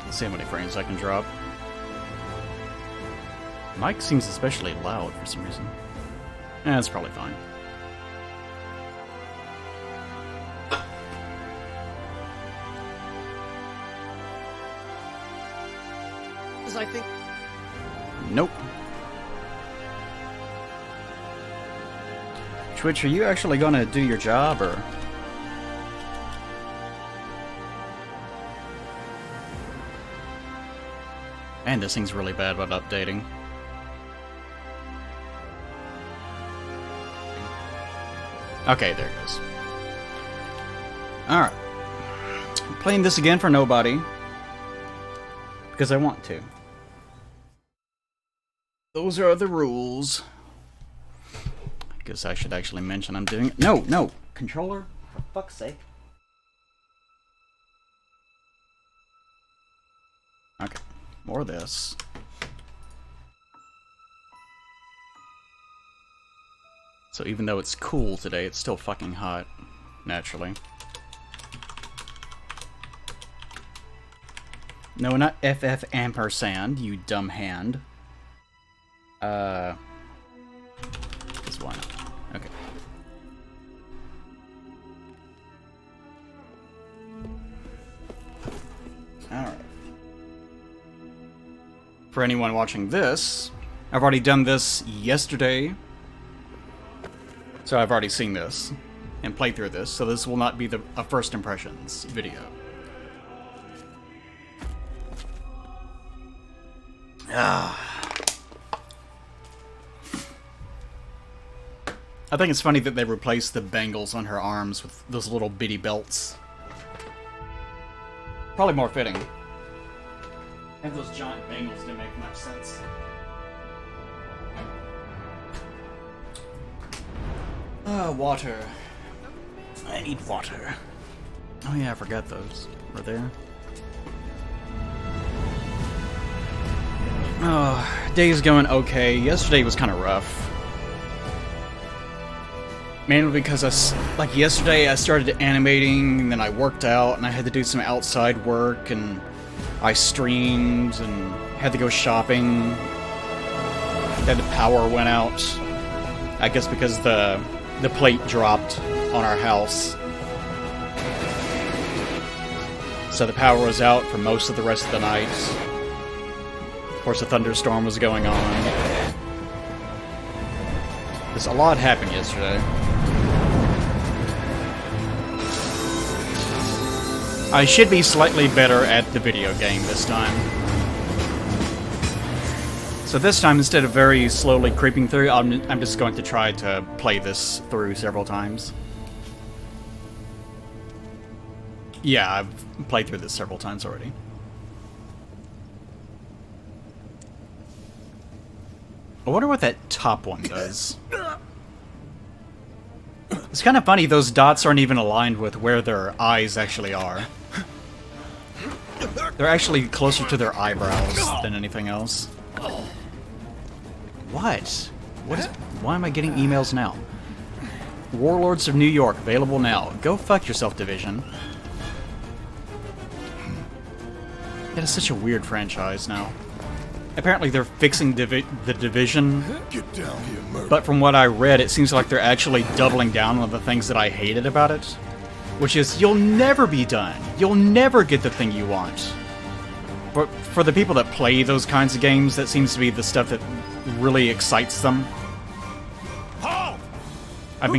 Let's see how many frames I can drop. Mic seems especially loud for some reason. That's probably fine. I think. Nope. Twitch, are you actually gonna do your job, or? Man, this thing's really bad about updating. Okay, there it goes. Alright. I'm playing this again for nobody. Because I want to. Those are the rules. I guess I should actually mention I'm doing it. No, no! Controller? For fuck's sake. Okay. More of this. So even though it's cool today, it's still fucking hot. Naturally. No, not FF ampersand, you dumb hand. This one. Okay. Alright. For anyone watching this, I've already done this yesterday. So I've already seen this and played through this, so this will not be a first impressions video. I think it's funny that they replaced the bangles on her arms with those little bitty belts. Probably more fitting. And those giant bangles didn't make much sense. Water. I need water. Oh yeah, I forgot those were there. Oh, day's going okay. Yesterday was kind of rough. Mainly because like yesterday I started animating, and then I worked out, and I had to do some outside work, and I streamed, and had to go shopping. Then the power went out. I guess because the plate dropped on our house. So the power was out for most of the rest of the night. Of course, a thunderstorm was going on. Because a lot happened yesterday. I should be slightly better at the video game this time. So this time, instead of very slowly creeping through, I'm just going to try to play this through several times. Yeah, I've played through this several times already. I wonder what that top one does. It's kind of funny, those dots aren't even aligned with where their eyes actually are. They're actually closer to their eyebrows than anything else. What? Why am I getting emails now? Warlords of New York, available now. Go fuck yourself, Division. That is such a weird franchise now. Apparently they're fixing the Division, Get down here, Murph. but from what I read, it seems like they're actually doubling down on the things that I hated about it. Which is, you'll never be done. You'll never get the thing you want. But for the people that play those kinds of games, that seems to be the stuff that really excites them. I've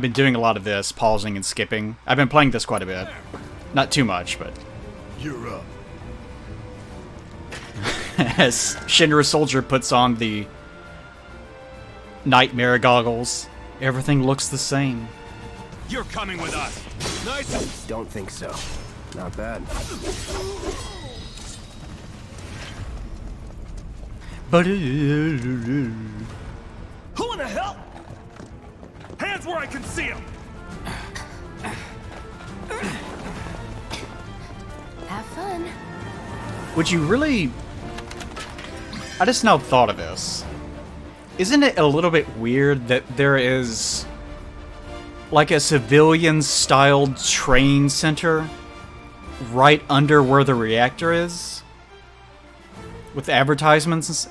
been doing a lot of this, pausing and skipping. I've been playing this quite a bit. Not too much, but... You're up. As Shinra Soldier puts on the nightmare goggles, everything looks the same. You're coming with us. Nice. Don't think so. Not bad. But Who in the hell? Hands where I can see them. Have fun. would you really... I just now thought of this. Isn't it a little bit weird that there is like a civilian-styled train center right under where the reactor is? with advertisements.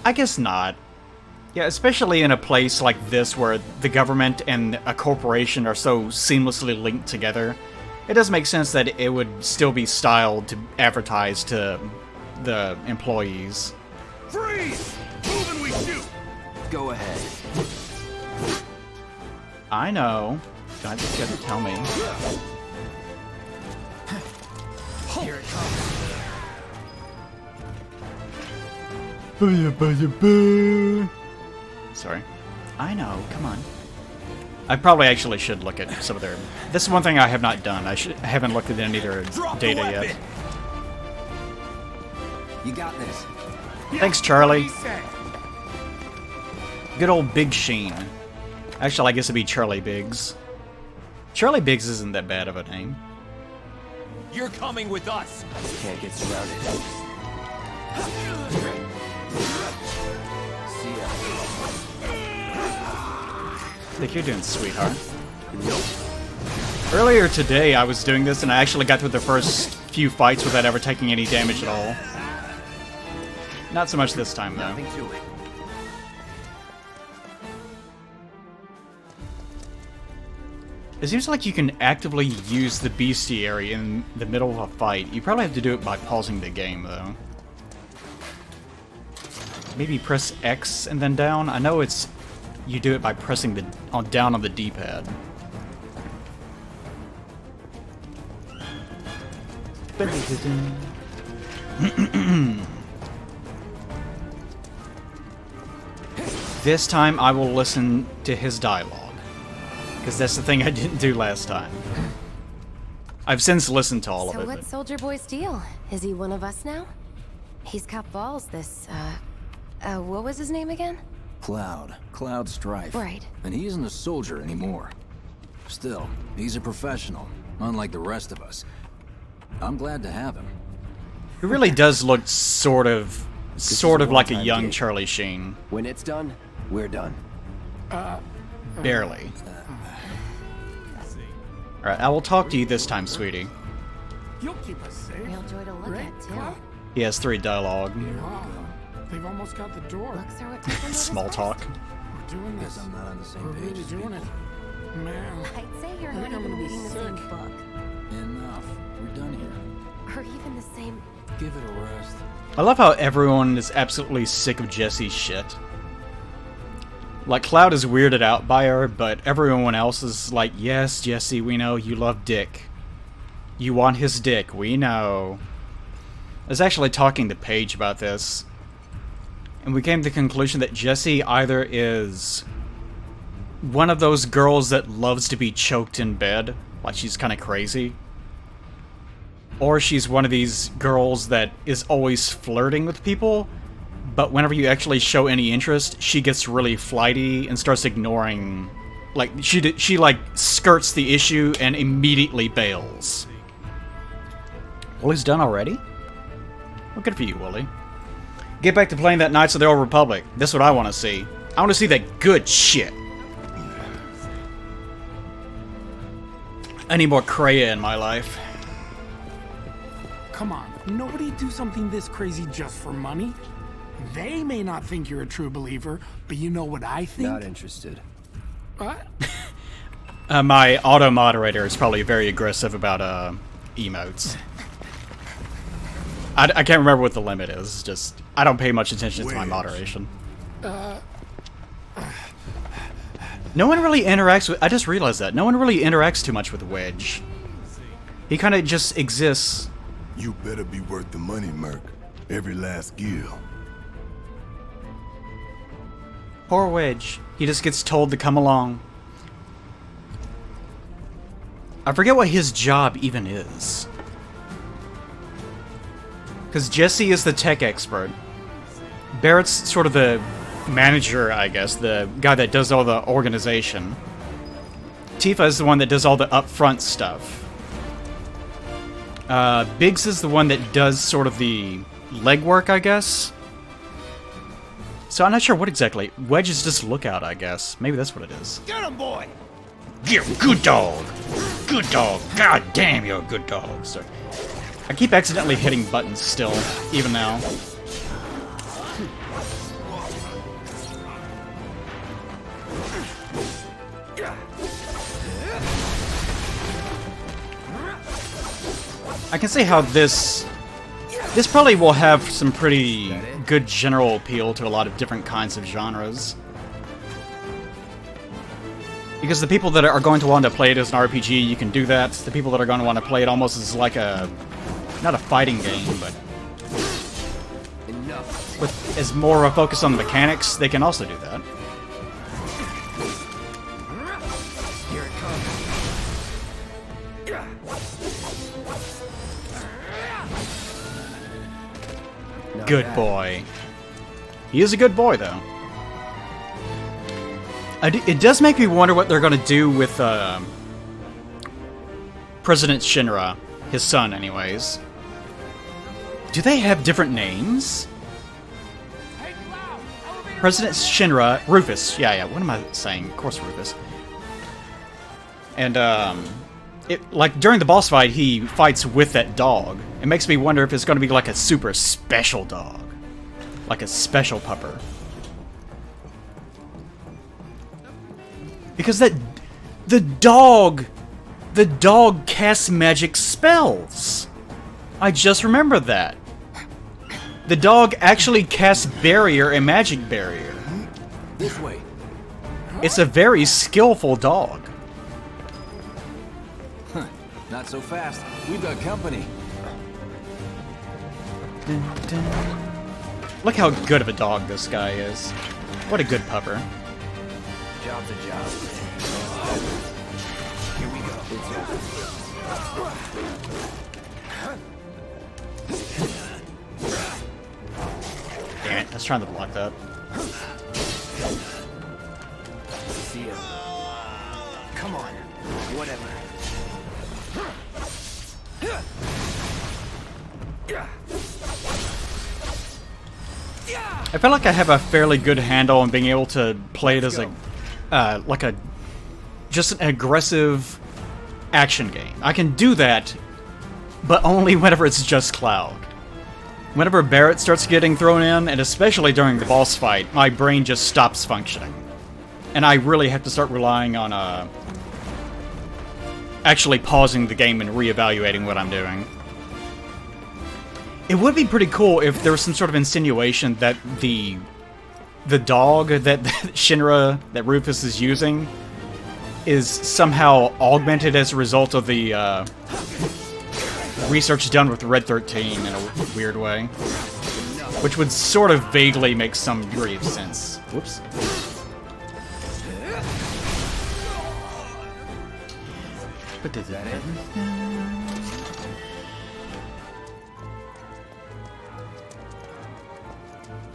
I guess not. Yeah, especially in a place like this where the government and a corporation are so seamlessly linked together. It does make sense that it would still be styled to advertise to the employees. Freeze! Move and we shoot! Go ahead. I know. God, just gotta tell me. Here it comes. Sorry. I know, come on. I probably actually should look at some of their... This is one thing I have not done. I haven't looked at any of their data yet. You got this. Thanks, Charlie. Good old Big Sheen. Actually, I guess it'd be Charlie Biggs. Charlie Biggs isn't that bad of a name. You're coming with us! Can't get surrounded. See ya. I think you're doing, sweetheart. Earlier today, I was doing this, and I actually got through the first few fights without ever taking any damage at all. Not so much this time, though. Nothing to it. It seems like you can actively use the bestiary in the middle of a fight. You probably have to do it by pausing the game, though. Maybe press X and then down? I know it's... You do it by pressing the down on the D-pad. This time I will listen to his dialogue. Because that's the thing I didn't do last time. I've since listened to all of it. So what's Soldier Boy's deal? Is he one of us now? He's got balls, this, what was his name again? Cloud Strife. Right. And he isn't a soldier anymore. Still, he's a professional, unlike the rest of us. I'm glad to have him. He really does look sort of like a young gig. Charlie Sheen. When it's done, we're done. Barely. Alright, I will talk to you this time, sweetie. You'll keep us safe. Real joy to look Right, at, too. Cloud? He has 3 dialogue. Wow. They've almost got the door. Looks are what people notice Small best. talk. We're doing this. Guess I'm not on the same We're page really as doing it. people. Man. I'd say you're I think not I'm even gonna be reading the same sick. book. Enough. We're done here. Or even the same... Give it a rest. I love how everyone is absolutely sick of Jessie's shit. Like, Cloud is weirded out by her, but everyone else is like, yes, Jessie, we know you love Dick. You want his dick, we know. I was actually talking to Paige about this, and we came to the conclusion that Jessie either is one of those girls that loves to be choked in bed, like she's kind of crazy, or she's one of these girls that is always flirting with people, but whenever you actually show any interest, she gets really flighty and starts ignoring. Like, she like skirts the issue and immediately bails. Wooly's done already? Well, good for you, Wooly. Get back to playing that Knights of the Old Republic. That's what I want to see. I want to see that good shit. I need more Kreia in my life. Come on. Nobody do something this crazy just for money. They may not think you're a true believer, but you know what I think? Not interested. What? My auto-moderator is probably very aggressive about emotes. I can't remember what the limit is. It's just, I don't pay much attention to my moderation. No one really interacts with... I just realized that. No one really interacts too much with Wedge. He kind of just exists. You better be worth the money, Merc. Every last gil. Poor Wedge. He just gets told to come along. I forget what his job even is. Because Jessie is the tech expert. Barrett's sort of the manager, I guess, the guy that does all the organization. Tifa is the one that does all the upfront stuff. Biggs is the one that does sort of the legwork, I guess. So I'm not sure what exactly. Wedge is just lookout, I guess. Maybe that's what it is. Get him, boy! You're a good dog! Good dog! God damn, you're a good dog! Sorry. I keep accidentally hitting buttons still, even now. I can see how this probably will have some pretty good general appeal to a lot of different kinds of genres. Because the people that are going to want to play it as an RPG, you can do that. The people that are going to want to play it almost as like a, not a fighting game, but with as more of a focus on the mechanics, they can also do that. Here it comes. Good boy. He is a good boy, though. It does make me wonder what they're going to do with President Shinra, his son, anyways. Do they have different names? President Shinra, Rufus. Yeah. What am I saying? Of course, Rufus. And like during the boss fight, he fights with that dog. It makes me wonder if it's going to be like a super special dog, like a special pupper. Because the dog casts magic spells. I just remembered that. The dog actually casts barrier and magic barrier. This way. It's a very skillful dog. Huh. Not so fast. We've got company. Look how good of a dog this guy is. What a good pupper. Job's a job. Here we go. Damn it, I was trying to block that. See ya. Come on. Whatever. I feel like I have a fairly good handle on being able to play it as a, just an aggressive action game. I can do that, but only whenever it's just Cloud. Whenever Barrett starts getting thrown in, and especially during the boss fight, my brain just stops functioning. And I really have to start relying on, actually pausing the game and reevaluating what I'm doing. It would be pretty cool if there was some sort of insinuation that the dog that Shinra, that Rufus is using, is somehow augmented as a result of the research done with Red 13 in a weird way. Which would sort of vaguely make some degree of sense. Whoops.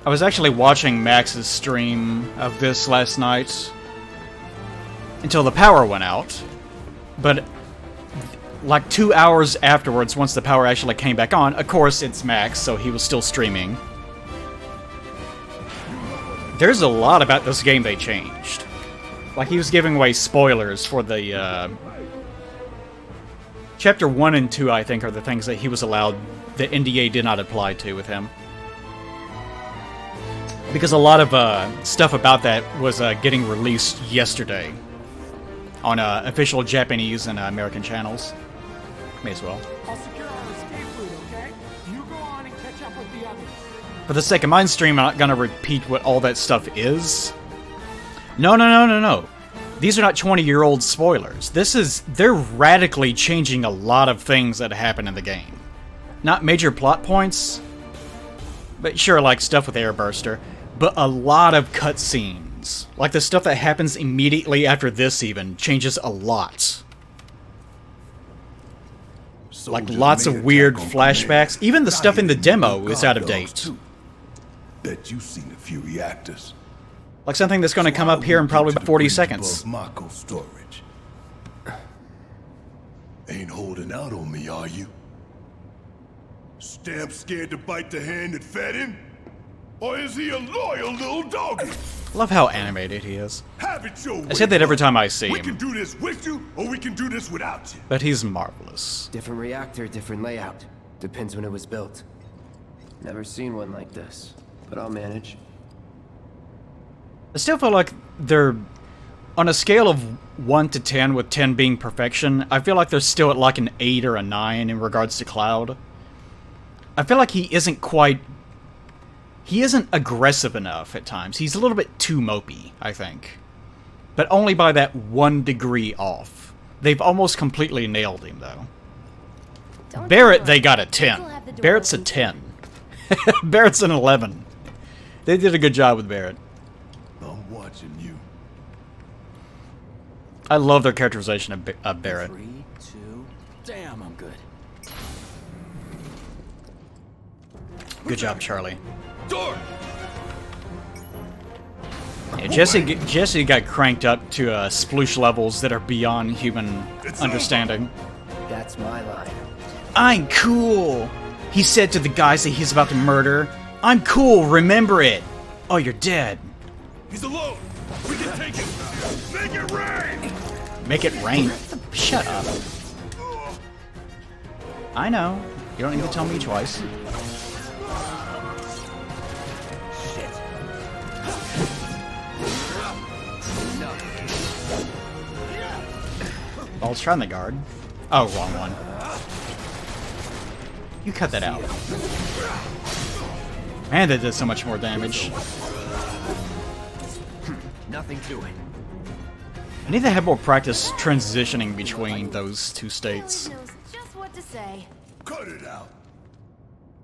I was actually watching Max's stream of this last night until the power went out, but like 2 hours afterwards, once the power actually came back on, of course it's Max, so he was still streaming. There's a lot about this game they changed. Like, he was giving away spoilers for the, Chapter 1 and 2, I think, are the things that he was allowed, the NDA did not apply to with him. Because a lot of stuff about that was getting released yesterday on official Japanese and American channels. May as well. I'll secure our escape route, okay? You go on and catch up with the others. For the sake of my stream, I'm not gonna repeat what all that stuff is. No. These are not 20-year-old spoilers. They're radically changing a lot of things that happen in the game. Not major plot points, but sure, like stuff with Airburster. But a lot of cutscenes. Like the stuff that happens immediately after this even changes a lot. Like lots of weird flashbacks. Even the stuff in the demo is out of date. Bet you've seen a few reactors. Like something that's going to come up here in probably about 40 seconds. Mako storage. Ain't holding out on me, are you? Stamp scared to bite the hand that fed him? Or is he a loyal little doggy? Love how animated he is. Have it your way. I say that every time I see We can him. do this with you, or we can do this without you. But he's marvelous. Different reactor, different layout. Depends when it was built. Never seen one like this, but I'll manage. I still feel like they're On a scale of 1 to 10, with 10 being perfection, I feel like they're still at like an 8 or a 9 in regards to Cloud. I feel like he isn't aggressive enough at times. He's a little bit too mopey, I think. But only by that 1 degree off. They've almost completely nailed him, though. Barrett, they got a 10. Barrett's a 10. Barrett's an 11. They did a good job with Barrett. I'm watching you. I love their characterization of Barrett. 3, 2. Damn, I'm good. Good job, Charlie. Door! Yeah, Jesse got cranked up to sploosh levels that are beyond human understanding. That's my line. I'm cool, he said to the guys that he's about to murder. I'm cool, remember it. Oh, you're dead. He's alone! We can take it! Make it rain! Make it rain? Shut up. I know. You don't need to tell me twice. Oh, let's try on the guard. Oh, wrong one. You cut that out. Man, that does so much more damage. Nothing to it. I need to have more practice transitioning between those two states. Knows just what to say. Cut it out!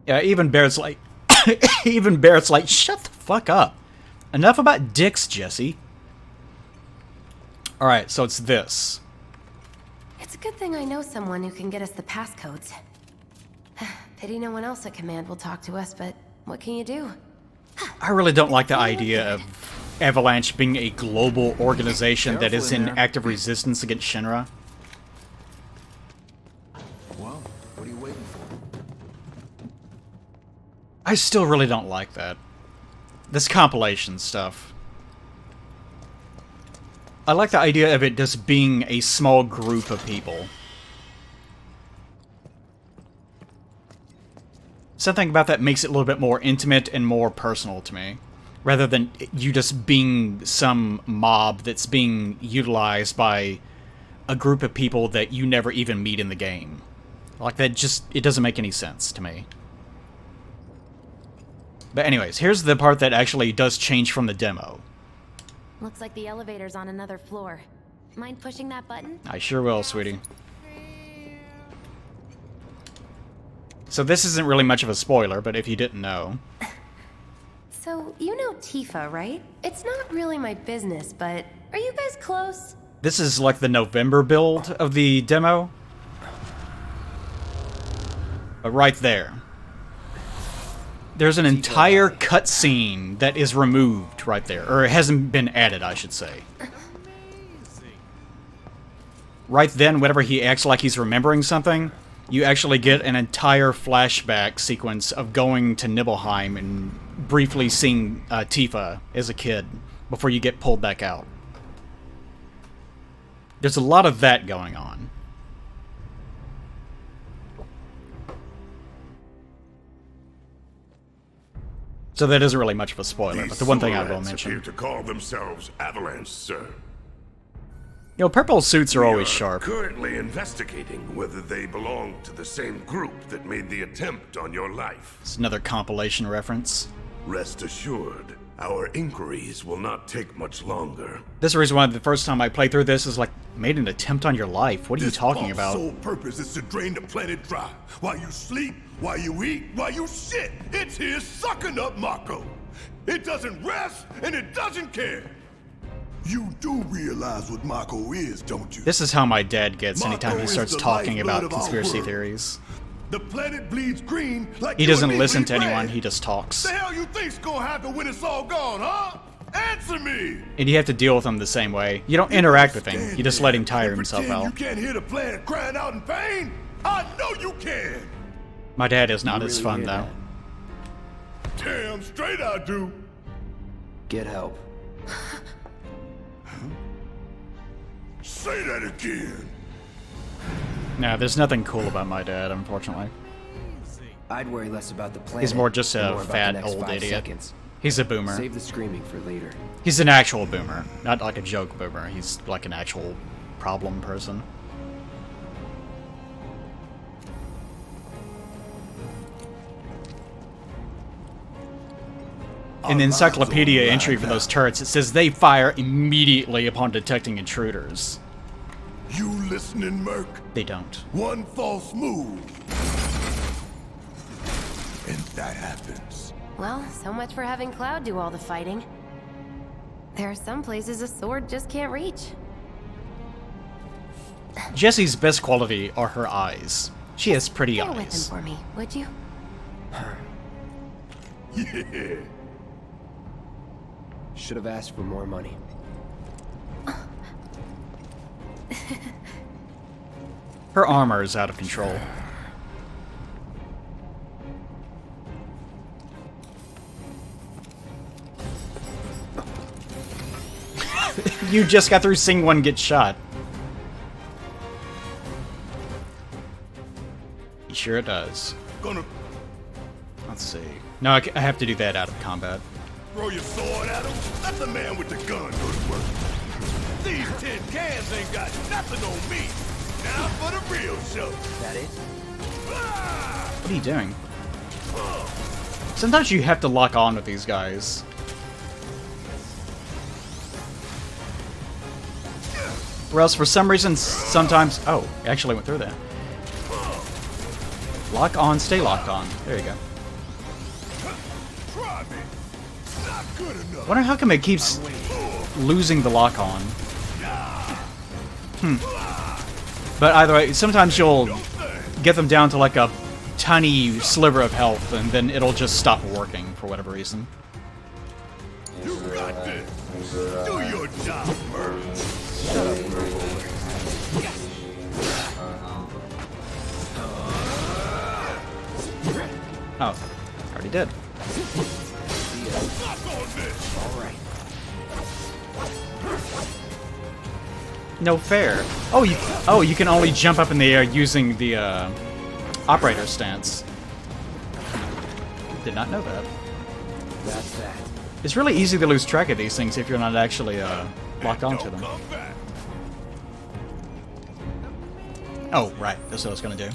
Yeah, even Barrett's like... even Barrett's like, shut the fuck up. Enough about dicks, Jesse. Alright, so it's this. It's a good thing I know someone who can get us the passcodes. Pity no one else at command will talk to us, but what can you do? I really don't like the idea of Avalanche being a global organization that is in active resistance against Shinra. Well, what are you waiting for? I still really don't like that. This compilation stuff. I like the idea of it just being a small group of people. Something about that makes it a little bit more intimate and more personal to me. Rather than you just being some mob that's being utilized by a group of people that you never even meet in the game. Like, that just, it doesn't make any sense to me. But anyways, here's the part that actually does change from the demo. Looks like the elevator's on another floor. Mind pushing that button? I sure will, sweetie. So this isn't really much of a spoiler, but if you didn't know... So, you know Tifa, right? It's not really my business, but are you guys close? This is like the November build of the demo. But right there. There's an entire cutscene that is removed right there. Or it hasn't been added, I should say. Right then, whenever he acts like he's remembering something, you actually get an entire flashback sequence of going to Nibelheim and briefly seeing Tifa as a kid before you get pulled back out. There's a lot of that going on. So that isn't really much of a spoiler, but the one thing I will mention. Appear to call themselves Avalanche, sir. You know, purple suits are always sharp. Currently investigating whether they belong to the same group that made the attempt on your life. It's another compilation reference. Rest assured, our inquiries will not take much longer. This is the reason why the first time I played through this is like, made an attempt on your life. What are you talking about? This sole purpose is to drain the planet dry. While you sleep, while you eat, while you shit, it's here sucking up Mako. It doesn't rest, and it doesn't care. You do realize what Mako is, don't you? This is how my dad gets anytime Mako he is starts the talking lifeblood about of our conspiracy world. theories. The planet bleeds green like He you and doesn't me listen bleed to anyone, red. he just talks. The hell you think's gonna happen when it's all gone, huh? Answer me! And you have to deal with him the same way. You don't interact with him, you just let him tire himself Pretend out. You can't hear the planet crying out in pain? I know you can! My dad is not You as really fun, hear though. that? Damn straight I do! Get help. Say that again! Nah, there's nothing cool about my dad, unfortunately. I'd worry less about the planet. He's more just and a more about fat the next old 5 idiot. Seconds. He's a boomer. Save the screaming for later. He's an actual boomer, not like a joke boomer. He's like an actual problem person. In the encyclopedia entry for those turrets, it says they fire immediately upon detecting intruders. You listening, Merc? They don't. One false move, and that happens. Well, so much for having Cloud do all the fighting. There are some places a sword just can't reach. Jessie's best quality are her eyes. She has pretty Get a weapon eyes. for me, would you? Yeah. Should have asked for more money. Her armor is out of control. You just got through seeing one get shot. Sure it does. Gonna Let's see. No, I have to do that out of combat. throw your sword at him? Let the man with the gun go to work. These tin cans ain't got nothing on me. Now for the real show. That it? Ah! What are you doing? Sometimes you have to lock on with these guys. Or else, for some reason, sometimes... Oh, it actually went through that. Lock on, stay locked on. There you go. Try me. Not good enough. Wonder how come it keeps losing the lock on. But either way, sometimes you'll get them down to like a tiny sliver of health, and then it'll just stop working for whatever reason. You got this. Do your job, Merc. Oh, already did. Knock on this. All right. No fair. Oh, you can only jump up in the air using the operator stance. Did not know that. That's that. It's really easy to lose track of these things if you're not actually locked onto them. Come back. Oh, right. That's what I was gonna do.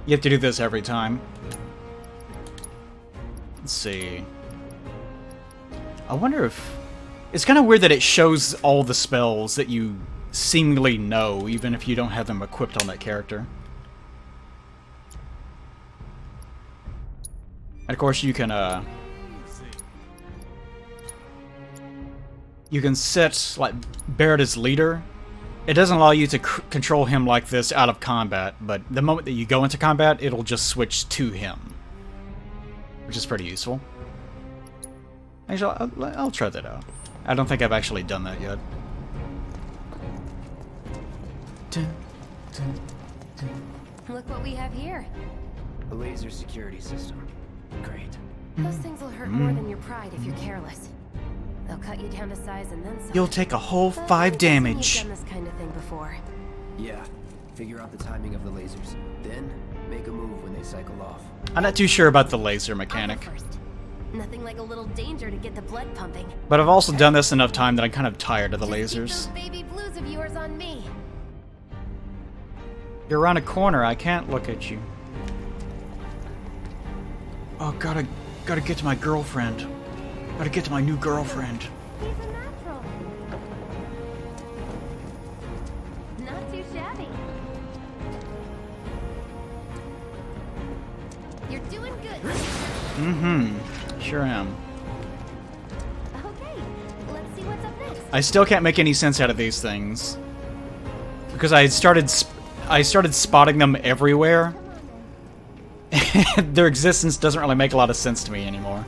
You have to do this every time. Let's see. I wonder if... It's kind of weird that it shows all the spells that you seemingly know, even if you don't have them equipped on that character. And of course, you can set, like, Barrett as leader. It doesn't allow you to control him like this out of combat, but the moment that you go into combat, it'll just switch to him. Which is pretty useful. Actually, I'll try that out. I don't think I've actually done that yet. Look what we have here. A laser security system. Great. Those things will hurt more than your pride if you're careless. They'll cut you down to size and then some. You'll take a whole But 5 I'm guessing damage. You've done this kind of thing before. Yeah. Figure out the timing of the lasers. Then, make a move when they cycle off. I'm not too sure about the laser I'll go mechanic. first. Nothing like a little danger to get the blood pumping. But I've also done this enough time that I'm kind of tired of the Just keep lasers. those baby blues of yours on me. You're around a corner, I can't look at you. Oh, gotta get to my girlfriend. Gotta get to my new girlfriend. He's a natural. Not too shabby. You're doing good. Mm-hmm. Sure am. Okay, let's see what's up next. I still can't make any sense out of these things. Because I started spotting them everywhere. Their existence doesn't really make a lot of sense to me anymore.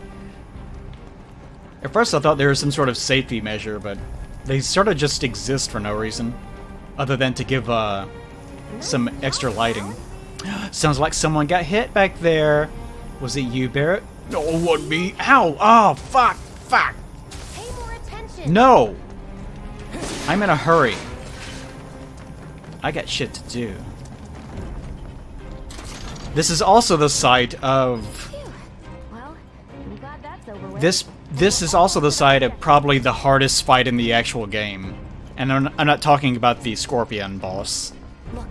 At first I thought they were some sort of safety measure, but they sort of just exist for no reason. Other than to give some extra lighting. Sounds like someone got hit back there. Was it you, Barrett? No, it wasn't me. Ow! Oh, fuck! Fuck! Pay more attention. No! I'm in a hurry. I got shit to do. This is also the site of... Phew. Well, I'm glad that's over with. This is also the side of probably the hardest fight in the actual game. And I'm not talking about the Scorpion boss. Look.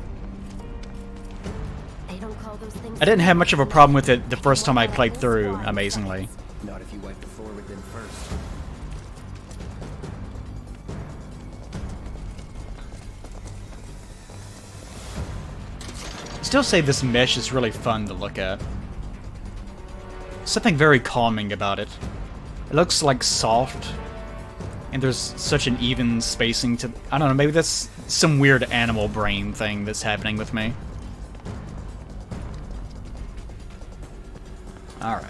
They don't call those things. I didn't have much of a problem with it the first time I played through, amazingly. Not if you wipe the floor with them first. Still say this mesh is really fun to look at. Something very calming about it. It looks like soft, and there's such an even spacing to... I don't know, maybe that's some weird animal brain thing that's happening with me. Alright.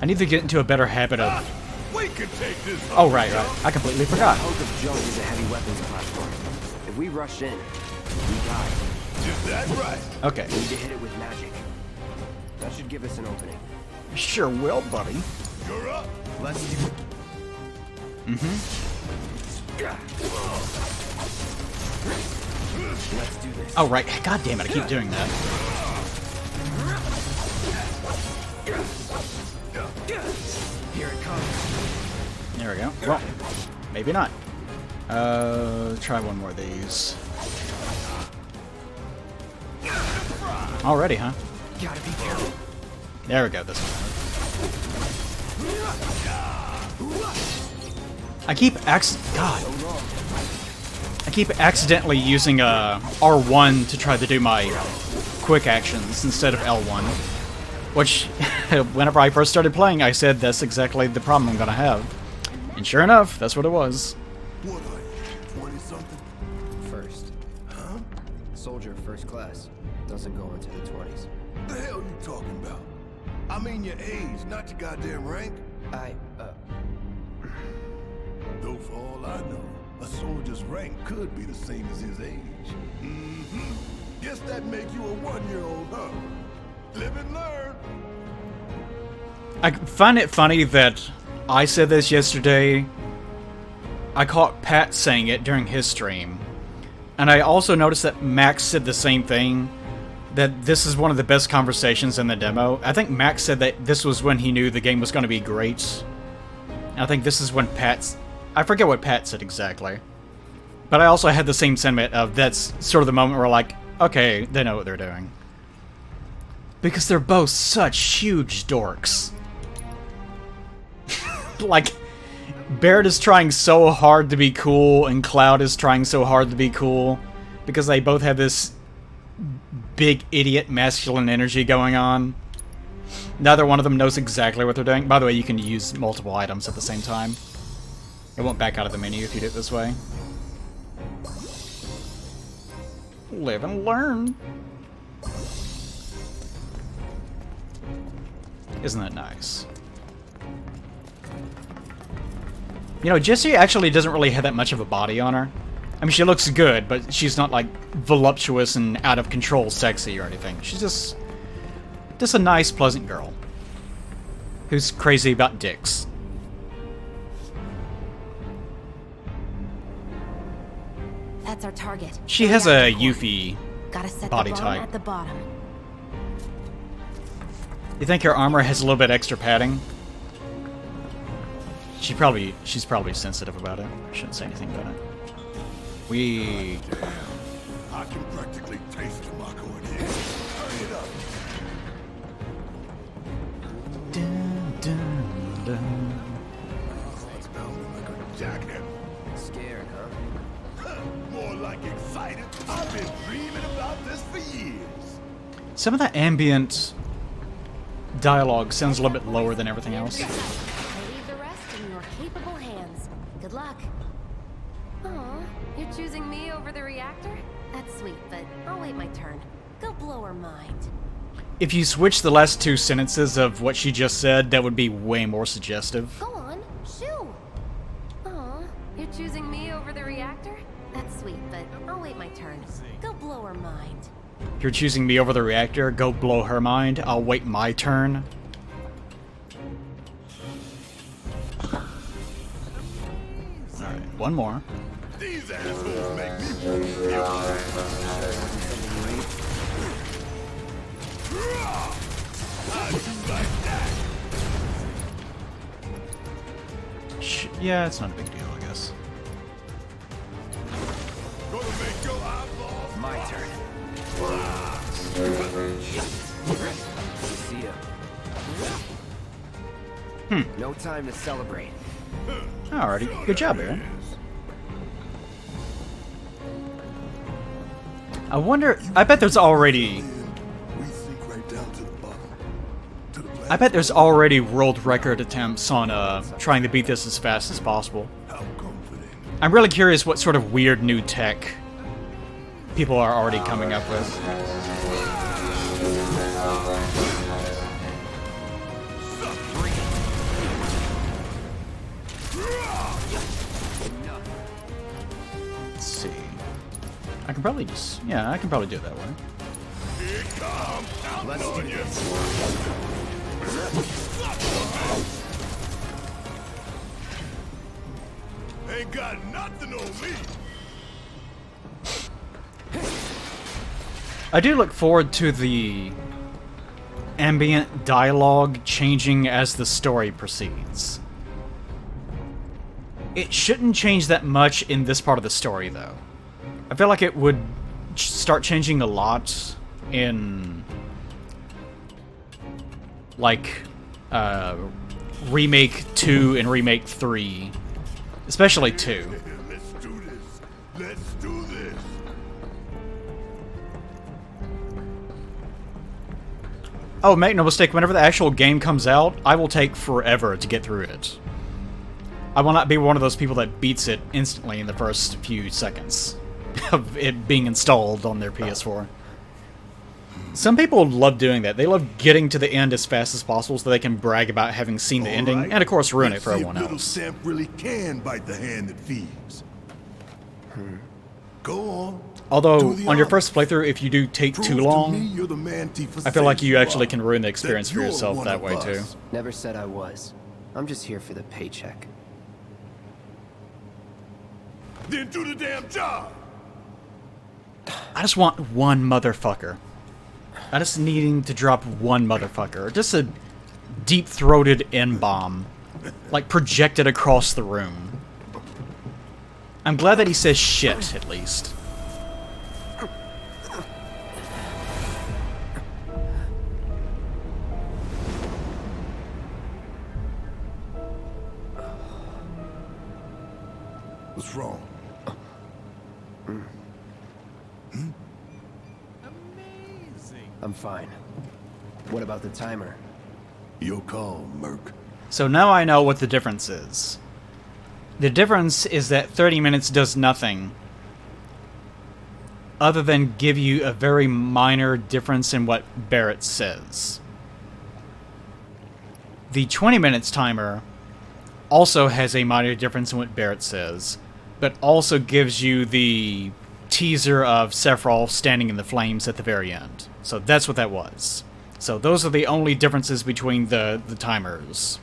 I need to get into a better habit of... We can take this. Oh, right. I completely forgot. Hunk of junk is a heavy weapons platform. If we rush in, we die. Is that right? Okay. We need to hit it with magic. That should give us an opening. Sure will, buddy. You're up. Let's do it. Let's do this. Oh, right. God damn it, I keep doing that. Here it comes. There we go. Well, maybe not. Try one more of these. Already, huh? Gotta be careful. There we go, this one. I keep accidentally using R1 to try to do my quick actions instead of L1. Which, whenever I first started playing, I said that's exactly the problem I'm gonna have. And sure enough, that's what it was. What are you, 20-something? First. Huh? Soldier first class. Doesn't go into the 20s. The hell you talking about? I mean your age, not your goddamn rank. Though for all I know, a soldier's rank could be the same as his age. Mm-hmm. Guess that makes you a 1-year-old, huh? Live and learn. I find it funny that I said this yesterday. I caught Pat saying it during his stream. And I also noticed that Max said the same thing. That this is one of the best conversations in the demo. I think Max said that this was when he knew the game was going to be great. And I think this is when Pat's... I forget what Pat said exactly. But I also had the same sentiment of that's sort of the moment where like, okay, they know what they're doing. Because they're both such huge dorks. Like, Barrett is trying so hard to be cool, and Cloud is trying so hard to be cool. Because they both have this big idiot masculine energy going on. Neither one of them knows exactly what they're doing. By the way, you can use multiple items at the same time. It won't back out of the menu if you do it this way. Live and learn. Isn't that nice? You know, Jessie actually doesn't really have that much of a body on her. I mean, she looks good, but she's not, like, voluptuous and out-of-control sexy or anything. She's just a nice, pleasant girl. Who's crazy about dicks. That's our target. She has a Yuffie Gotta set body the bomb type. at the bottom. You think her armor has a little bit extra padding? She's probably sensitive about it. I shouldn't say anything about it. We... I can practically taste the Mako in here. Hurry it up. Dun, dun, dun. That's pounding like a jackhammer. Scared, huh? More like excited. I've been dreaming about this for years. Some of that ambient dialogue sounds a little bit lower than everything else. I leave the rest in your capable hands. Good luck. Aw, you're choosing me over the reactor? That's sweet, but I'll wait my turn. Go blow her mind. If you switch the last two sentences of what she just said, that would be way more suggestive. Go on, shoo! Aw, you're choosing me over the reactor? That's sweet, but I'll wait my turn. Go blow her mind. If you're choosing me over the reactor, go blow her mind. I'll wait my turn. Alright, one more. These assholes make me feel. How'd you like that? Yeah, it's not a big deal, I guess. Gonna make your eyeballs My turn. See ya. No time to celebrate. Alrighty, good job, Aaron. I wonder. I bet there's already. we sink right down to the bottom. To the I planet. bet there's already world record attempts on trying to beat this as fast as possible. How comforting. I'm really curious what sort of weird new tech people are already coming up with. Let's see. I can probably just, yeah, I can probably do it that way. Here it comes. Let's do this. Ain't got nothing on me. I do look forward to the ambient dialogue changing as the story proceeds. It shouldn't change that much in this part of the story, though. I feel like it would start changing a lot in, like, Remake 2 and Remake 3. Especially 2. Let's do this. Let's do this. Oh, make no mistake, whenever the actual game comes out, I will take forever to get through it. I will not be one of those people that beats it instantly in the first few seconds of it being installed on their PS4. Some people love doing that. They love getting to the end as fast as possible so they can brag about having seen the ending, All right. and of course ruin it Let's for see if everyone little else. Samp really can bite the hand that feeds. Go on. Although, Do the on your honors. first playthrough, if you do take Prove too to me long, you're the man Tifa I feel like says you actually are. can ruin the experience That for you're yourself one that of way too. us. Never said I was. I'm just here for the paycheck. Then do the damn job. I just want one motherfucker. I just needing to drop one motherfucker. Just a deep-throated N-bomb. Like, projected across the room. I'm glad that he says shit, at least. What's wrong? I'm fine. What about the timer? Your call, Merc. So now I know what the difference is. The difference is that 30 minutes does nothing other than give you a very minor difference in what Barrett says. The 20 minutes timer also has a minor difference in what Barrett says, but also gives you the teaser of Sephiroth standing in the flames at the very end. So that's what that was. So those are the only differences between the timers.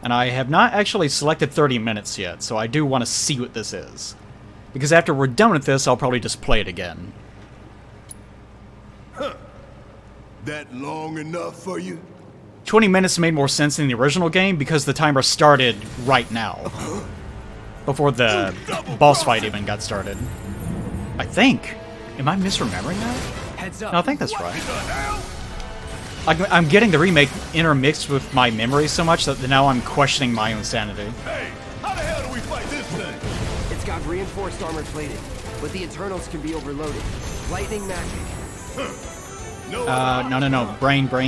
And I have not actually selected 30 minutes yet, so I do want to see what this is. Because after we're done with this, I'll probably just play it again. That long enough for you? 20 minutes made more sense in the original game because the timer started right now. Before the boss fight even got started. I think. Am I misremembering that? Heads up. No, I think that's right. I'm getting the remake intermixed with my memory so much that now I'm questioning my own sanity. Hey, how the hell do we fight this thing? It's got reinforced armor plating, but the internals can be overloaded. Lightning magic. No. No. Brain. Give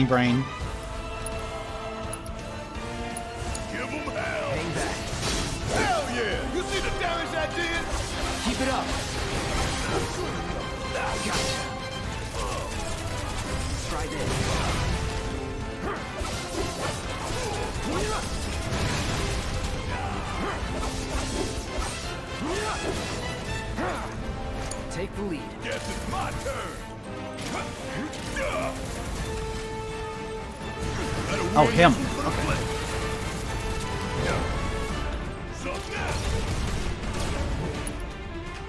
them hell. Hang back. Hell yeah! You see the damage I did? Keep it up. Try this. Take the lead. Guess it's my turn. Oh, him.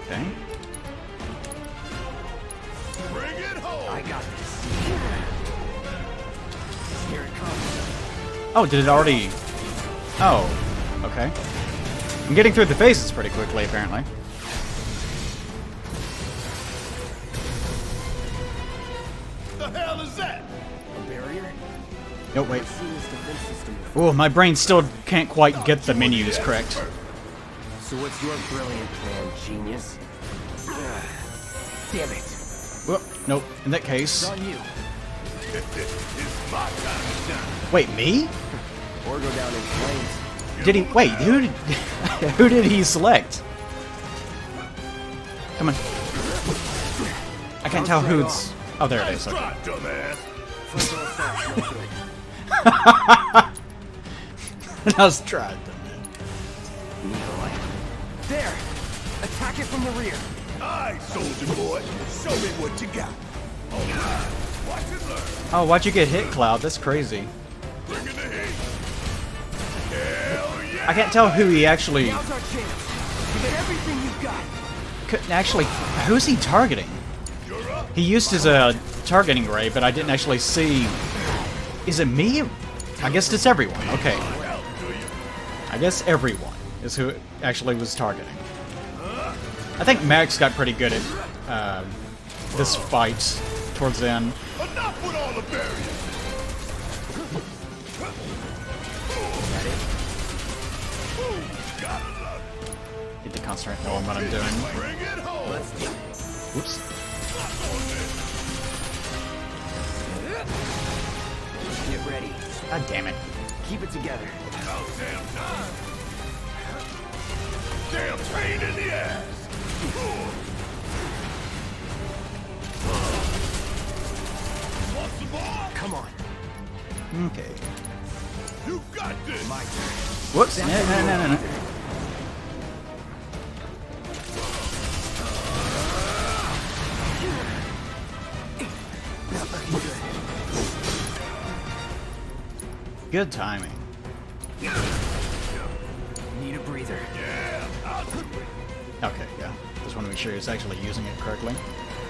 Okay. Bring it home. I got this. Here it comes. Oh, did it already... Oh, okay. I'm getting through the phases pretty quickly, apparently. The hell is that? A barrier? Oh, wait. I've seen this defense system before. Oh, my brain still can't quite get the menus correct. So what's your brilliant plan, genius? Damn it. Well, nope. In that case... It's on you. It's my time to shine. Wait, me? Or go down in flames. Did he... Wait, who did... who did he select? Come on. I can't tell who's... Oh, there it is. Okay. Try, dumbass. Frontal assault, no good. I was trying to... There! Attack it from the rear. Aye, soldier boy. Show me what you got. All right. Watch and learn. Oh, why'd you get hit, Cloud? That's crazy. Bring in the heat. Hell yeah. I can't tell who he actually... Now's our chance. Give it everything you've got. Couldn't actually... Who's he targeting? You're up. He used his targeting ray, but I didn't actually see... Is it me? I guess it's everyone. Okay. Out, do you? I guess everyone is who it actually was targeting. I think Max got pretty good at this fight towards the end. Enough with all the barriers. Ooh, gotta love it. Need to concentrate on what I'm doing. Bring it home. Whoops. Get ready. God damn it. Keep it together. About damn time. Damn pain in the ass. Want some more? Come on. Okay. You got this. My turn. Whoops. No. Not looking good. Good timing. Need a breather. Yeah, I'll do it. Okay, yeah. Just want to make sure he's actually using it correctly.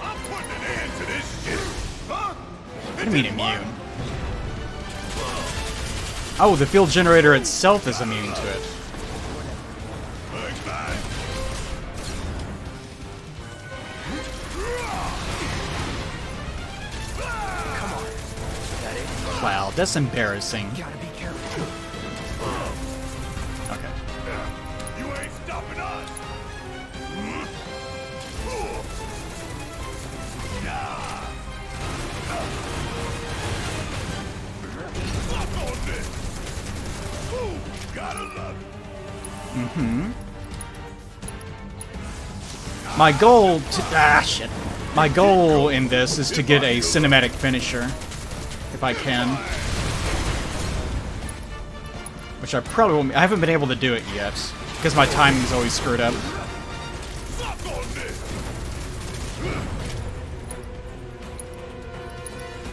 I'm putting an end to this shit. Huh? What do you mean immune? Oh, the field generator itself is immune to it. Bang, bang. Come on. That it? Wow, that's embarrassing. Gotta be careful. Okay. You ain't stopping us. Fuck on this. Ooh, gotta love it. My goal to shit. My goal in this is to get a cinematic finisher, if I can. Which I probably won't. I haven't been able to do it yet because my timing's always screwed up. Fuck on this.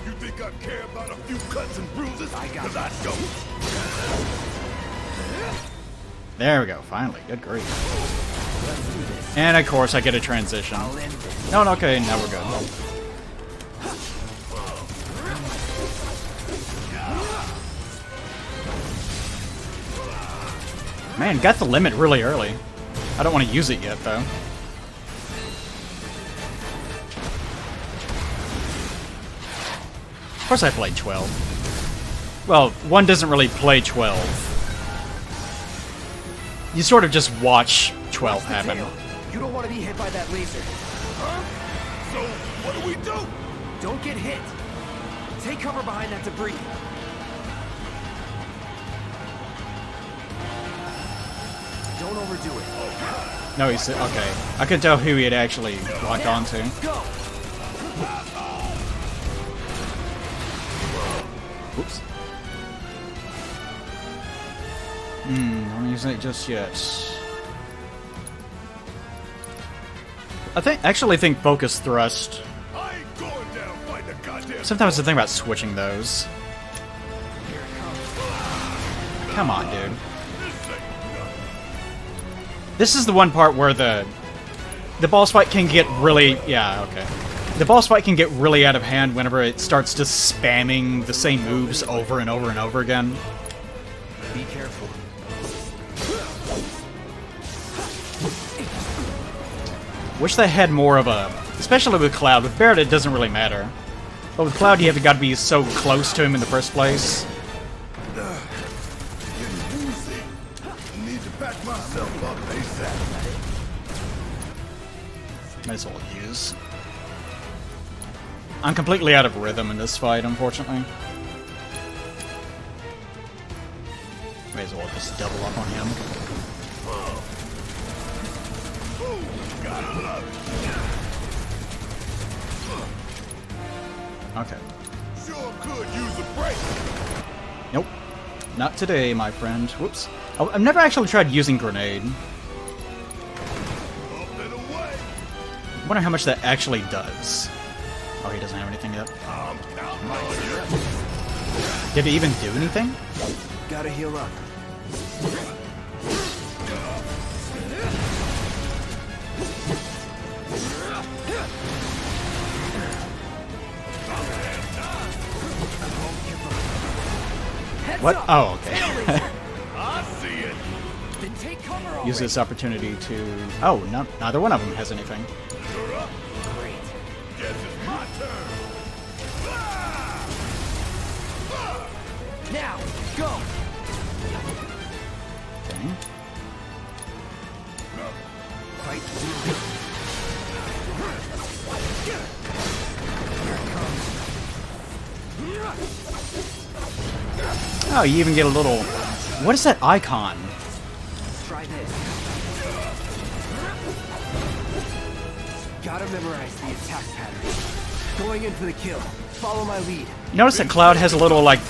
You think I care about a few cuts and bruises? Because I don't. There we go. Finally, good grief. And of course, I get a transition. I'll end this. No, okay, now we're good. Man, got the limit really early. I don't want to use it yet, though. Of course I played 12. Well, one doesn't really play 12. You sort of just watch 12 happen. Tail. You don't want to be hit by that laser. So, what do we do? Don't get hit. Take cover behind that debris. Don't overdo it. No, he's okay. I could tell who he had actually locked onto. Go. Oops. I'm using it just yet. Actually think focus thrust. I ain't going down fighting the goddamn. Sometimes I think about switching those. Come on, dude. This ain't nothing. This is the one part where the boss fight can get really... Yeah, okay. The boss fight can get really out of hand whenever it starts just spamming the same moves over and over and over again. Be careful. Wish they had more of a... Especially with Cloud. With Barret, it doesn't really matter. But with Cloud, you have got to be so close to him in the first place. Need to pack myself up ASAP. Might as well use. I'm completely out of rhythm in this fight, unfortunately. May as well just double up on him. Okay. Sure could use a break. Nope. Not today, my friend. Whoops. Oh, I've never actually tried using grenade. Up and away. I wonder how much that actually does. Oh, he doesn't have anything yet. I'm counting on you. Did it even do anything? Gotta heal up. What? Oh, okay. I see it. Then take cover. Use this opportunity to... Oh, no, neither one of them has anything. You're up. Great. Guess it's my turn. Now, go. Okay. Fight. Oh, you even get a little... What is that icon? Try this. Gotta memorize the attack pattern. Going in for the kill. Follow my lead. You notice that Cloud has a little, like,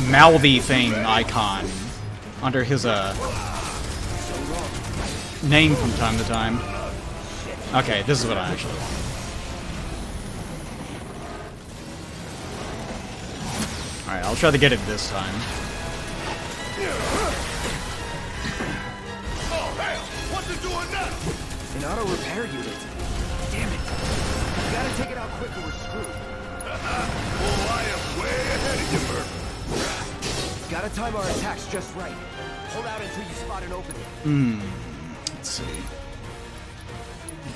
mouthy thing icon under his, name from time to time. Okay, this is what I actually want. Alright, I'll try to get it this time. Oh, hell! What's it doing now? An auto repair unit. Damn it. We gotta take it out quick or we're screwed. Oh, I am way ahead of you, Murphy. Gotta time our attacks just right. Hold out until you spot an opening. Let's see.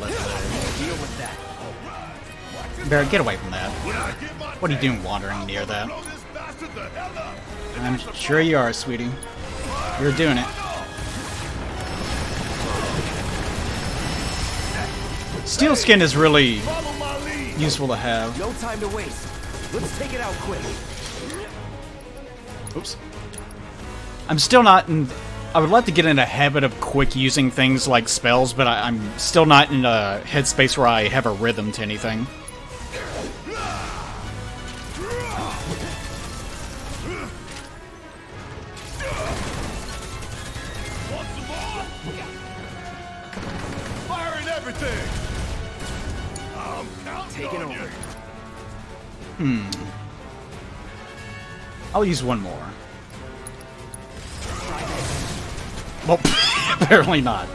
Left Deal with that. there. Barret, get away from that. When I get my What are you doing wandering near that? blow this bastard the hell up. I'm sure you are, sweetie. You're doing it. Steel skin is really Follow my lead. useful to have. No time to waste. Let's take it out quick. Oops. I'm still not in... I would like to get in a habit of quick using things like spells, but I'm still not in a headspace where I have a rhythm to anything. Want some more? Firing everything. I'm counting Taking on you. over. I'll use one more. Well, apparently not.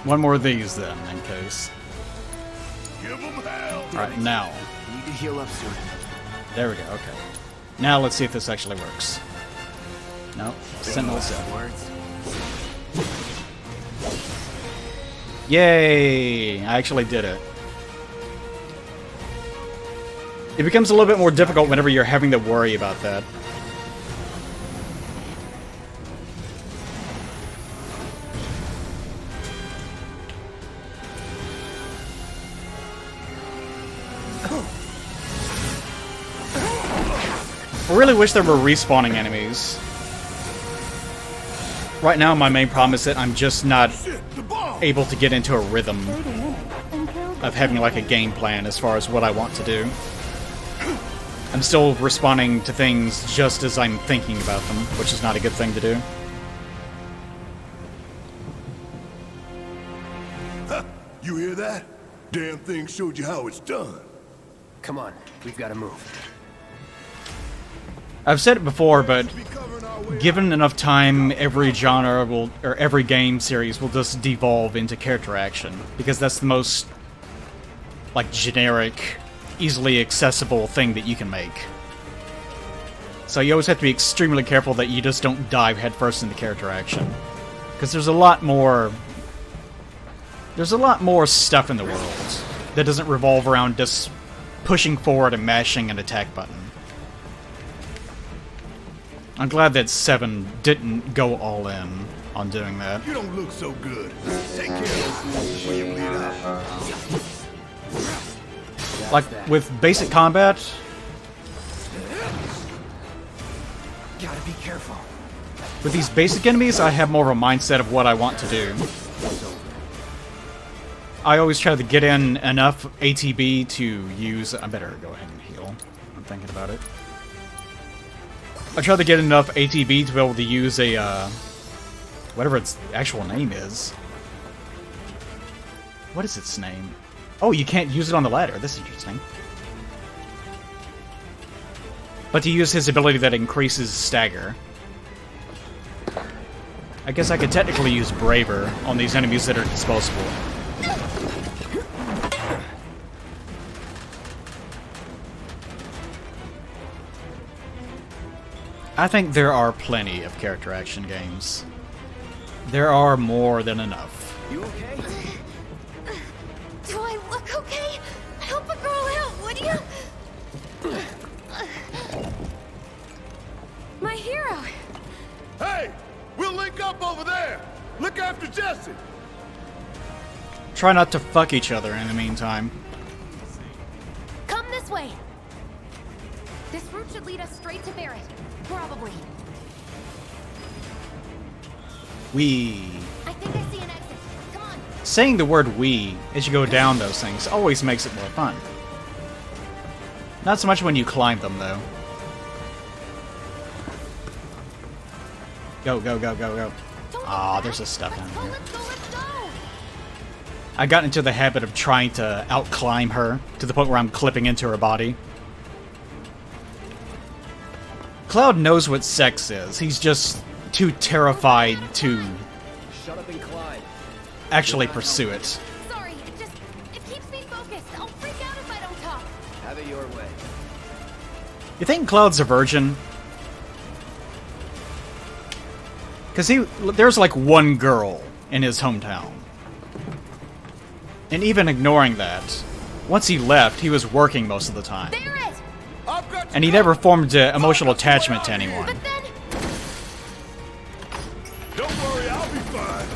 One more of these, then, in case. Give them hell. Alright, now. Need to heal up soon. There we go, okay. Now let's see if this actually works. Nope. Sentinel set. Words. Yay! I actually did it. It becomes a little bit more difficult whenever you're having to worry about that. I really wish there were respawning enemies. Right now, my main problem is that I'm just not Shit, the bomb. able to get into a rhythm of having like a game plan as far as what I want to do. I'm still responding to things just as I'm thinking about them, which is not a good thing to do. You hear that? Damn thing showed you how it's done. Come on, we've got to move. I've said it before, but Be covering our way given enough time, every genre will, or every game series will just devolve into character action, because that's the most, like, generic, easily accessible thing that you can make. So you always have to be extremely careful that you just don't dive headfirst into character action. Because there's a lot more There's a lot more stuff in the world that doesn't revolve around just pushing forward and mashing an attack button. I'm glad that 7 didn't go all in on doing that. You don't look so good. Take care of those before you bleed out. Like, with basic combat, Gotta be careful. with these basic enemies, I have more of a mindset of what I want to do. I always try to get in enough ATB to use... I better go ahead and heal. I'm thinking about it. I try to get enough ATB to be able to use a, whatever its actual name is. What is its name? Oh, you can't use it on the ladder. This is interesting. But to use his ability that increases stagger. I guess I could technically use Braver on these enemies that are disposable. I think there are plenty of character action games. There are more than enough. You okay? Do I look okay? Help a girl out, would you? My hero. Hey, we'll link up over there. Look after Jesse. Try not to fuck each other in the meantime. Come this way. This route should lead us straight to Barrett. Probably. We. I think I see an exit. Come on. Saying the word we as you go down those things always makes it more fun. Not so much when you climb them, though. Go, go, go, go, go. Ah, there's a stuff down here. Let's go, let's go. I got into the habit of trying to out-climb her to the point where I'm clipping into her body. Cloud knows what sex is. He's just too terrified to Shut up and climb. actually pursue it. Sorry, it keeps me focused. I'll freak out if I don't talk. Have it your way. You think Cloud's a virgin? Because there's like one girl in his hometown. And even ignoring that, once he left, he was working most of the time. Barrett! I've got And he never formed an emotional attachment to anyone. But then... Don't worry, I'll be fine.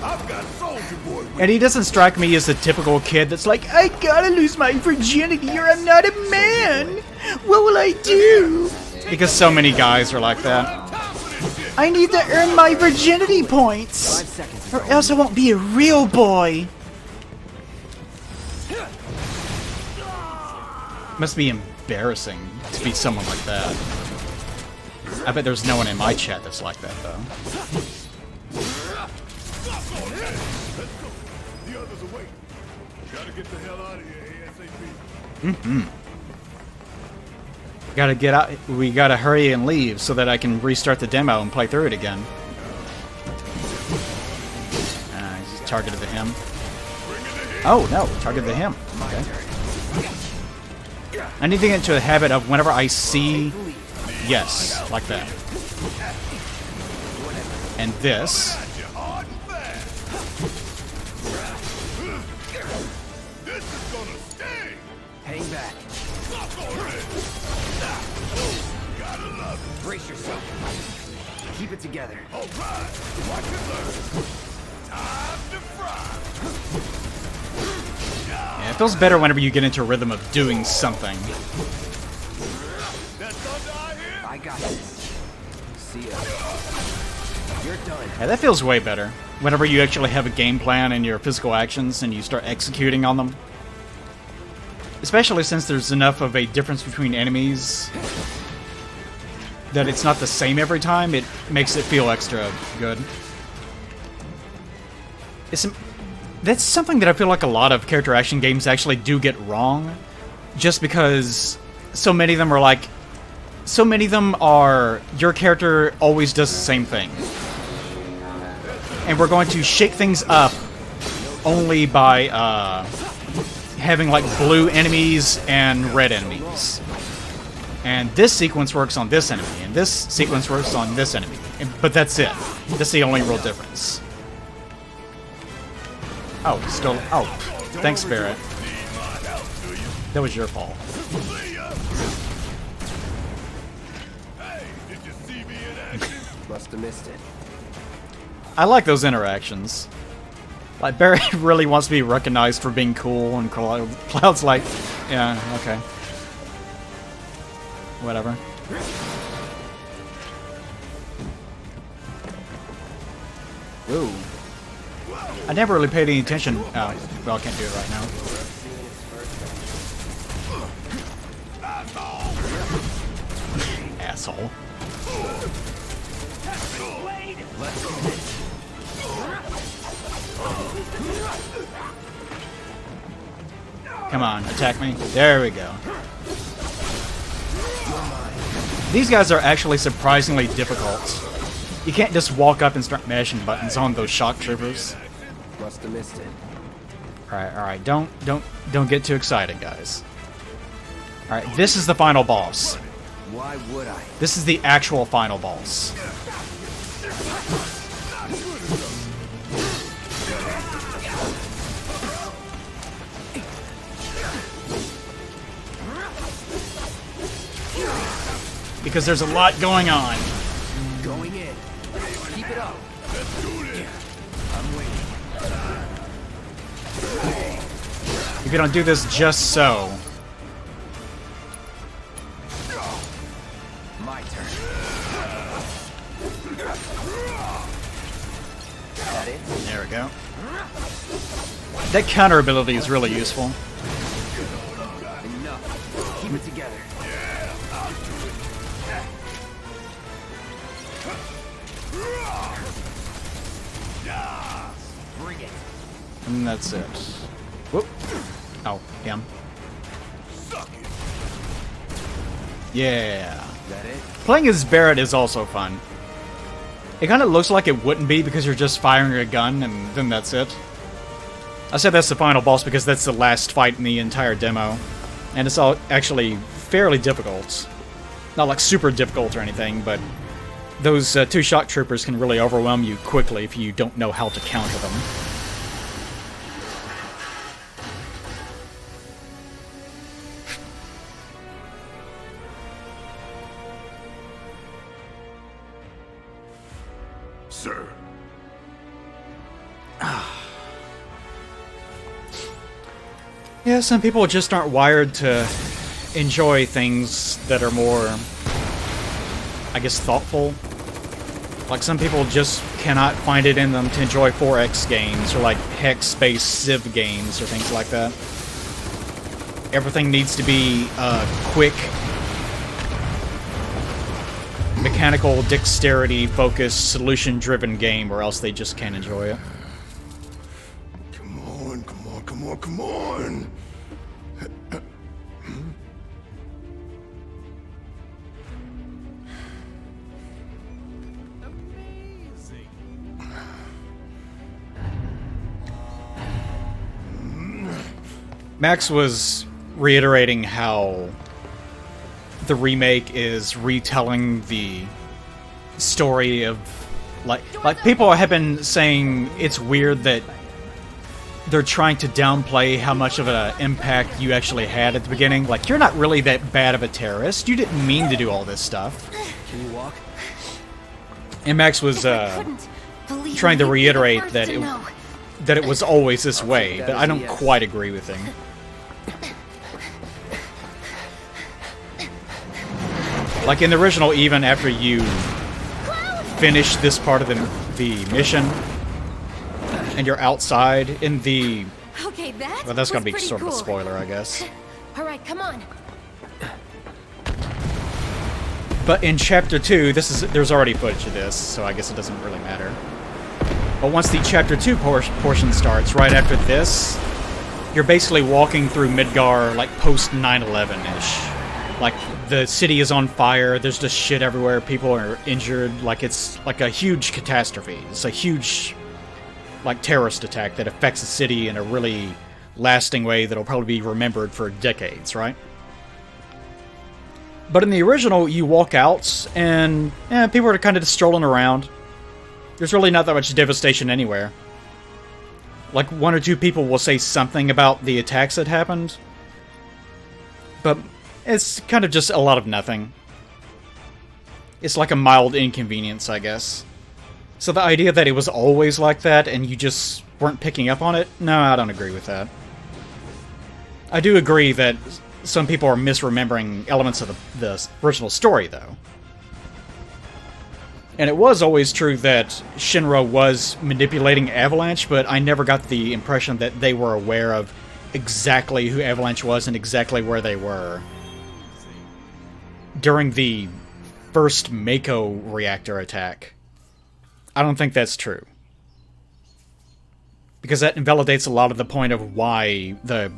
I've got Soldier Boy with And he doesn't strike me as the typical kid that's like, I gotta lose my virginity or I'm not a man. What will I do? Because so many guys are like that. time for this shit. I need to earn my virginity points. 5 seconds. Or else I won't be a real boy. Must be embarrassing to be someone like that. I bet there's no one in my chat that's like that, though. The others are waiting. Gotta get the hell out of here ASAP. Gotta get out. We gotta hurry and leave so that I can restart the demo and play through it again. He's targeted the him. Oh no, targeted the him. Okay. I need to get into a habit of whenever I see, yes, like that. And this. This is gonna sting. Hang back. Gotta love it. Brace yourself. Keep it together. All right, watch and learn. Time to fry. Yeah, it feels better whenever you get into a rhythm of doing something. That thunder I hear? I got this. See ya. You're done. Yeah, that feels way better. Whenever you actually have a game plan and your physical actions and you start executing on them. Especially since there's enough of a difference between enemies that it's not the same every time, it makes it feel extra good. That's something that I feel like a lot of character action games actually do get wrong. Just because so many of them are like... So many of them are... Your character always does the same thing. And we're going to shake things up only by having like blue enemies and red enemies. And this sequence works on this enemy, and this sequence works on this enemy. But that's it. That's the only real difference. Oh, still. Oh, thanks, Barrett. That was your fault. Must have missed it. I like those interactions. Like, Barrett really wants to be recognized for being cool, and Cloud's like, yeah, okay. Whatever. Ooh. I never really paid any attention. Oh, well, I can't do it right now. Asshole. Come on, attack me. There we go. These guys are actually surprisingly difficult. You can't just walk up and start mashing buttons on those shock troopers. Must have missed it. Alright, don't get too excited, guys. Alright, this is the final boss. Why would I? This is the actual final boss. Because there's a lot going on. Going in. Keep it up. I'm waiting. If you don't do this just so. My turn. That it? There we go. That counter ability is really useful. Enough. Keep it together. Bring it. And that's it. Whoop. Oh, him. Yeah. That it? Playing as Barrett is also fun. It kind of looks like it wouldn't be because you're just firing a gun and then that's it. I said that's the final boss because that's the last fight in the entire demo. And it's all actually fairly difficult. Not like super difficult or anything, but those two shock troopers can really overwhelm you quickly if you don't know how to counter them. Sir. Yeah, some people just aren't wired to enjoy things that are more, I guess, thoughtful. Like, some people just cannot find it in them to enjoy 4X games, or like hex-based Civ games, or things like that. Everything needs to be quick, mechanical, dexterity-focused, solution-driven game, or else they just can't enjoy it. Come on, come on, come on, come on! Max was reiterating how the remake is retelling the story of like people have been saying it's weird that they're trying to downplay how much of an impact you actually had at the beginning. Like, you're not really that bad of a terrorist. You didn't mean to do all this stuff. Can you walk? And Max was trying to reiterate that it was always this way, but I don't quite agree with him. Like in the original, even after you finish this part of the mission, and you're outside in the... Okay, Well, that's gonna be pretty sort of a cool. spoiler, I guess. All right, come on. But in Chapter 2, there's already footage of this, so I guess it doesn't really matter. But once the Chapter 2 portion starts, right after this, you're basically walking through Midgar, like, post 9/11-ish. Like, the city is on fire, there's just shit everywhere, people are injured, like, it's like a huge catastrophe. It's a huge, like, terrorist attack that affects the city in a really lasting way that'll probably be remembered for decades, right? But in the original, you walk out, and people are kind of just strolling around. There's really not that much devastation anywhere. Like, one or two people will say something about the attacks that happened, but it's kind of just a lot of nothing. It's like a mild inconvenience, I guess. So the idea that it was always like that and you just weren't picking up on it, no, I don't agree with that. I do agree that some people are misremembering elements of the original story, though. And it was always true that Shinra was manipulating Avalanche, but I never got the impression that they were aware of exactly who Avalanche was and exactly where they were during the first Mako reactor attack. I don't think that's true. Because that invalidates a lot of the point of why the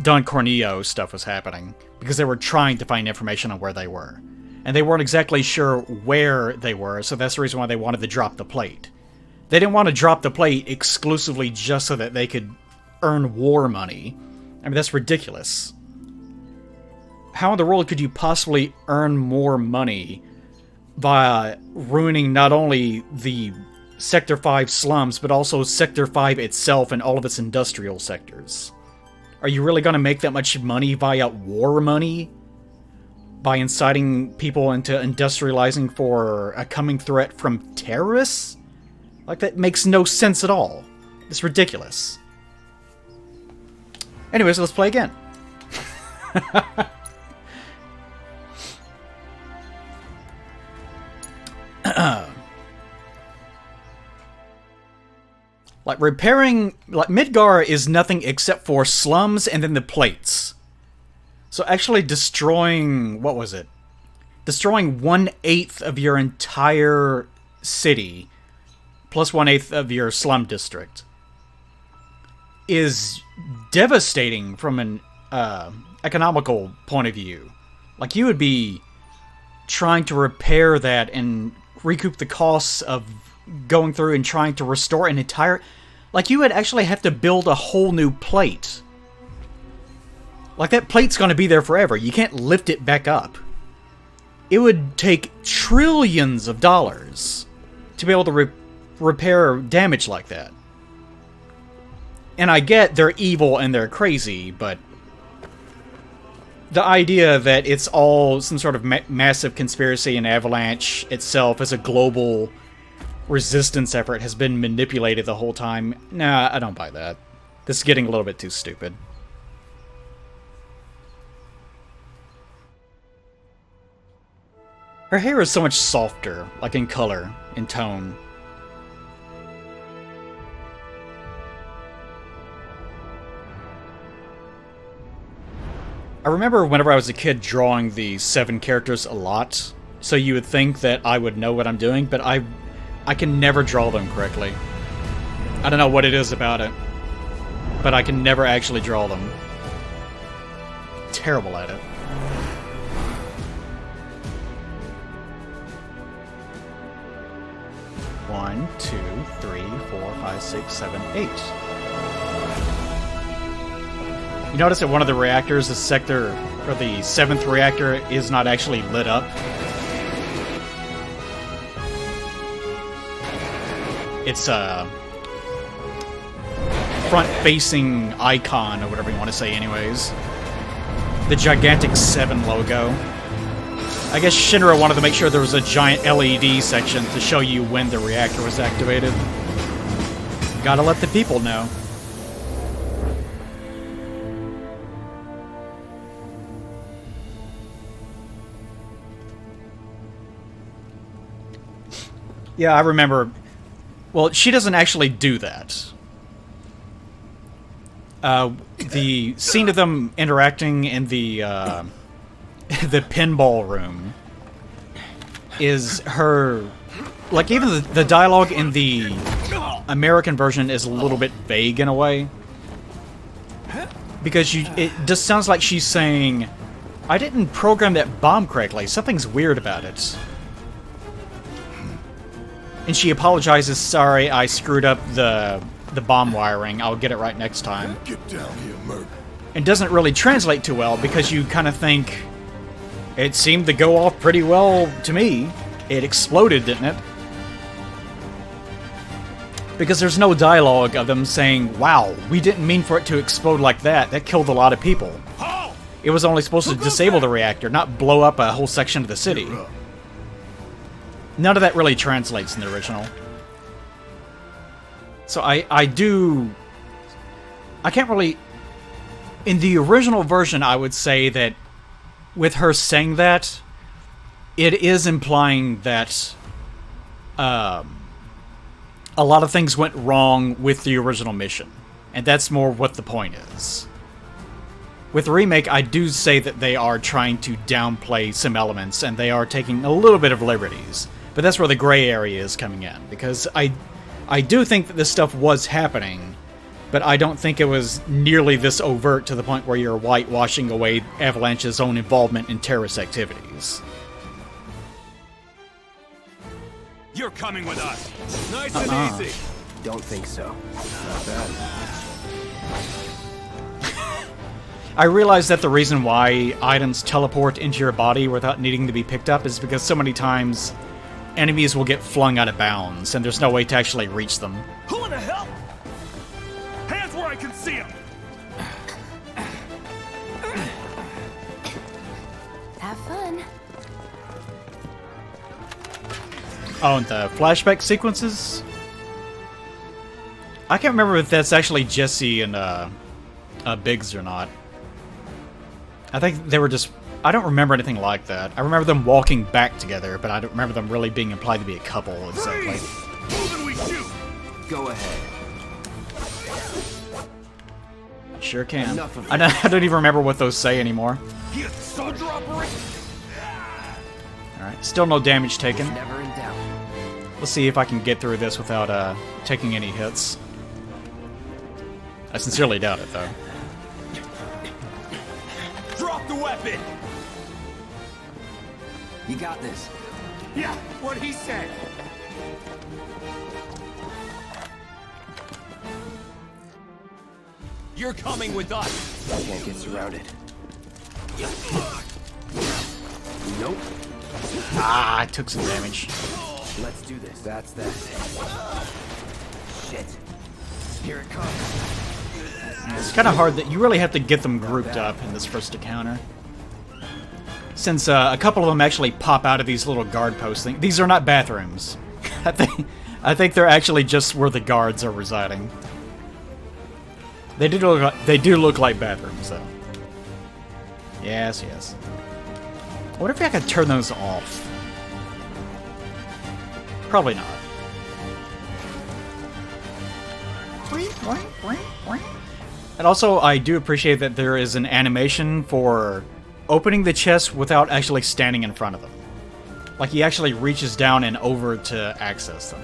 Don Corneo stuff was happening. Because they were trying to find information on where they were. And they weren't exactly sure where they were, so that's the reason why they wanted to drop the plate. They didn't want to drop the plate exclusively just so that they could earn war money. I mean, that's ridiculous. How in the world could you possibly earn more money by ruining not only the Sector 5 slums, but also Sector 5 itself and all of its industrial sectors? Are you really going to make that much money via war money? By inciting people into industrializing for a coming threat from terrorists? Like, that makes no sense at all. It's ridiculous. Anyways, let's play again. Like, repairing... Like, Midgar is nothing except for slums and then the plates. So actually destroying... What was it? Destroying 1/8 of your entire city, plus 1/8 of your slum district, is devastating from an economical point of view. Like, you would be trying to repair that and recoup the costs of going through and trying to restore an entire... Like, you would actually have to build a whole new plate. Like, that plate's going to be there forever. You can't lift it back up. It would take trillions of dollars to be able to repair damage like that. And I get they're evil and they're crazy, but the idea that it's all some sort of massive conspiracy and Avalanche itself as a global resistance effort has been manipulated the whole time, nah, I don't buy that. This is getting a little bit too stupid. Her hair is so much softer, like in color, in tone. I remember whenever I was a kid drawing the 7 characters a lot, so you would think that I would know what I'm doing, but I can never draw them correctly. I don't know what it is about it, but I can never actually draw them. Terrible at it. One, 2, 3, 4, 5, 6, 7, 8. You notice that one of the reactors, the sector, or the 7th reactor, is not actually lit up. It's a front-facing icon, or whatever you want to say anyways. The gigantic 7 logo. I guess Shinra wanted to make sure there was a giant LED section to show you when the reactor was activated. Gotta let the people know. Yeah, I remember. Well, she doesn't actually do that. The scene of them interacting in the the pinball room is her... Like, even the dialogue in the American version is a little bit vague in a way. Because it just sounds like she's saying, I didn't program that bomb correctly. Something's weird about it. And she apologizes, sorry, I screwed up the bomb wiring. I'll get it right next time. Get down here, Merc. It doesn't really translate too well because you kind of think, it seemed to go off pretty well to me. It exploded, didn't it? Because there's no dialogue of them saying, wow, we didn't mean for it to explode like that. That killed a lot of people. It was only supposed to disable the reactor, not blow up a whole section of the city. None of that really translates in the original. So I can't really... In the original version, I would say that with her saying that, it is implying that a lot of things went wrong with the original mission. And that's more what the point is. With the remake, I do say that they are trying to downplay some elements, and they are taking a little bit of liberties. But that's where the gray area is coming in, because I do think that this stuff was happening, but I don't think it was nearly this overt to the point where you're whitewashing away Avalanche's own involvement in terrorist activities. You're coming with us. Nice and easy. Don't think so. Not bad. I realize that the reason why items teleport into your body without needing to be picked up is because so many times enemies will get flung out of bounds, and there's no way to actually reach them. Who in the hell? Hands where I can see them. Have fun. Oh, and the flashback sequences? I can't remember if that's actually Jesse and Biggs or not. I think they were just... I don't remember anything like that. I remember them walking back together, but I don't remember them really being implied to be a couple exactly. Move and we shoot. Go ahead. Sure can. Enough of I don't even remember what those say anymore. He a soldier operation. Alright, still no damage taken. Never in doubt. Let's see if I can get through this without taking any hits. I sincerely doubt it, though. Drop the weapon. You got this. Yeah, what he said. You're coming with us. Can't get surrounded. Nope. Ah, I took some damage. Let's do this. That's that. Shit. Here it comes. It's kind of hard that you really have to get them grouped up in this first encounter. Since a couple of them actually pop out of these little guard post things. These are not bathrooms. I think they're actually just where the guards are residing. They do look like bathrooms, though. Yes, yes. I wonder if I could turn those off. Probably not. And also, I do appreciate that there is an animation for opening the chest without actually standing in front of them. Like, he actually reaches down and over to access them.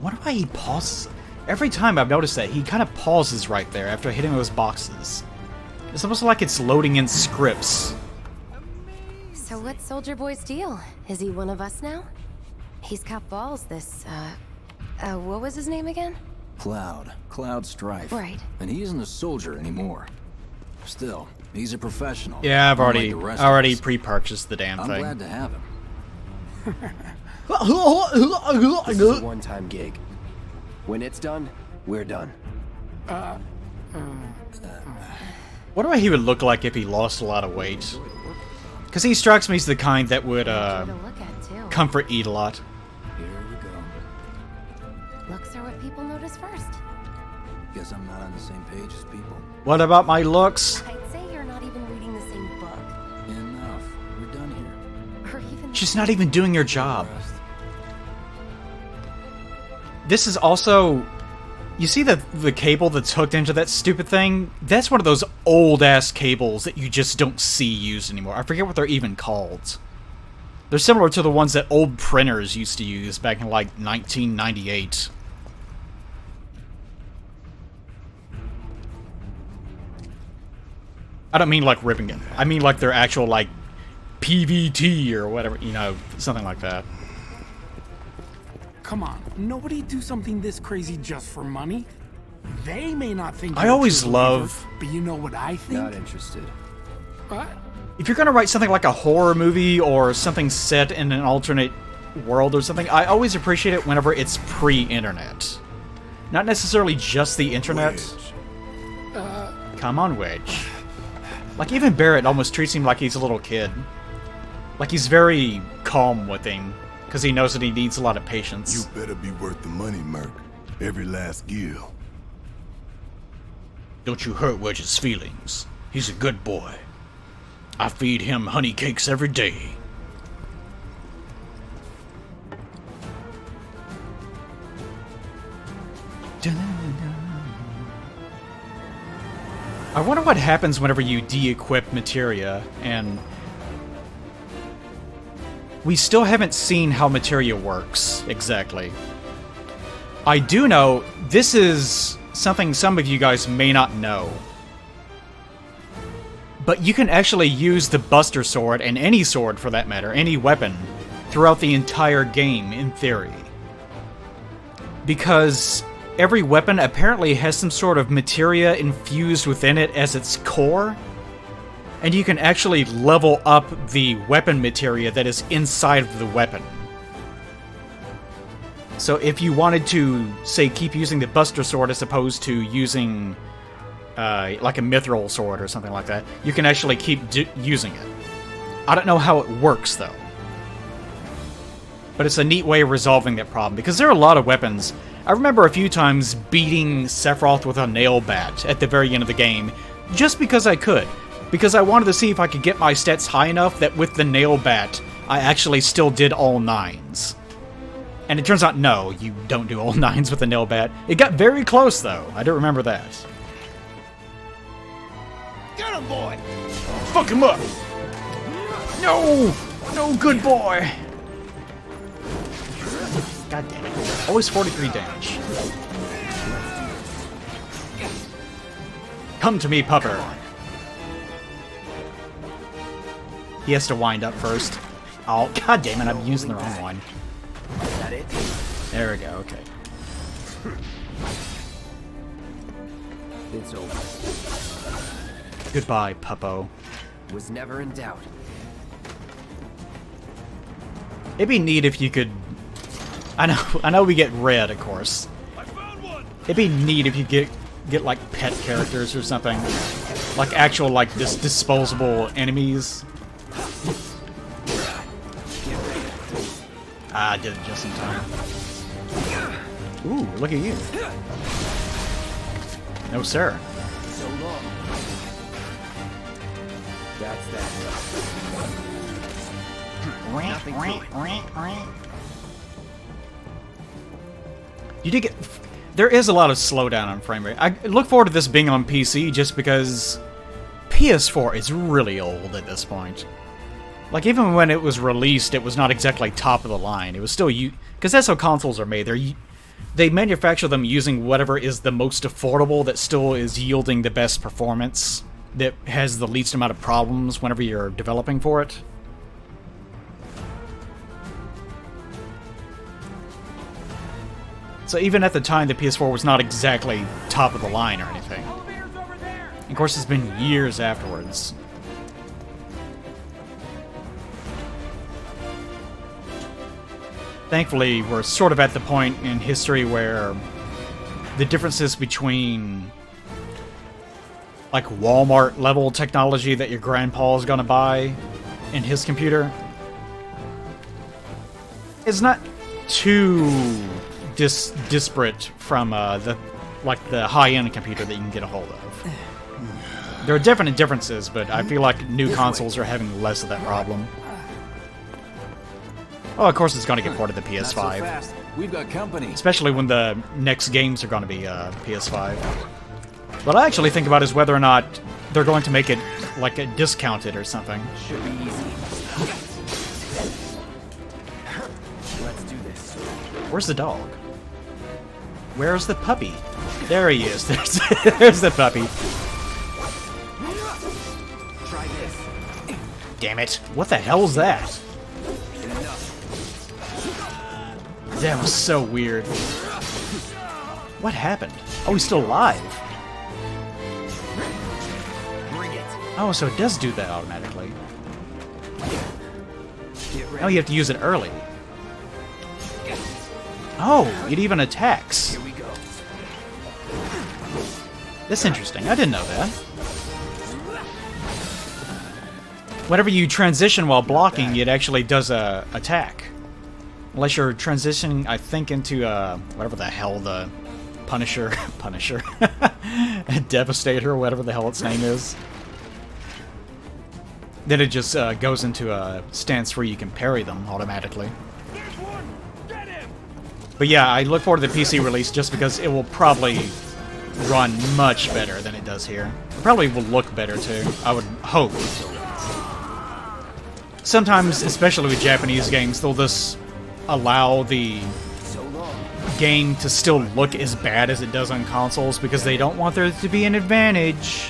Wonder why he pauses. Every time I've noticed that, he kind of pauses right there after hitting those boxes. It's almost like it's loading in scripts. So what's Soldier Boy's deal? Is he one of us now? He's got balls, this, what was his name again? Cloud Strife. Right. And he isn't a soldier anymore. Still, he's a professional. Yeah, I've unlike the rest of already us. pre-purchased the damn I'm thing. glad to have him. This is a one-time gig. When it's done, we're done. Wonder what he would look like if he lost a lot of weight. Because he strikes me as the kind that would, Good to look at, too. comfort eat a lot. Here we go. Looks are what people notice first. Guess I'm not on the same page as people. What about my looks? I'd say you're not even reading the same book. Enough. We're done here. Or even... She's not even doing her job. This is also... You see the cable that's hooked into that stupid thing? That's one of those old-ass cables that you just don't see used anymore. I forget what they're even called. They're similar to the ones that old printers used to use back in, like, 1998. I don't mean, like, ripping it. I mean, like, their actual, like, PVT or whatever, you know, something like that. come on. Nobody do something this crazy just for money. They may not think I you're a always true believer, love... but you know what I think? Not interested. What? If you're gonna write something like a horror movie or something set in an alternate world or something, I always appreciate it whenever it's pre-internet. Not necessarily just the internet. Wedge. Come on, Wedge. Like, even Barrett almost treats him like he's a little kid. Like, he's very calm with him, because he knows that he needs a lot of patience. You better be worth the money, Merc. Every last gil. Don't you hurt Wedge's feelings. He's a good boy. I feed him honey cakes every day. I wonder what happens whenever you de-equip materia, and we still haven't seen how materia works exactly. I do know this is something some of you guys may not know, but you can actually use the Buster Sword, and any sword for that matter, any weapon, throughout the entire game in theory. Because every weapon apparently has some sort of materia infused within it as its core, and you can actually level up the weapon materia that is inside of the weapon. So if you wanted to, say, keep using the Buster Sword as opposed to using like a Mithril Sword or something like that, you can actually keep using it. I don't know how it works, though. But it's a neat way of resolving that problem, because there are a lot of weapons. I remember a few times beating Sephiroth with a nail bat at the very end of the game, just because I could. Because I wanted to see if I could get my stats high enough that with the nail bat, I actually still did all 9s. And it turns out, no, you don't do all 9s with a nail bat. It got very close, though. I do remember that. Get him, boy! Fuck him up! No! No, good boy! God damn it. Always 43 damage. Come to me, pupper. He has to wind up first. Oh, god damn it, I'm using the wrong one. Is that it? There we go, okay. It's over. Goodbye, puppo. Was never in doubt. It'd be neat if you could... I know we get red, of course. I found one! It'd be neat if you get like pet characters or something. Like actual like disposable enemies. Ah, I did it just in time. Ooh, look at you. No, sir. So long. That's that. Nothing to it. You did get... There is a lot of slowdown on frame rate. I look forward to this being on PC just because PS4 is really old at this point. Like, even when it was released, it was not exactly top of the line. It was still... Because that's how consoles are made. They manufacture them using whatever is the most affordable that still is yielding the best performance, that has the least amount of problems whenever you're developing for it. So even at the time, the PS4 was not exactly top of the line or anything. Of course, it's been years afterwards. Thankfully, we're sort of at the point in history where the differences between like Walmart level technology that your grandpa is gonna buy in his computer is not too disparate from the high-end computer that you can get a hold of. There are definite differences, but I feel like new consoles are having less of that problem. Oh, of course it's going to get ported to PS5. Not so fast. We've got company. Especially when the next games are going to be PS5. What I actually think about is whether or not they're going to make it like a discounted or something. Should be easy. Let's do this. Where's the dog? Where's the puppy? There he is. There's the puppy. Try this. Damn it. What the hell is that? Enough. That was so weird. What happened? Oh, he's still alive. Oh, so it does do that automatically. Oh, you have to use it early. Oh, it even attacks. Here we go. That's interesting. I didn't know that. Whenever you transition while blocking, it actually does a attack. Unless you're transitioning, I think, into whatever the hell the Punisher, Devastator, or whatever the hell its name is. Then it just goes into a stance where you can parry them automatically. But yeah, I look forward to the PC release just because it will probably run much better than it does here. It probably will look better too, I would hope. Sometimes, especially with Japanese games, they'll just allow the game to still look as bad as it does on consoles because they don't want there to be an advantage.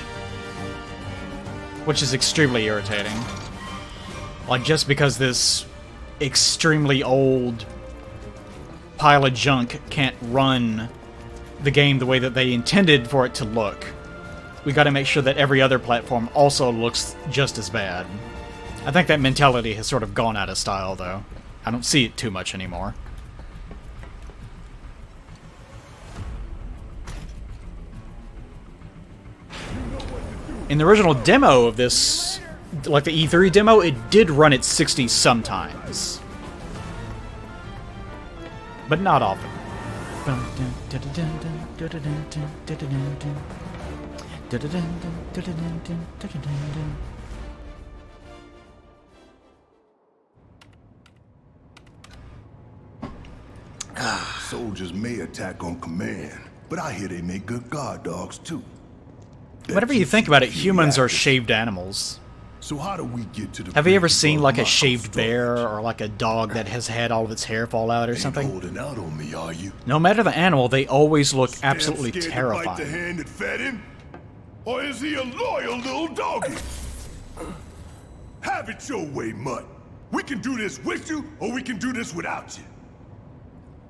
Which is extremely irritating. Like, just because this extremely old pile of junk can't run the game the way that they intended for it to look, we gotta make sure that every other platform also looks just as bad. I think that mentality has sort of gone out of style, though. I don't see it too much anymore. In the original demo of this, like the E3 demo, it did run at 60 sometimes. But not often. Soldiers may attack on command, but I hear they make good guard dogs too. Whenever you think about it, humans are shaved animals. So how do we get to the? Have you ever seen like a Marco shaved bear storage? or like a dog that has had all of its hair fall out or Ain't something? holding out on me, are you? No matter the animal, they always look absolutely Damn scared to bite the terrifying. hand that fed him? Or is he a loyal little doggy? Have it your way, Mutt. We can do this with you, or we can do this without you.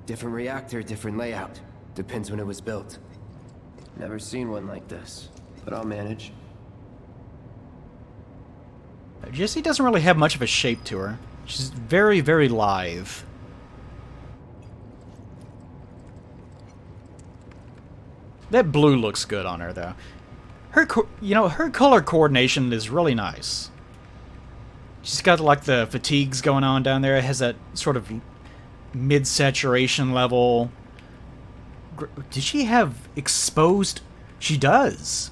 Different reactor, different layout. Depends when it was built. Never seen one like this, but I'll manage. Jessie doesn't really have much of a shape to her. She's very, very lithe. That blue looks good on her, though. Her color coordination is really nice. She's got like the fatigues going on down there. It has that sort of mid-saturation level. Did she have exposed? She does.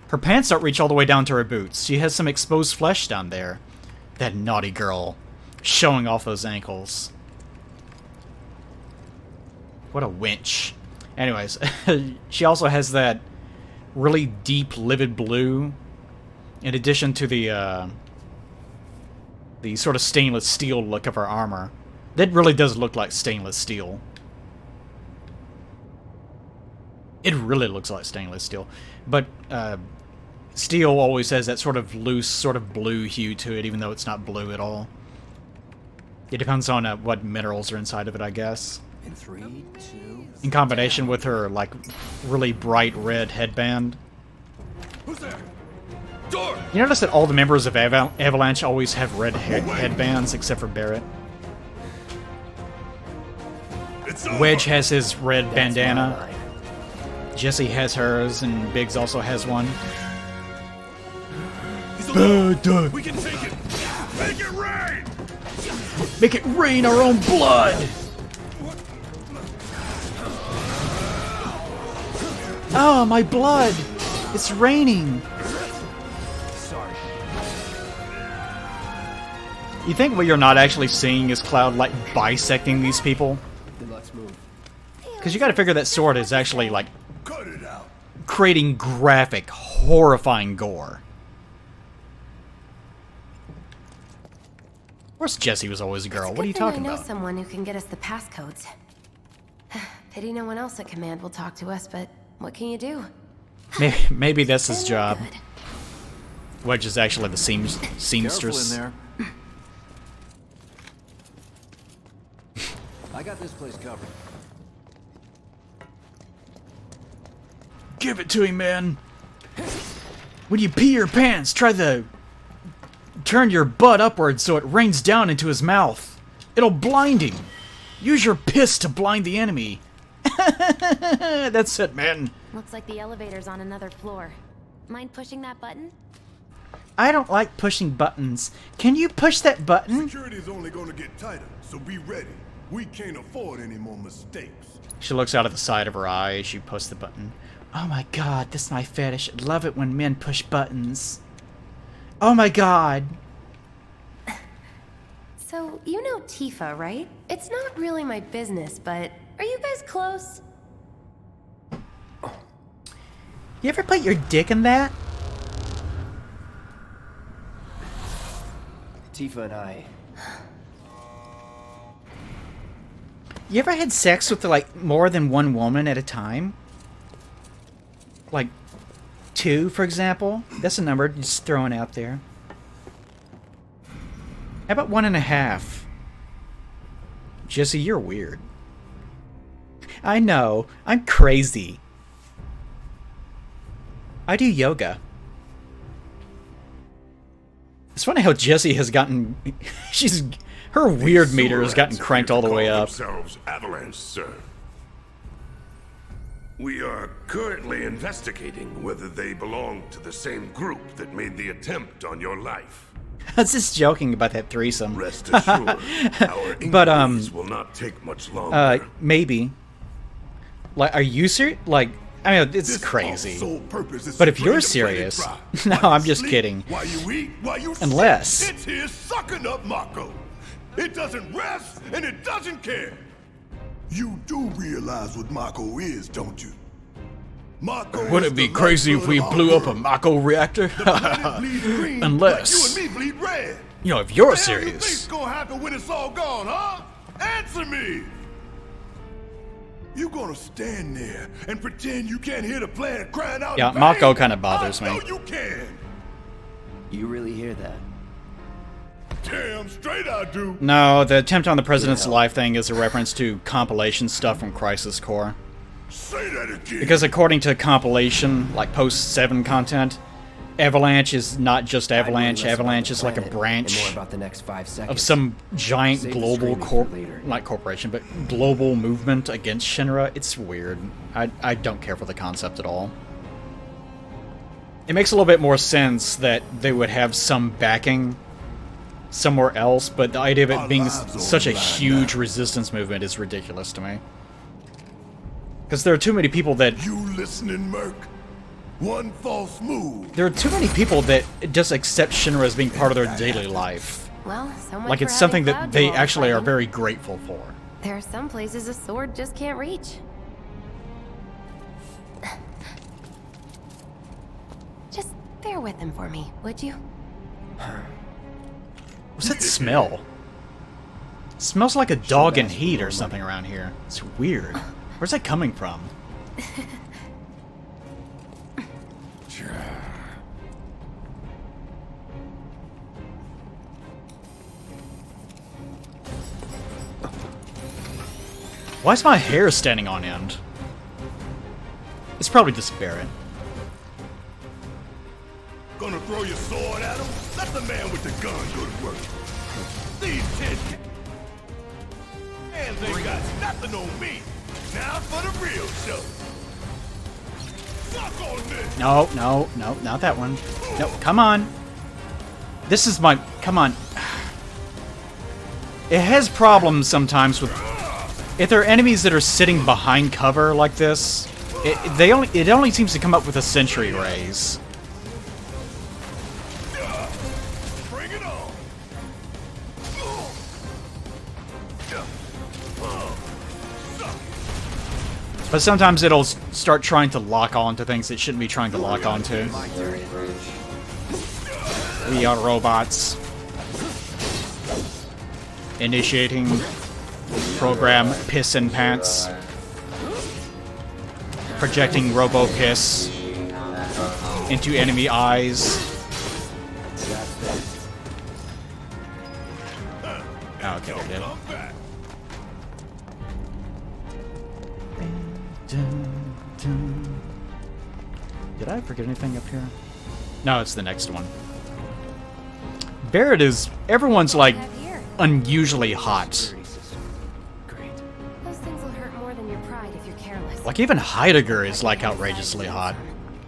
Her pants don't reach all the way down to her boots. She has some exposed flesh down there. That naughty girl. Showing off those ankles. What a wench. Anyways, she also has that really deep, livid blue. In addition to the sort of stainless steel look of her armor. That really does look like stainless steel. It really looks like stainless steel. But steel always has that sort of loose, sort of blue hue to it, even though it's not blue at all. It depends on what minerals are inside of it, I guess. In 3, 2... In combination with her, like, really bright red headband. Who's there? Door! You notice that all the members of Avalanche always have red headbands, except for Barrett. It's over. Wedge has his red bandana. Jesse has hers, and Biggs also has one. He's alone. We can take it. Make it rain. Make it rain our own blood! Oh, my blood! It's raining! Sorry. You think what you're not actually seeing is Cloud, like, bisecting these people? Then let's move. Because you gotta figure that sword is actually, like, Cut it out. creating graphic, horrifying gore. Of course Jessie was always a girl. What are you talking I know about? someone who can get us the passcodes. Pity no one else at command will talk to us, but what can you do? Maybe that's his They're job. good. Wedge is actually the seamstress. Careful in there. I got this place covered. Give it to him, man. When you pee your pants, try to turn your butt upwards so it rains down into his mouth. It'll blind him. Use your piss to blind the enemy. That's it, man. Looks like the elevator's on another floor. Mind pushing that button? I don't like pushing buttons. Can you push that button? Security's only gonna get tighter, so be ready. We can't afford any more mistakes. She looks out of the side of her eye as she pushes the button. Oh my god, this is my fetish. I love it when men push buttons. Oh my god. So, you know Tifa, right? It's not really my business, but are you guys close? You ever put your dick in that? Tifa and I. You ever had sex with, like, more than one woman at a time? Like, 2, for example? That's a number just throwing out there. How about 1.5? Jesse, you're weird. I know. I'm crazy. I do yoga. It's funny how Jessie has gotten... her weird meter has gotten cranked all the way up. Themselves Avalanche, sir. We are currently investigating whether they belong to the same group that made the attempt on your life. I was just joking about that threesome. Rest assured, our inquiries will not take much longer. Maybe. Like, are you serious? Like, I mean, it's This crazy. sole purpose is But to if you're drain the planet serious... dry. No, While you I'm just sleep, kidding. While you eat, while you Unless... sit, it's here sucking up Mako. It doesn't rest, and it doesn't care. You do realize what Mako is, don't you? Mako Wouldn't is it be the crazy if we lifeblood of blew our up a world. Mako reactor? The planet bleeds green Unless... like you and me bleed red. You know, if you're What the hell you serious. think's gonna happen when it's all gone, huh? Answer me! You gonna stand there and pretend you can't hear the planet crying out? Yeah, in pain? Mako kinda bothers me. I know you can. You really hear that? Damn straight I do. No, the attempt on the president's life thing is a reference to compilation stuff from Crisis Core. Say that again. Because according to compilation, like post-7 content, Avalanche is not just Avalanche. I'd worry less Avalanche about is the like a planet and branch more about the next 5 seconds. of some giant Save the global screaming for later. not corporation, but global movement against Shinra. It's weird. I don't care for the concept at all. It makes a little bit more sense that they would have some backing somewhere else, but the idea of it Our being lives on such a the line huge now. resistance movement is ridiculous to me. Because there are too many people that... You listening, Merc? One false move. There are too many people that just accept Shinra as being part of their daily life. Well, so much Like for it's something having that cloud they walls actually are fighting. very grateful for. There are some places a sword just can't reach. Just bear with him for me, would you? What's that smell? It smells like a dog in heat or something around here. It's weird. Where's that coming from? Why is my hair standing on end? It's probably just Barrett. Gonna throw your sword at him? Let the man with the gun go to work. These 10 hands ain't got nothing on me. Now for the real show. Suck on this. No, not that one. No, come on. This is my... Come on. It has problems sometimes with... If there are enemies that are sitting behind cover like this, it only seems to come up with a sentry raise. Bring it on. But sometimes it'll start trying to lock on to things it shouldn't be trying to lock onto. We are robots. Initiating program Piss and Pants. Projecting Robo Piss into enemy eyes. Oh, okay, we did. Come back. Dun, dun. Did I forget anything up here? No, it's the next one. Barrett is... Everyone's, like, unusually hot. Great. Those things will hurt more than your pride if you're careless. Like, even Heidegger is, like, outrageously hot.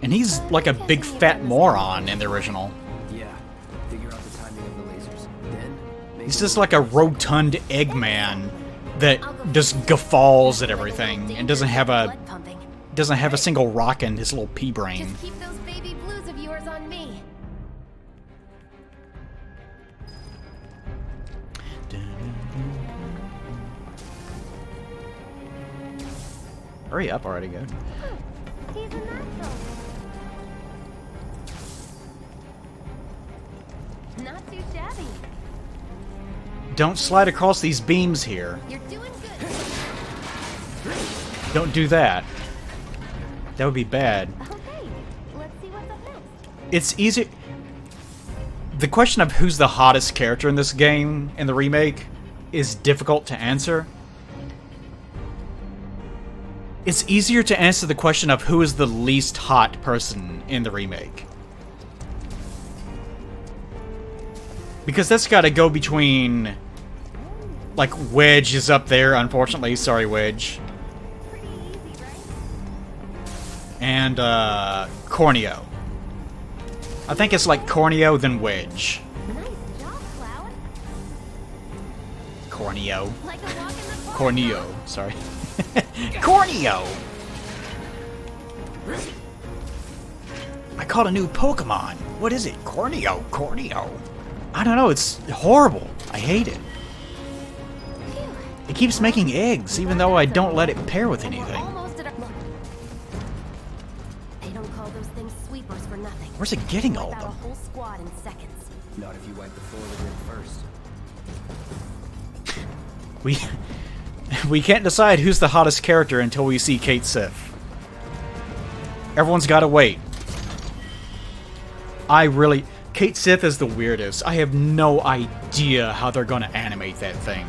And he's, like, a big fat moron in the original. Yeah. Figure out the timing of the lasers. Then make He's just like a rotund Eggman that just guffaws at everything and doesn't have a single rock in his little pea brain. Just keep those baby blues of yours on me. Hurry up already, go. He's a natural. Not too shabby. Don't slide across these beams here. You're doing good. Don't do that. That would be bad. Okay, let's see what's up next. It's easy. The question of who's the hottest character in this game, in the remake, is difficult to answer. It's easier to answer the question of who is the least hot person in the remake. Because that's got to go between... Like, Wedge is up there, unfortunately. Sorry, Wedge. Pretty easy, right? And, Corneo. I think it's like Corneo, then Wedge. Nice job, Cloud. Corneo. Like a walk in the park. Corneo. Sorry. Corneo! I caught a new Pokemon. What is it? Corneo. Corneo. I don't know. It's horrible. I hate it. Phew. It keeps making eggs, even though I don't let it pair with We're anything. almost at our... Look. They don't call those things sweepers for nothing. Where's it getting all Wipe of out a them? whole squad in seconds. Not if you wipe the floor with it first. We can't decide who's the hottest character until we see Kate Sith. Everyone's got to wait. Kate Sith is the weirdest. I have no idea how they're going to animate that thing.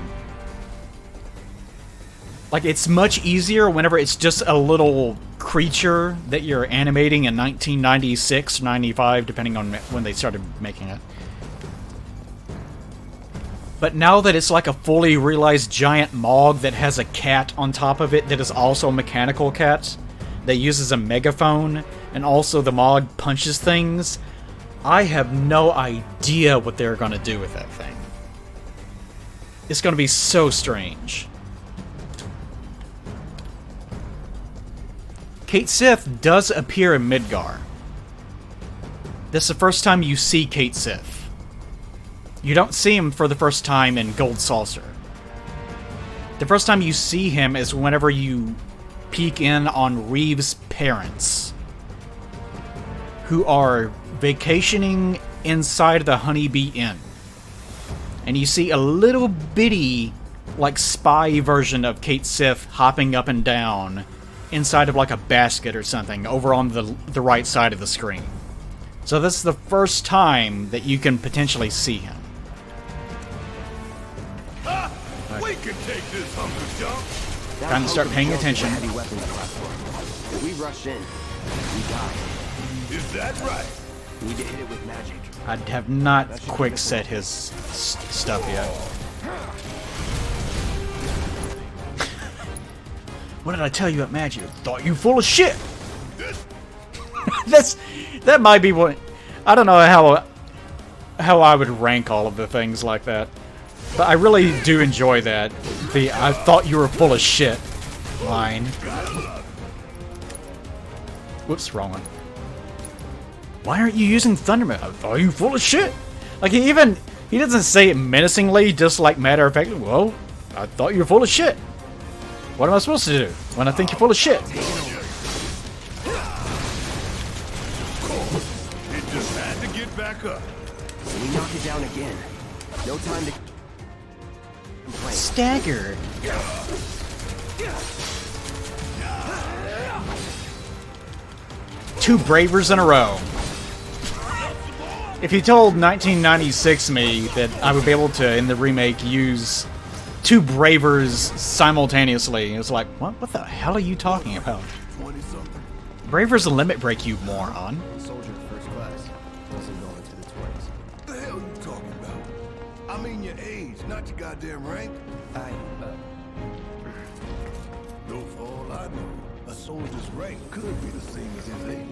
Like, it's much easier whenever it's just a little creature that you're animating in 1996, 95, depending on when they started making it. But now that it's like a fully realized giant Mog that has a cat on top of it that is also a mechanical cat that uses a megaphone, and also the Mog punches things, I have no idea what they're going to do with that thing. It's going to be so strange. Kate Sith does appear in Midgar. This is the first time you see Kate Sith. You don't see him for the first time in Gold Saucer. The first time you see him is whenever you peek in on Reeve's parents, who are vacationing inside the Honeybee Inn. And you see a little bitty, like, spy version of Kate Sith hopping up and down inside of, like, a basket or something over on the right side of the screen. So this is the first time that you can potentially see him. We can take this Uncle Jump. Time to start paying attention. Heavy weapons platform. If we rush in, we die. Is that right? Need to hit it with magic. I have not quick set his stuff yet. What did I tell you at Magic? Thought you full of shit. That might be what. I don't know how I would rank all of the things like that, but I really do enjoy that. The "I thought you were full of shit" line. Whoops, wrong one. Why aren't you using Thunderman? I thought you full of shit. Like he doesn't say it menacingly, just like matter of fact. Well, I thought you were full of shit. What am I supposed to do when I think you're full of shit? It just had to get back up. So we knock it down again. No time to complain. Staggered. Two bravers in a row. If you told 1996 me that I would be able to, in the remake, use two bravers simultaneously. It's like, what the hell are you talking about? 20-something. Bravers limit break, you moron. Soldier first class. Doesn't go into the 20s. What the hell you talking about? I mean your age, not your goddamn rank. Though for all I know, a soldier's rank could be the same as his age.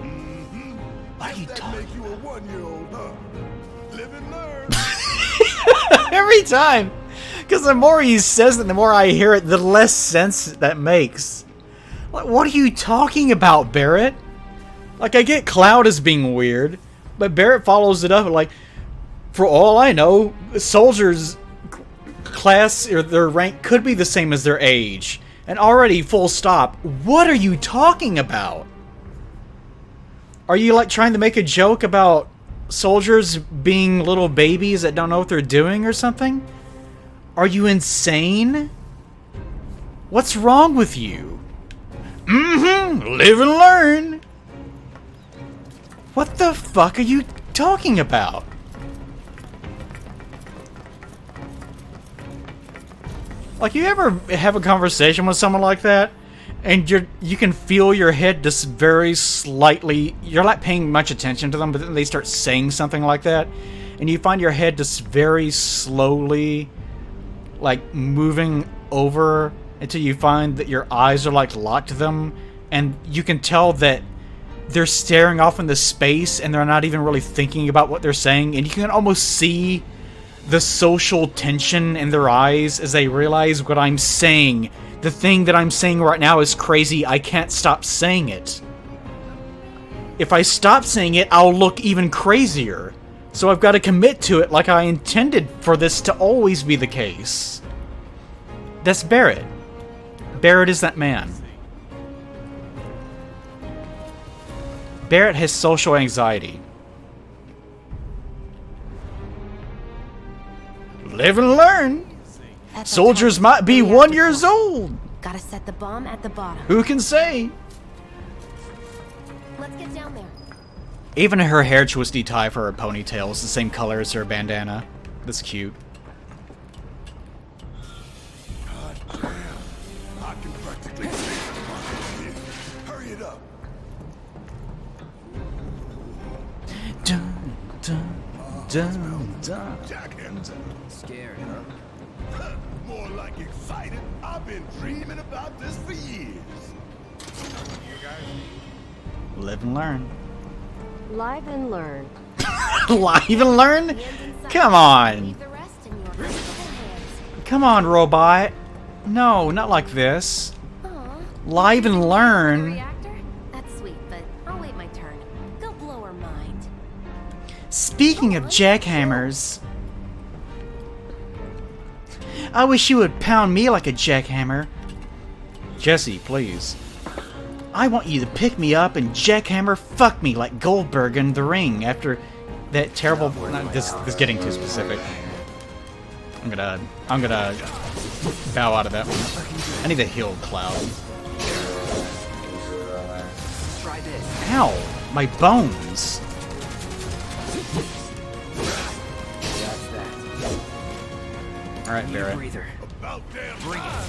Mm-hmm. What are you That talking make you a 1-year-old, huh? Live and learn. Every time. Because the more he says it, the more I hear it, the less sense that makes. Like, what are you talking about, Barrett? Like, I get Cloud as being weird, but Barrett follows it up like, for all I know, soldiers' class or their rank could be the same as their age. And already, full stop. What are you talking about? Are you like trying to make a joke about soldiers being little babies that don't know what they're doing or something? Are you insane? What's wrong with you? Live and learn. What the fuck are you talking about? Like, you ever have a conversation with someone like that, and you can feel your head just very slightly, you're not paying much attention to them, but then they start saying something like that, and you find your head just very slowly, like, moving over until you find that your eyes are, like, locked to them, and you can tell that they're staring off into space, and they're not even really thinking about what they're saying, and you can almost see the social tension in their eyes as they realize what I'm saying. The thing that I'm saying right now is crazy. I can't stop saying it. If I stop saying it, I'll look even crazier. So I've got to commit to it like I intended for this to always be the case. That's Barrett. Barrett is that man. Barrett has social anxiety. Live and learn. Soldiers might be 1 year old. Gotta set the bomb at the bottom. Who can say? Let's get down there. Even her hair twisty tie for her ponytail is the same color as her bandana. That's cute. God damn. I can practically taste the rocket here. Hurry it up. Dun, dun, dun, dun. Jackhammer. Scared, huh? More like excited. I've been dreaming about this for years. Live and learn. Live and learn. Live and learn? Come on. Leave the rest in your capable hands. Come on, robot. No, not like this. Aw. Live and The learn. reactor? That's sweet, but I'll wait my turn. Go blow her mind. Speaking of jackhammers, I wish you would pound me like a jackhammer. Jesse, please. I want you to pick me up and jackhammer fuck me like Goldberg in the ring after that terrible... This is getting too specific. I'm gonna bow out of that one. I need to heal Cloud. Try this. Ow! My bones! That's that. Alright, Barrett. Breather. About damn time.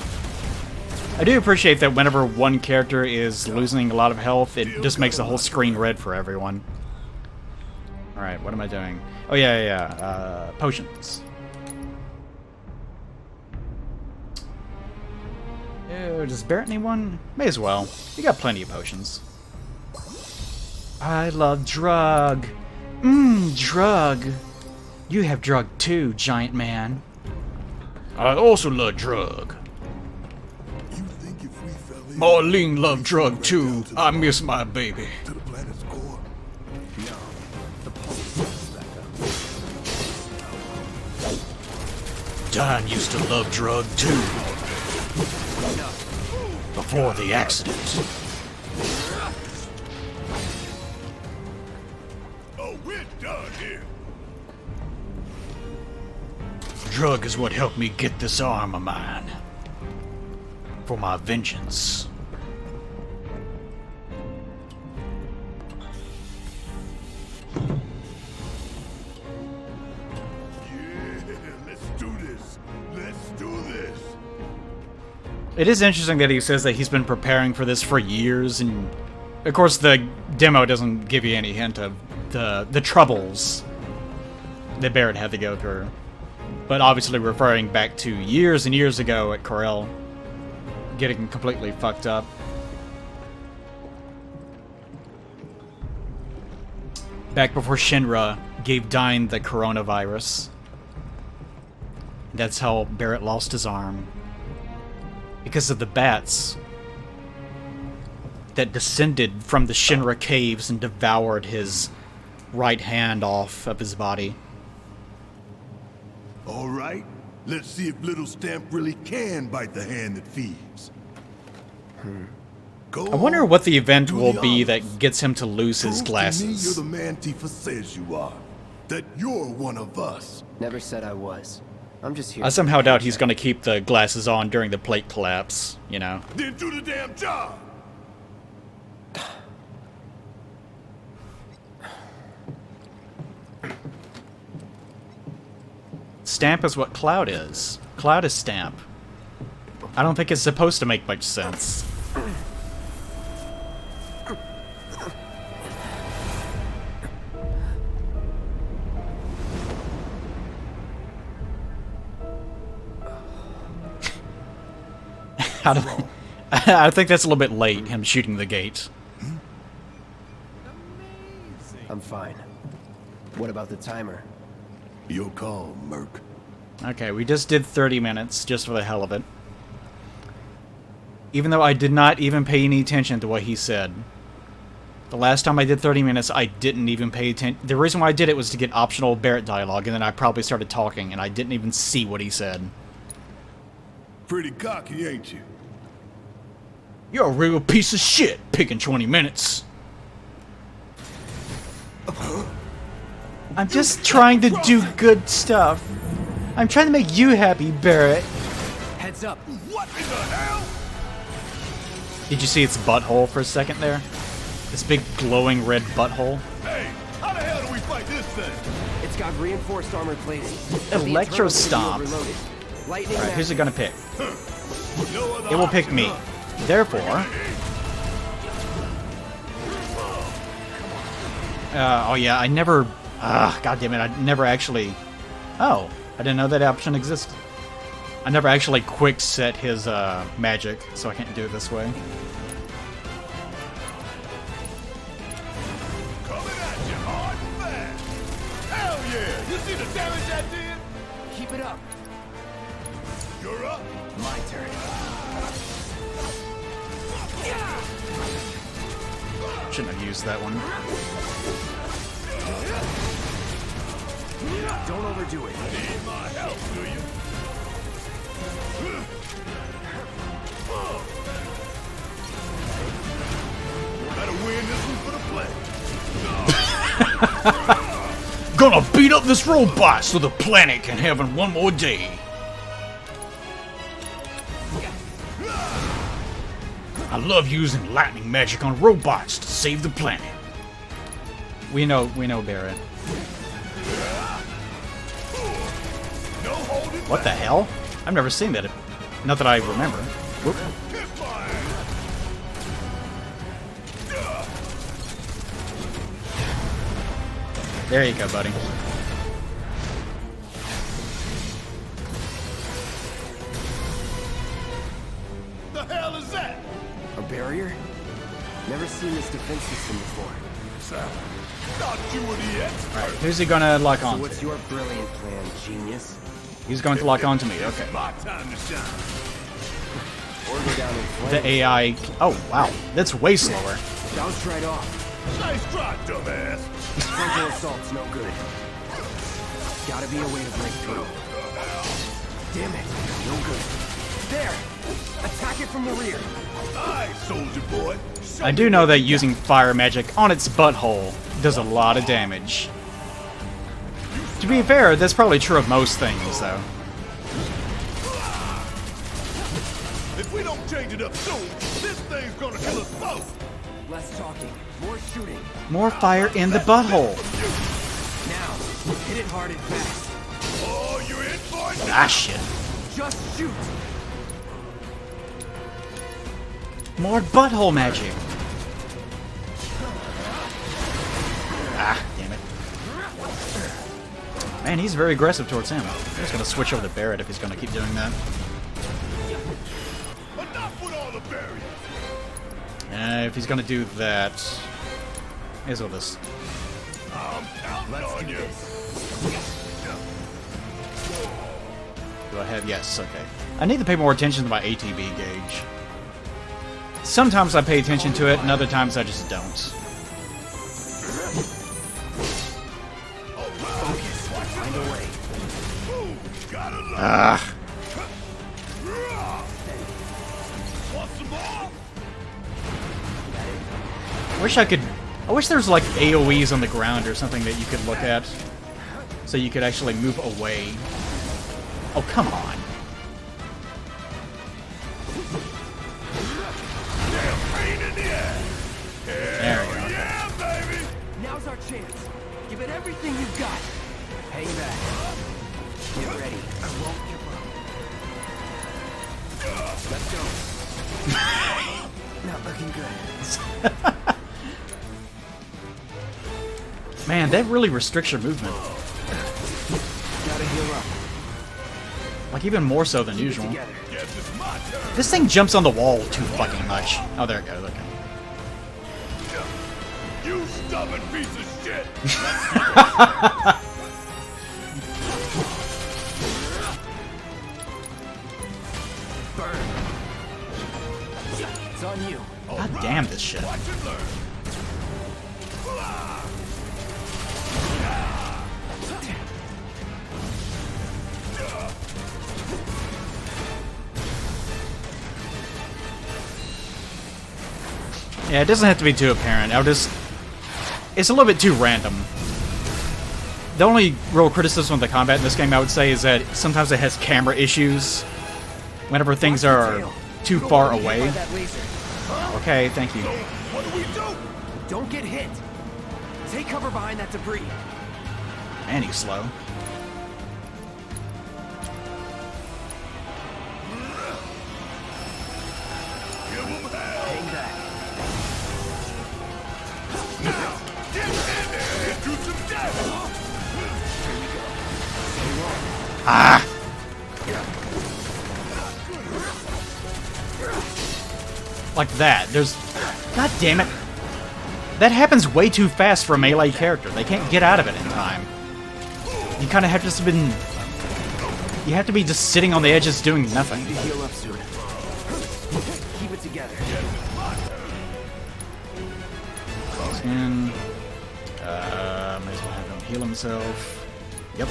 I do appreciate that whenever one character is losing a lot of health, it just makes the whole screen red for everyone. Alright, what am I doing? Oh, yeah. Potions. Does Barrett need one? May as well. We got plenty of potions. I love drug. Drug. You have drug too, giant man. I also love drug. You think if we fell in Marlene loved drug too. I miss my baby. to the planet's core? Don used to love drug too. Before the accident. Oh, we're done here. Drug is what helped me get this arm of mine. For my vengeance. Yeah, let's do this. Let's do It is interesting that he says that he's been preparing for this for years, and of course the demo doesn't give you any hint of the troubles that Barrett had to go through. But obviously referring back to years and years ago at Corel, getting completely fucked up. Back before Shinra gave Dyne the coronavirus. That's how Barrett lost his arm. Because of the bats that descended from the Shinra caves and devoured his right hand off of his body. All right, let's see if little Stamp really can bite the hand that feeds. Go I wonder on, what the event do will the be honors. that gets him to lose his Prove to me glasses. you're the man Tifa says you are. That you're one of us. Never said I was. I'm just here. I somehow doubt he's going to keep the glasses on during the plate collapse, you know. Then do the damn job. Stamp is what Cloud is. Cloud is Stamp. I don't think it's supposed to make much sense. I think that's a little bit late, him shooting the gate. I'm fine. What about the timer? Your call, Merc. Okay, we just did 30 minutes, just for the hell of it. Even though I did not even pay any attention to what he said. The last time I did 30 minutes, I didn't even pay attention. The reason why I did it was to get optional Barrett dialogue, and then I probably started talking, and I didn't even see what he said. Pretty cocky, ain't you? You're a real piece of shit, picking 20 minutes. I'm just trying to do good stuff. I'm trying to make you happy, Barrett. Heads up. What in the hell? Did you see its butthole for a second there? This big glowing red butthole. Hey, how the hell do we fight this thing? It's got reinforced armor plating. Electro Stomp. Lightning. Alright, who's it gonna pick? No other It will pick option, me. huh? Therefore... oh yeah, I never... God damn it, I never actually... Oh, I didn't know that option existed. I never actually quick set his magic, so I can't do it this way. Coming at you hard and fast. Hell yeah! You see the damage I did? Keep it up. You're up. My turn. Shouldn't have used that one. Don't overdo it. Need my help, do you? Better win this one for the play. Gonna beat up this robot so the planet can have it one more day. I love using lightning magic on robots to save the planet. We know, Barrett. No holding What the hell? I've never seen that. Not that I remember. Whoop. Kiss my ass. There you go, buddy. The hell is that? A barrier? Never seen this defense system before. Thought you were the expert. Alright, who's he gonna lock So on what's to? your brilliant plan, genius? He's going to lock on to me, okay. My time to shine. Or go down in flames? The AI... Oh, wow. That's way slower. Bounce right off. Nice try, dumbass. Frontal assault's no good. Gotta be a way to break through. Damn it. No good. There! Attack it from the rear. Aye, soldier boy. Show I me do know what that you using fire magic on its butthole does a lot of damage. To be fair, that's probably true of most things, though. got. If we don't change it up soon, this thing's gonna kill us both. Less talking. More shooting. More fire in the butthole. Now, hit it hard and fast. Oh, you're in for it. Ah, shit. Just shoot. More butthole magic. Ah, damn it. Man, he's very aggressive towards him. I'm just gonna switch over to Barret if he's gonna keep doing that. Enough with all the berries. If he's gonna do that, here's all this. I'm counting on you. Do I have? Yes. Okay. I need to pay more attention to my ATB gauge. Sometimes I pay attention to it, and other times I just don't. Focus. Find a way. Ah. Want some more? I wish there was like AoEs on the ground or something that you could look at, so you could actually move away. Oh, come on. Damn pain in the ass. There we go. Yeah, baby. Now's our chance. Give it everything you've got. Hang back. Get ready. I won't give up. Let's go. Not looking good. Man, that really restricts your movement. Gotta heal up. Like, even more so than Keep it usual. together. Guess it's my turn. This thing jumps on the wall too fucking much. Oh, there it goes. Okay. You stubborn piece of shit. Burn. It's on you. God damn this shit. Watch and learn. Yeah, it doesn't have to be too apparent. It's a little bit too random. The only real criticism of the combat in this game, I would say, is that sometimes it has camera issues whenever things are too far away. That laser. Okay, thank you. What do we do? Don't get hit. Take cover behind that debris. Man, he's slow. Give him hell. Hang back. Get in there and do some damage. Ah! Like that. There's... God damn it. That happens way too fast for a melee character. They can't get out of it in time. You kind of have to been... You have to be just sitting on the edges doing nothing. Need to heal up soon. Keep it together. And... might as well have him heal himself. Yep.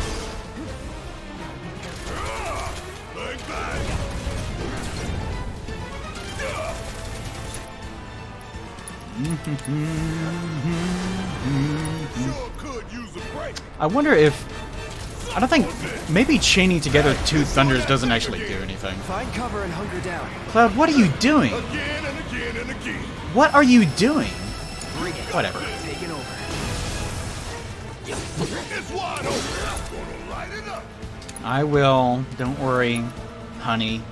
Bang, bang. Sure could use a break. I wonder if... I don't think... Maybe chaining together two Thunders doesn't actually do anything. Find cover and hunker down. Cloud, what are you doing? Again and again and again. What are you doing? Bring it. Whatever. Taking over. It's wide open. Gonna light it up. I will. Don't worry, honey.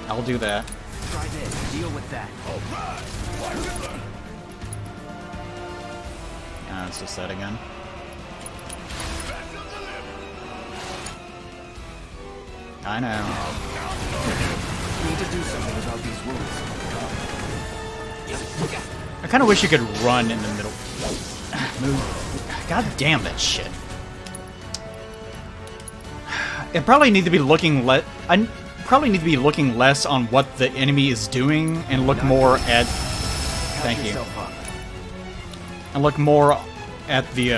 I'll do that. Try this. Deal with that. All right. Watch and learn. Yeah, it's just that again. Back to the limit. I know. Need to do something about these wounds. I kind of wish you could run in the middle. Move. God damn that shit. It probably need to be looking I probably need to be looking less on what the enemy is doing and look more at. Thank you. And look more at the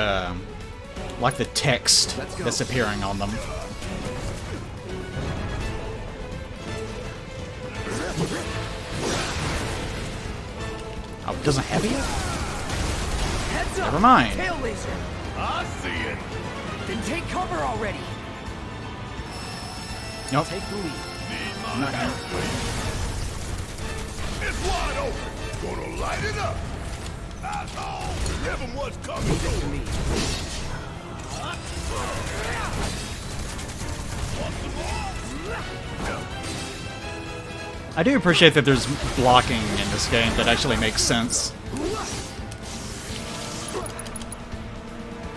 like the text that's appearing on them. Oh, it doesn't have it yet? Heads up. Never mind. Tail laser. I see it. Then take cover already. Nope. Take the lead. Need my help, please. It's wide open. Gonna light it up. Asshole. Give him what's coming Leave it to to him. me. Want some more? I do appreciate that there's blocking in this game that actually makes sense.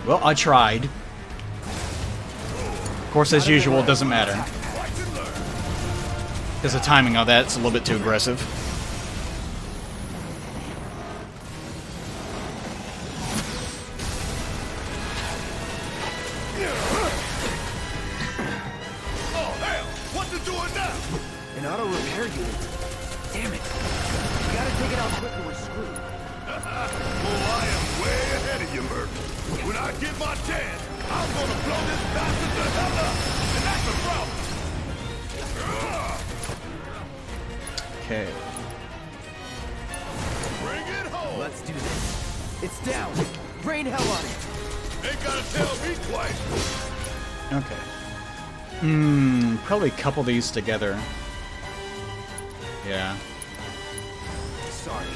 Well, I tried. Of course, as usual, it doesn't matter. Because the timing on that's a little bit too aggressive. Oh, hell! What's it doing now? An auto repair unit. Damn it. We gotta take it out quick or we're screwed. Oh, I am way ahead of you, Merc. When I get my chance, I'm gonna blow this bastard the hell up! And that's the problem! Okay. Bring it home! Let's do this. It's down. Rain hell on it. Ain't gotta tell me twice! Okay. Probably couple these together. Yeah. Sorry.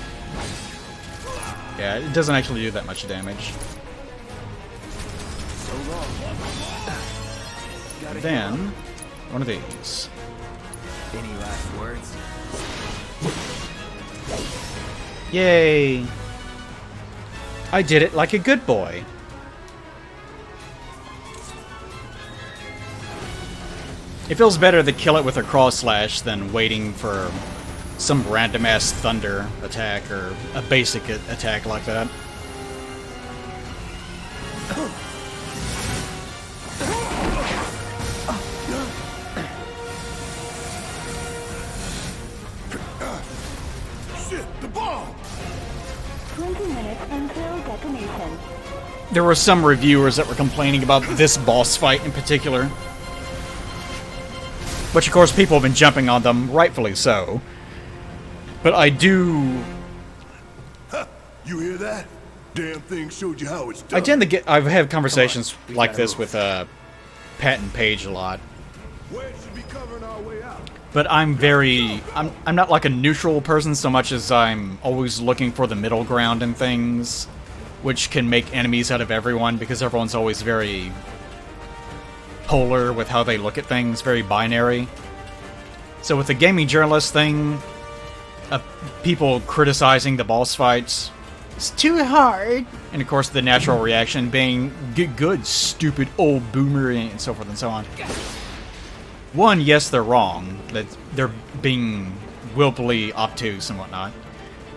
Yeah, it doesn't actually do that much damage. So long. Gotta Then, one of these. Any last words? Yay! I did it like a good boy. It feels better to kill it with a cross slash than waiting for some random ass thunder attack or a basic attack like that. Shit, the bomb! 20 minutes until detonation. There were some reviewers that were complaining about this boss fight in particular. Which, of course, people have been jumping on them, rightfully so. But I do... You hear that? Damn thing showed you how it's done. I tend to get... I've had conversations like this with Pat and Paige a lot. Where should be covering our way out? But I'm very... I'm not like a neutral person so much as I'm always looking for the middle ground in things. Which can make enemies out of everyone, because everyone's always very polar with how they look at things, very binary. So with the gaming journalist thing, people criticizing the boss fights, it's too hard, and of course the natural reaction being, get good, stupid old boomer, and so forth and so on. One, yes, they're wrong, that they're being willfully obtuse and whatnot,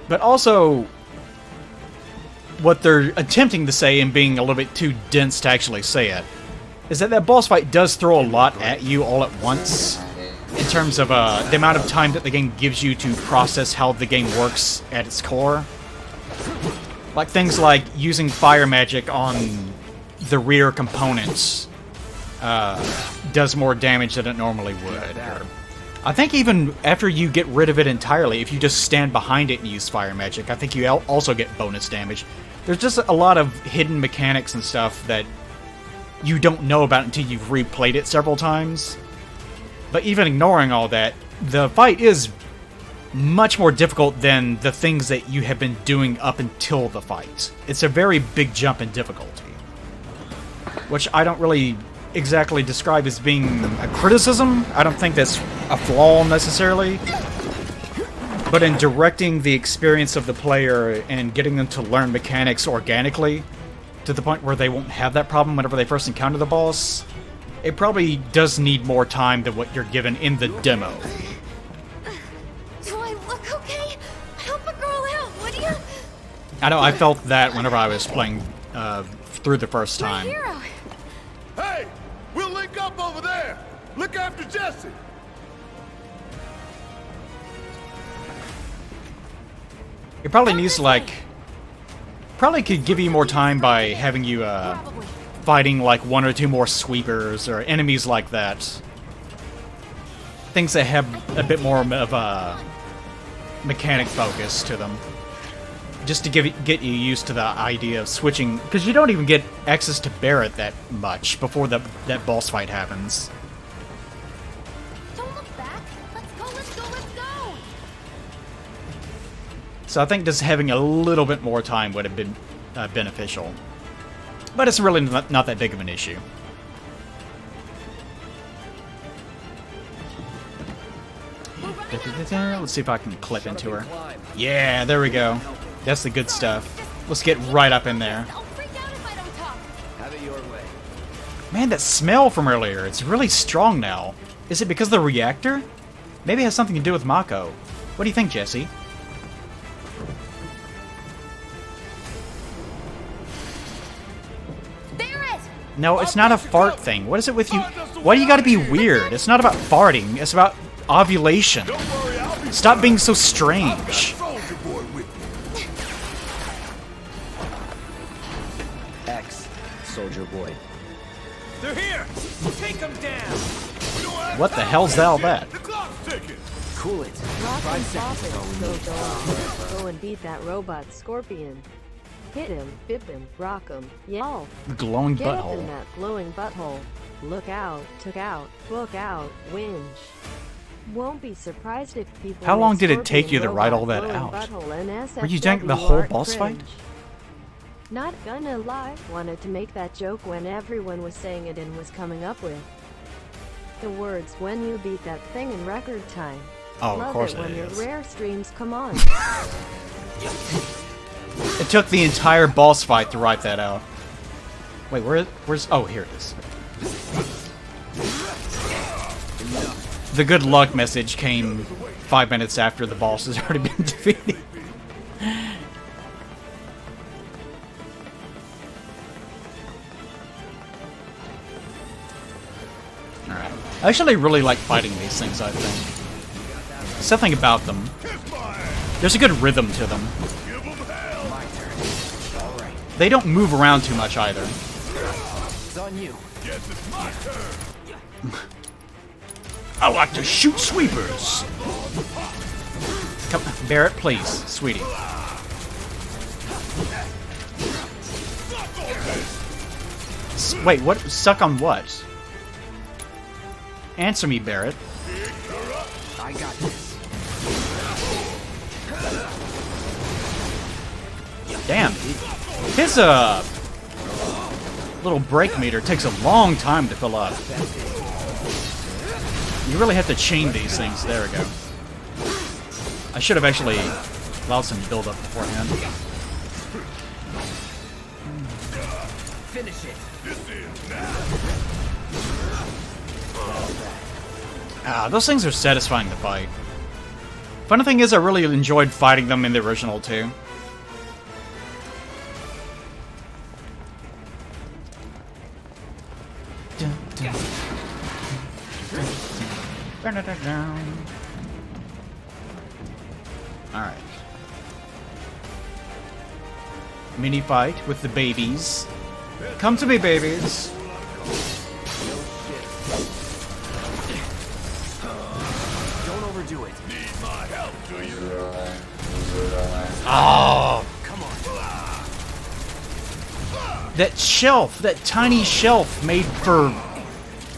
but also what they're attempting to say and being a little bit too dense to actually say it, is that boss fight does throw a lot at you all at once, in terms of the amount of time that the game gives you to process how the game works at its core. Like things like using fire magic on the rear components does more damage than it normally would. Or, I think even after you get rid of it entirely, if you just stand behind it and use fire magic, I think you also get bonus damage. There's just a lot of hidden mechanics and stuff that you don't know about until you've replayed it several times. But even ignoring all that, the fight is much more difficult than the things that you have been doing up until the fight. It's a very big jump in difficulty, which I don't really exactly describe as being a criticism. I don't think that's a flaw necessarily. But in directing the experience of the player and getting them to learn mechanics organically, to the point where they won't have that problem whenever they first encounter the boss, it probably does need more time than what you're given in the demo. Do I look okay? Help a girl out, would you? I know, I felt that whenever I was playing through the first My time. hero. Hey! We'll link up over there! Look after Jesse! It probably needs, like... Probably could give you more time by having you, Probably. fighting, like, one or two more sweepers or enemies like that. Things that have a bit more of a mechanic focus to them. Just to get you used to the idea of switching, because you don't even get access to Barret that much before that boss fight happens. Don't look back. Let's go, let's go, let's go! So I think just having a little bit more time would have been beneficial. But it's really not that big of an issue. We're running Let's see if I can clip into her. Yeah, there we go. That's the good stuff. Let's get right up in there. I'll freak out if I don't talk. Have it your way. Man, that smell from earlier, it's really strong now. Is it because of the reactor? Maybe it has something to do with Mako. What do you think, Jesse? Barrett! No, it's not a fart thing. What is it with you? Why do you gotta be weird? It's not about farting, it's about ovulation. Stop being so strange. Soldier boy with me. X, soldier boy. They're here! Take them down! What the hell's all that? The clock's ticking. Cool it. Rock 5 and seconds. Go on. Go and beat that robot scorpion. Hit him, bip him, rock him, yell. Glowing Get up in butthole. that glowing butthole. Look out, took out, book out, whinge. Won't be surprised if people. How long make did it take scorpion you to write all robot that glowing out? butthole and Were you doing the whole SFW boss fight? cringe. Not gonna lie, wanted to make that joke when everyone was saying it and was coming up with the words when you beat that thing in record time. Oh, Love of course it when it your is. rare streams come on. It took the entire boss fight to write that out. Wait, where's... Oh, here it is. The good luck message came 5 minutes after the boss has already been defeated. Alright. I actually really like fighting these things, I think. Something about them. There's a good rhythm to them. My turn. All right. They don't move around too much either. It's on you. Guess it's my turn. I like to shoot sweepers. Come, Barrett, please, sweetie. Wait, what? Suck on what? Answer me, Barrett. I got this. Damn. His little brake meter takes a long time to fill up. You really have to chain these things. There we go. I should have actually allowed some build up beforehand. Finish it. Those things are satisfying to fight. Funny thing is, I really enjoyed fighting them in the original too. Alright. Mini fight with the babies. Come to me, babies. Don't overdo it. Need my help, do you? Oh, Come on. that shelf, that tiny shelf made for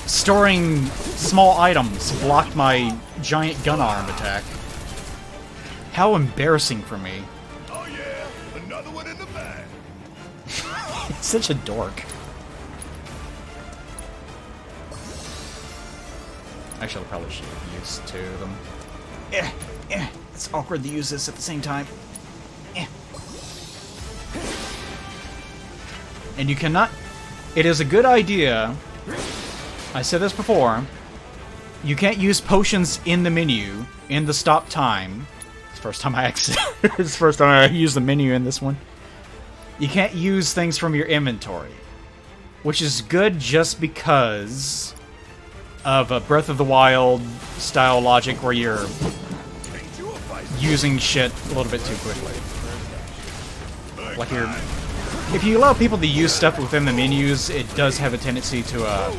storing small items blocked my giant gun arm attack. How embarrassing for me. Oh yeah, another one in the bag. Such a dork. Actually, I probably should have used two of them. It's awkward to use this at the same time. And you cannot... It is a good idea. I said this before. You can't use potions in the menu in the stop time. It's the first time I it's the first time I use the menu in this one. You can't use things from your inventory, which is good just because of a Breath of the Wild style logic where you're using shit a little bit too quickly. Like if you allow people to use stuff within the menus, it does have a tendency to oh,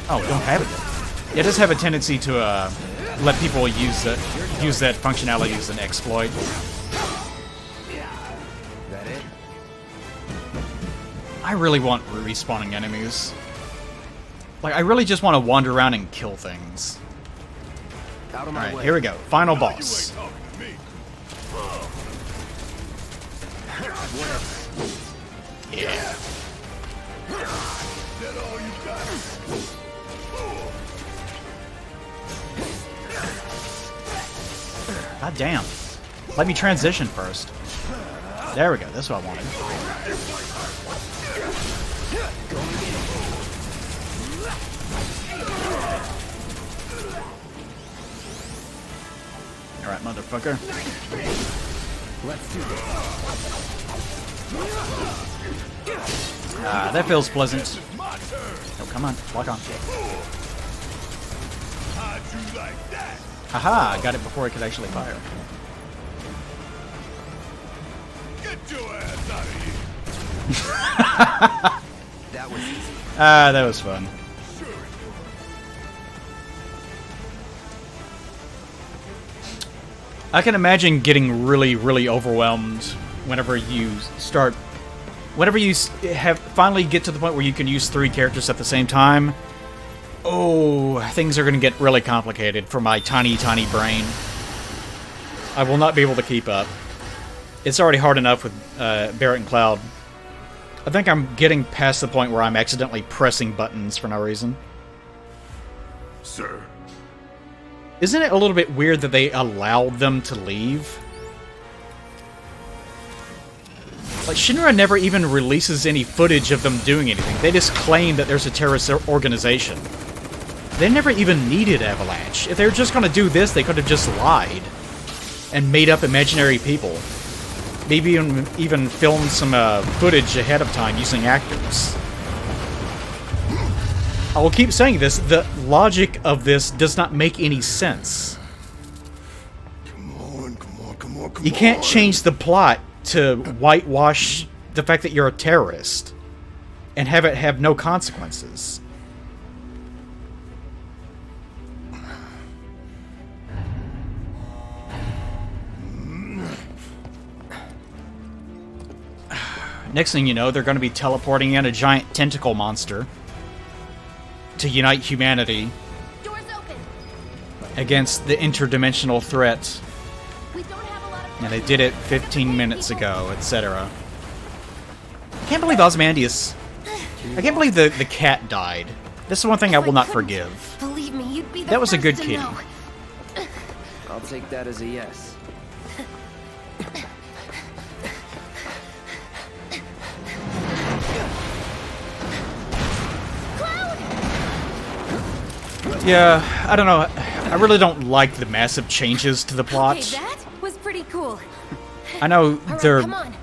don't have it. It does have a tendency to let people use that functionality as an exploit. That it? I really want respawning enemies. Like, I really just want to wander around and kill things. Out of my Alright, way. here we go. Final You boss. ain't talking to me. Yeah. That all you got? God damn. Let me transition first. There we go. That's what I wanted. Alright, motherfucker. Let's do this. Ah, that feels pleasant. Oh, come on. Lock on. How'd you like that? Haha, I got it before it could actually fire. Get your ass out of here. That was easy. Ah, that was fun. I can imagine getting really, really overwhelmed whenever you start... Whenever you finally get to the point where you can use 3 characters at the same time. Oh, things are going to get really complicated for my tiny, tiny brain. I will not be able to keep up. It's already hard enough with Barrett and Cloud. I think I'm getting past the point where I'm accidentally pressing buttons for no reason. Sir. Isn't it a little bit weird that they allowed them to leave? Like, Shinra never even releases any footage of them doing anything. They just claim that there's a terrorist organization. They never even needed Avalanche. If they were just gonna do this, they could have just lied. And made up imaginary people. Maybe even filmed some footage ahead of time using actors. I will keep saying this, the logic of this does not make any sense. Come on. You can't change the plot to whitewash the fact that you're a terrorist and have it have no consequences. Next thing you know, they're going to be teleporting in a giant tentacle monster to unite humanity Doors open. against the interdimensional threat. We don't have a lot of And they did it 15 minutes ago, etc. I can't believe Ozymandias... I can't believe the cat died. This is one thing I will not forgive. Believe me, you'd be the That was a first good to kitty. know. I'll take that as a yes. Yeah, I don't know. I really don't like the massive changes to the plot. Okay, that was pretty cool. I know right, they're come on.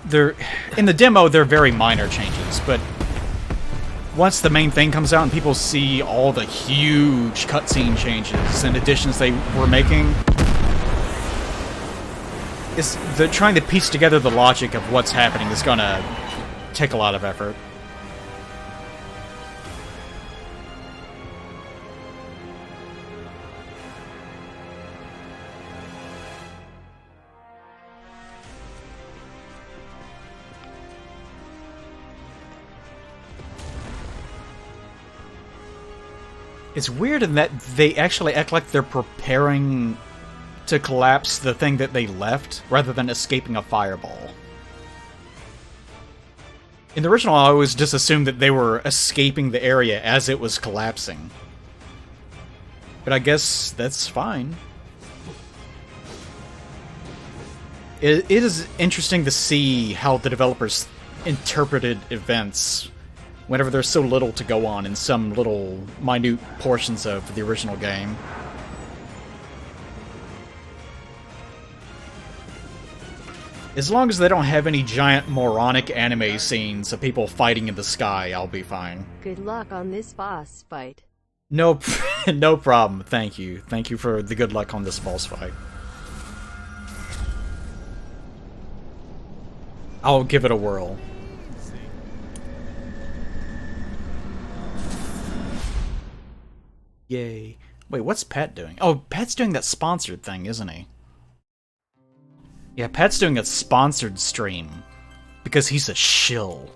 in the demo they're very minor changes, but once the main thing comes out and people see all the huge cutscene changes and additions they were making, they're trying to piece together the logic of what's happening is gonna take a lot of effort. It's weird in that they actually act like they're preparing to collapse the thing that they left, rather than escaping a fireball. In the original, I always just assumed that they were escaping the area as it was collapsing. But I guess that's fine. It is interesting to see how the developers interpreted events whenever there's so little to go on in some little minute portions of the original game. As long as they don't have any giant moronic anime scenes of people fighting in the sky, I'll be fine. Good luck on this boss fight. No, no problem. Thank you. Thank you for the good luck on this boss fight. I'll give it a whirl. Yay. Wait, what's Pat doing? Oh, Pat's doing that sponsored thing, isn't he? Yeah, Pat's doing a sponsored stream. Because he's a shill.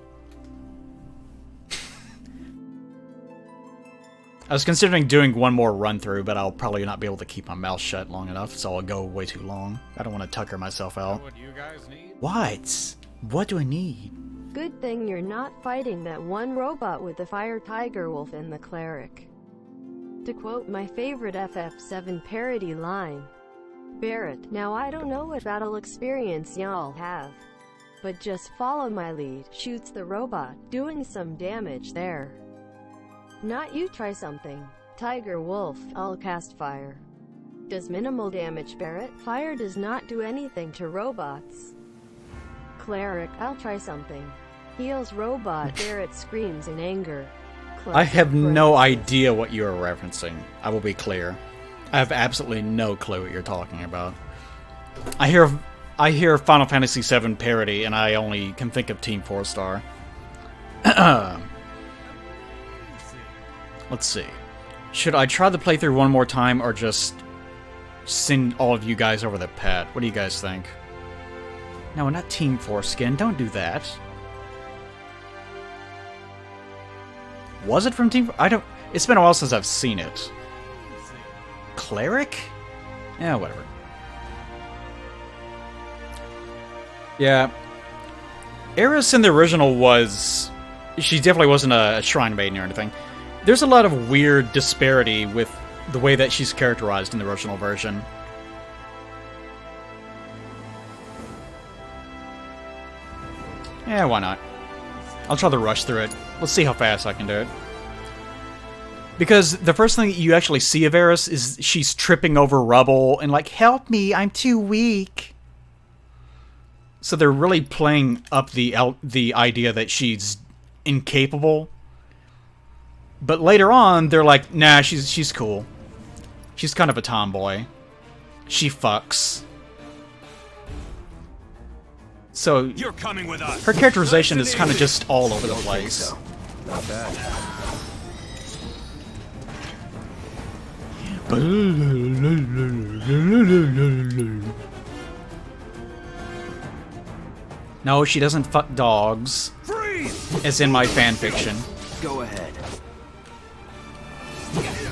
I was considering doing one more run-through, but I'll probably not be able to keep my mouth shut long enough, so I'll go way too long. I don't want to tucker myself out. What do you guys need? What? What do I need? Good thing you're not fighting that one robot with the fire tiger wolf and the cleric. To quote my favorite FF7 parody line, Barrett, now I don't know what battle experience y'all have, but just follow my lead. Shoots the robot, doing some damage there. Not you, try something. Tiger Wolf, I'll cast fire. Does minimal damage. Barrett, fire does not do anything to robots. Cleric, I'll try something. Heals robot. Barrett screams in anger. I have no idea what you are referencing. I will be clear. I have absolutely no clue what you're talking about. I hear Final Fantasy VII parody, and I only can think of Team 4-Star. Let's see. Should I try the playthrough one more time, or just send all of you guys over the pad? What do you guys think? No, not Team Foreskin. Don't do that. Was it from Team... I don't... It's been a while since I've seen it. Cleric? Yeah, whatever. Yeah. Eris in the original was... She definitely wasn't a shrine maiden or anything. There's a lot of weird disparity with the way that she's characterized in the original version. Yeah, why not? I'll try to rush through it. Let's see how fast I can do it. Because the first thing you actually see of Eris is she's tripping over rubble and like, help me, I'm too weak. So they're really playing up the idea that she's incapable. But later on, they're like, nah, she's cool. She's kind of a tomboy. She fucks. So You're coming with us. Her characterization is kind of just all over the place. Not bad. No, she doesn't fuck dogs. Freeze! As in my fanfiction. Go ahead.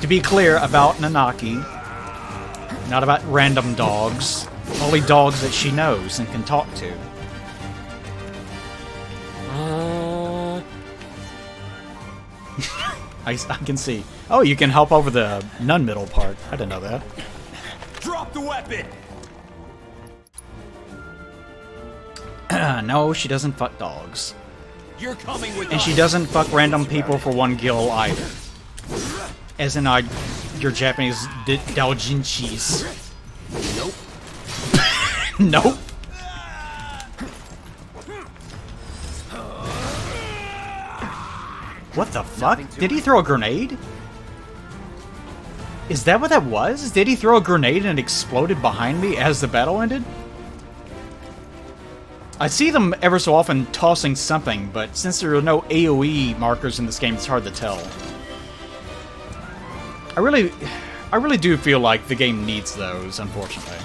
To be clear about Nanaki, not about random dogs. Only dogs that she knows and can talk to. I can see. Oh, you can help over the nun-middle part. I didn't know that. Drop the weapon! No, she doesn't fuck dogs. You're coming with And us. she doesn't fuck random people for one gil either. As in, your Japanese doujinshis. Nope. Nope. What the fuck? Did he throw a grenade? Is that what that was? Did he throw a grenade and it exploded behind me as the battle ended? I see them ever so often tossing something, but since there are no AoE markers in this game, it's hard to tell. I really do feel like the game needs those, unfortunately.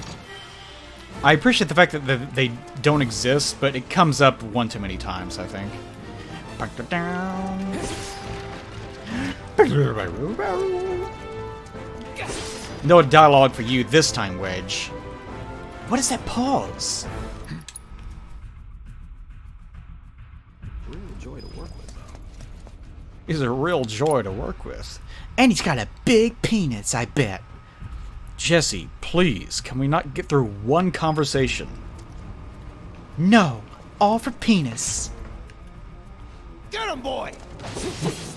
I appreciate the fact that they don't exist, but it comes up one too many times, I think. No dialogue for you this time, Wedge. What is that pause? Real joy to work with, though. He's a real joy to work with. And he's got a big penis, I bet. Jesse, please, can we not get through one conversation? No, all for penis. Get him, boy! Let's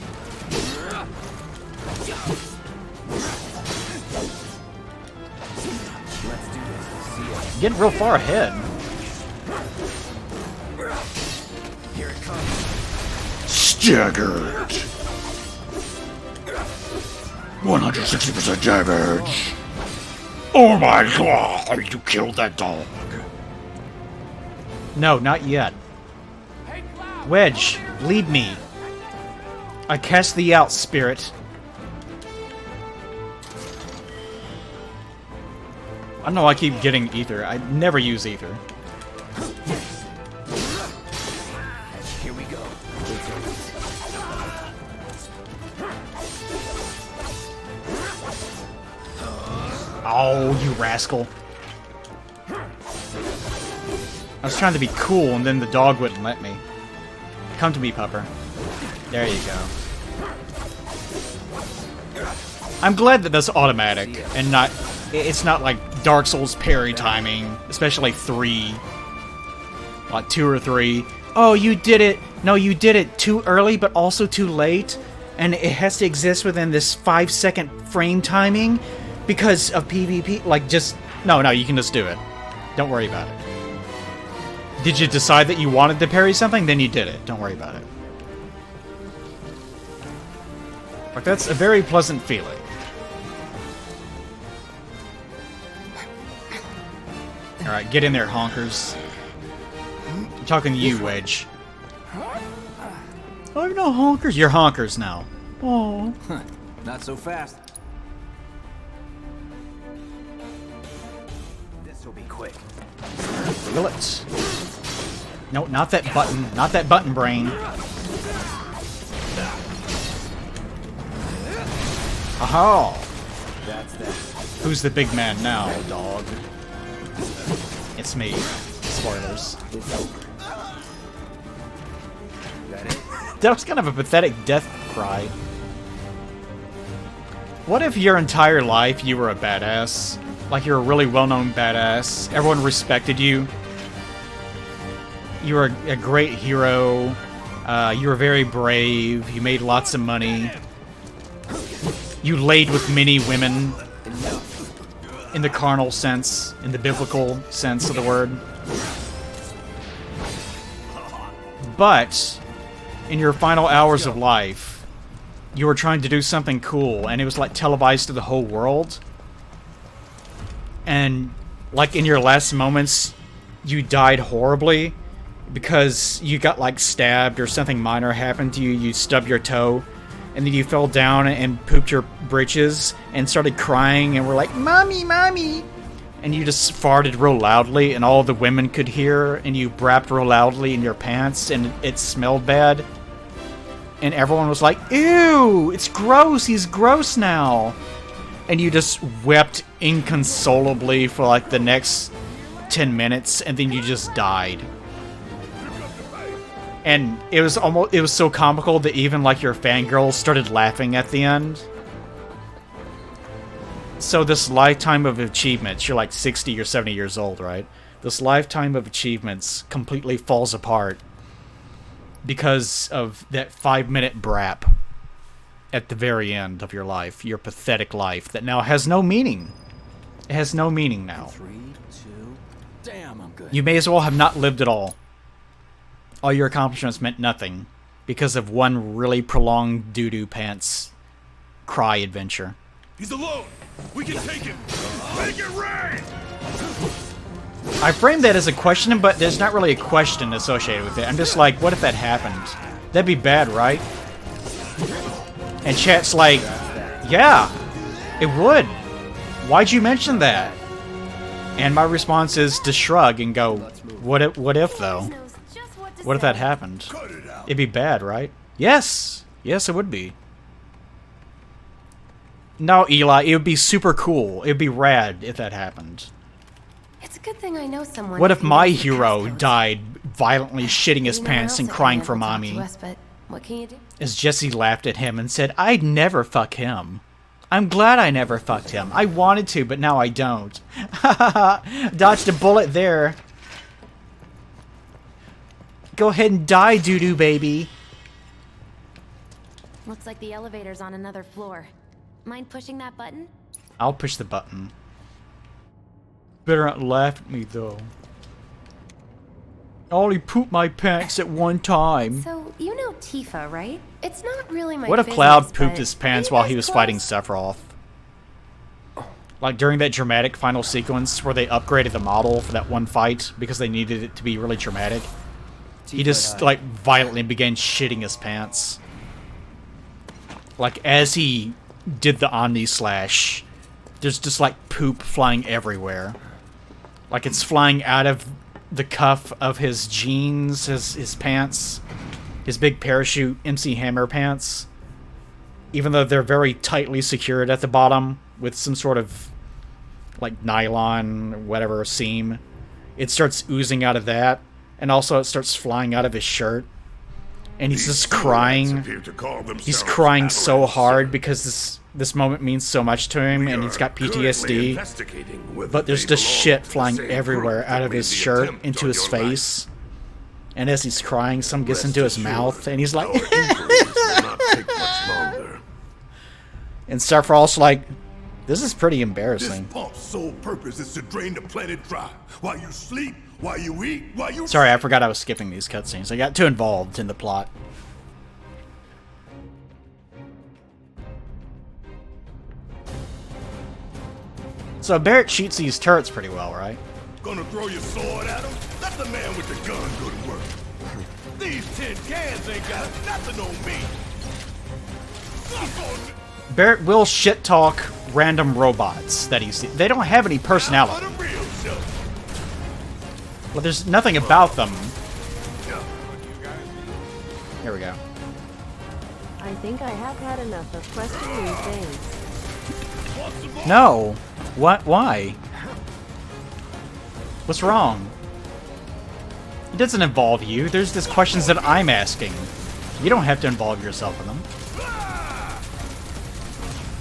do this. See ya. Getting real far ahead. Here it comes. Staggered. 160% damage. Oh my god, you killed that dog. No, not yet. Wedge, lead me. I cast thee out, spirit. I don't know why I keep getting ether. I never use ether. Here we go. Oh, you rascal. I was trying to be cool and then the dog wouldn't let me. Come to me, pupper. There you go. I'm glad that that's automatic and not... It's not like Dark Souls parry timing, especially 3. Like 2 or 3. Oh, you did it. No, you did it too early, but also too late. And it has to exist within this 5-second frame timing because of PvP. Like, just... No, you can just do it. Don't worry about it. Did you decide that you wanted to parry something? Then you did it. Don't worry about it. Like, that's a very pleasant feeling. Alright, get in there, honkers. I'm talking to you, Wedge. I'm no honkers. You're honkers now. Oh. Not so fast. This'll be quick. Feel it. No, not that button. Not that button brain. Aha! That's that. Who's the big man now, dog? It's me. Spoilers. It's over. That it? That was kind of a pathetic death cry. What if your entire life you were a badass? Like you're a really well-known badass. Everyone respected you. You were a great hero. You were very brave. You made lots of money. You laid with many women. In the carnal sense. In the biblical sense of the word. But in your final hours of life, you were trying to do something cool, and it was like televised to the whole world. And like in your last moments, you died horribly because you got like stabbed or something minor happened to you. You stubbed your toe, and then you fell down and pooped your britches and started crying and were like, "Mommy, mommy!" And you just farted real loudly, and all the women could hear, and you brapped real loudly in your pants, and it smelled bad. And everyone was like, "Ew, it's gross, he's gross now." And you just wept inconsolably for like the next 10 minutes, and then you just died. And it was so comical that even like your fangirls started laughing at the end. So this lifetime of achievements, you're like 60 or 70 years old, right? This lifetime of achievements completely falls apart because of that 5-minute brap at the very end of your life, your pathetic life that now has no meaning. It has no meaning now. 3, 2. Damn, I'm good. You may as well have not lived at all. All your accomplishments meant nothing because of one really prolonged doo-doo pants cry adventure. He's alone. We can take him. Make it rain. I framed that as a question, but there's not really a question associated with it. I'm just like, what if that happened? That'd be bad, right? And chat's like, yeah, it would. Why'd you mention that? And my response is to shrug and go, what if though? What if that happened? It'd be bad, right? Yes. Yes, it would be. No, Eli, it would be super cool. It would be rad if that happened. It's a good thing I know someone. What if my hero died violently shitting his pants and crying for mommy? What can you do? As Jesse laughed at him and said, "I'd never fuck him. I'm glad I never fucked him. I wanted to, but now I don't." Dodged a bullet there. Go ahead and die, doo-doo baby. Looks like the elevator's on another floor. Mind pushing that button? I'll push the button. Better not laugh at me, though. I only pooped my pants at one time. So, you know Tifa, right? It's not really my What if business, Cloud pooped but his pants are you while guys he was close? fighting Sephiroth? Like during that dramatic final sequence where they upgraded the model for that one fight because they needed it to be really dramatic. He just, like, violently began shitting his pants. Like, as he did the Omni Slash, there's just, like, poop flying everywhere. Like, it's flying out of the cuff of his jeans, his pants, his big parachute MC Hammer pants. Even though they're very tightly secured at the bottom with some sort of, like, nylon, whatever, seam. It starts oozing out of that. And also it starts flying out of his shirt. And he's just crying. He's crying so hard because this moment means so much to him, and he's got PTSD. But there's just shit flying everywhere out of his shirt into his face. And as he's crying, some gets into his mouth, and he's like... And Sephiroth's like, this is pretty embarrassing. This pump's sole purpose is to drain the planet dry. While you sleep, while you eat, while you... Sorry, I forgot I was skipping these cutscenes. I got too involved in the plot. So Barrett shoots these turrets pretty well, right? Gonna throw your sword at him? Let the man with the gun go to work. These tin cans ain't got nothing on me. Barrett will shit talk random robots that he sees. They don't have any personality. Well, there's nothing about them. Here we go. I think I have had enough of questioning things. No. What? Why? What's wrong? It doesn't involve you. There's just questions that I'm asking. You don't have to involve yourself in them.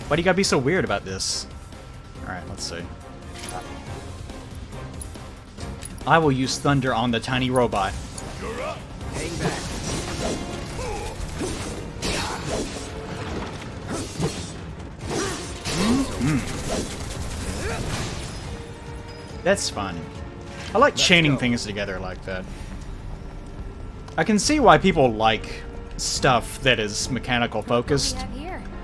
Why do you gotta be so weird about this? Alright, let's see. I will use thunder on the tiny robot. You're up. Hang back. That's fun. I like chaining things together like that. I can see why people like stuff that is mechanical focused,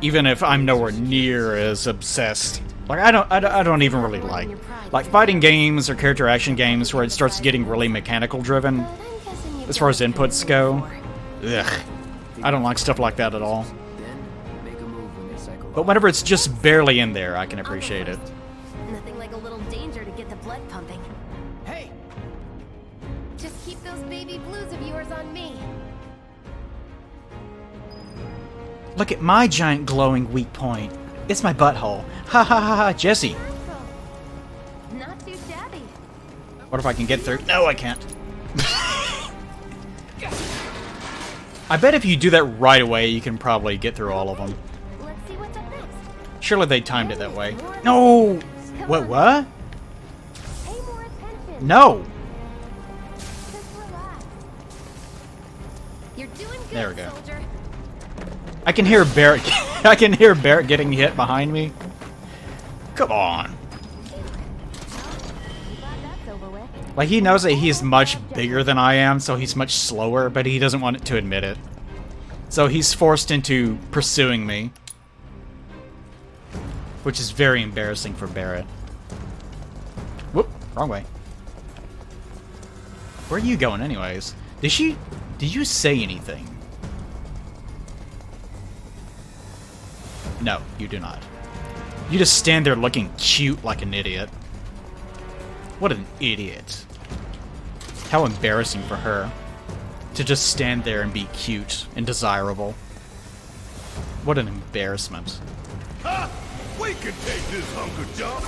even if I'm nowhere near as obsessed. Like I don't even really like fighting games or character action games where it starts getting really mechanical driven as far as inputs go. Ugh. I don't like stuff like that at all. But whenever it's just barely in there, I can appreciate it. Nothing like a little danger to get the blood pumping. Hey! Just keep those baby blues of yours on me. Look at my giant glowing weak point. It's my butthole. Ha ha ha ha, Jesse. Not too shabby. What if I can get through? No, I can't. I bet if you do that right away, you can probably get through all of them. Let's see what's up next. Surely they timed it that way. No! What? Pay more attention. No! Just relax. You're doing good, There we go. soldier. I can hear Barrett. I can hear Barrett getting hit behind me. Come on. I'm glad that's over with. Like, he knows that he's much bigger than I am, so he's much slower, but he doesn't want to admit it. So he's forced into pursuing me. Which is very embarrassing for Barrett. Whoop, wrong way. Where are you going anyways? Did you say anything? No, you do not. You just stand there looking cute like an idiot. What an idiot. How embarrassing for her to just stand there and be cute and desirable. What an embarrassment. Ha! We can take this hunk of junk.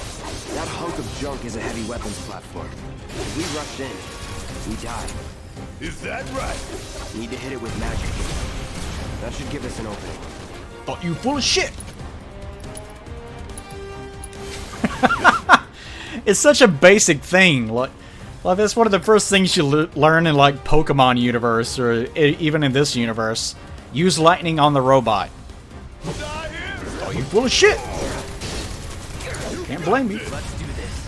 That hunk of junk is a heavy weapons platform. If we rush in, we die. Is that right? Need to hit it with magic. That should give us an opening. Thought you full of shit. It's such a basic thing. Like that's one of the first things you learn in like Pokemon universe or even in this universe. Use lightning on the robot. Oh, you full of shit. Can't blame me. Let's do this.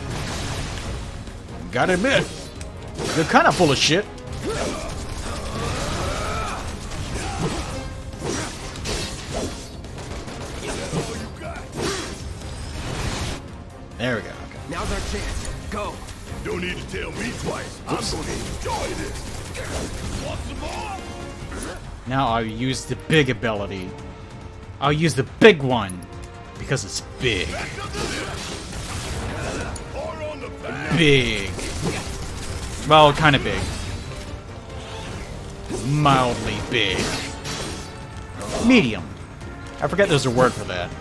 Gotta admit, you're kind of full of shit. There we go. Okay. Now's our chance. Go. Don't need to tell me twice. I'm gonna enjoy this. Want some more? Now I'll use the big ability. I'll use the big one because it's big. Or on the back. Big. Well, kind of big. Mildly big. Medium. I forget there's a word for that.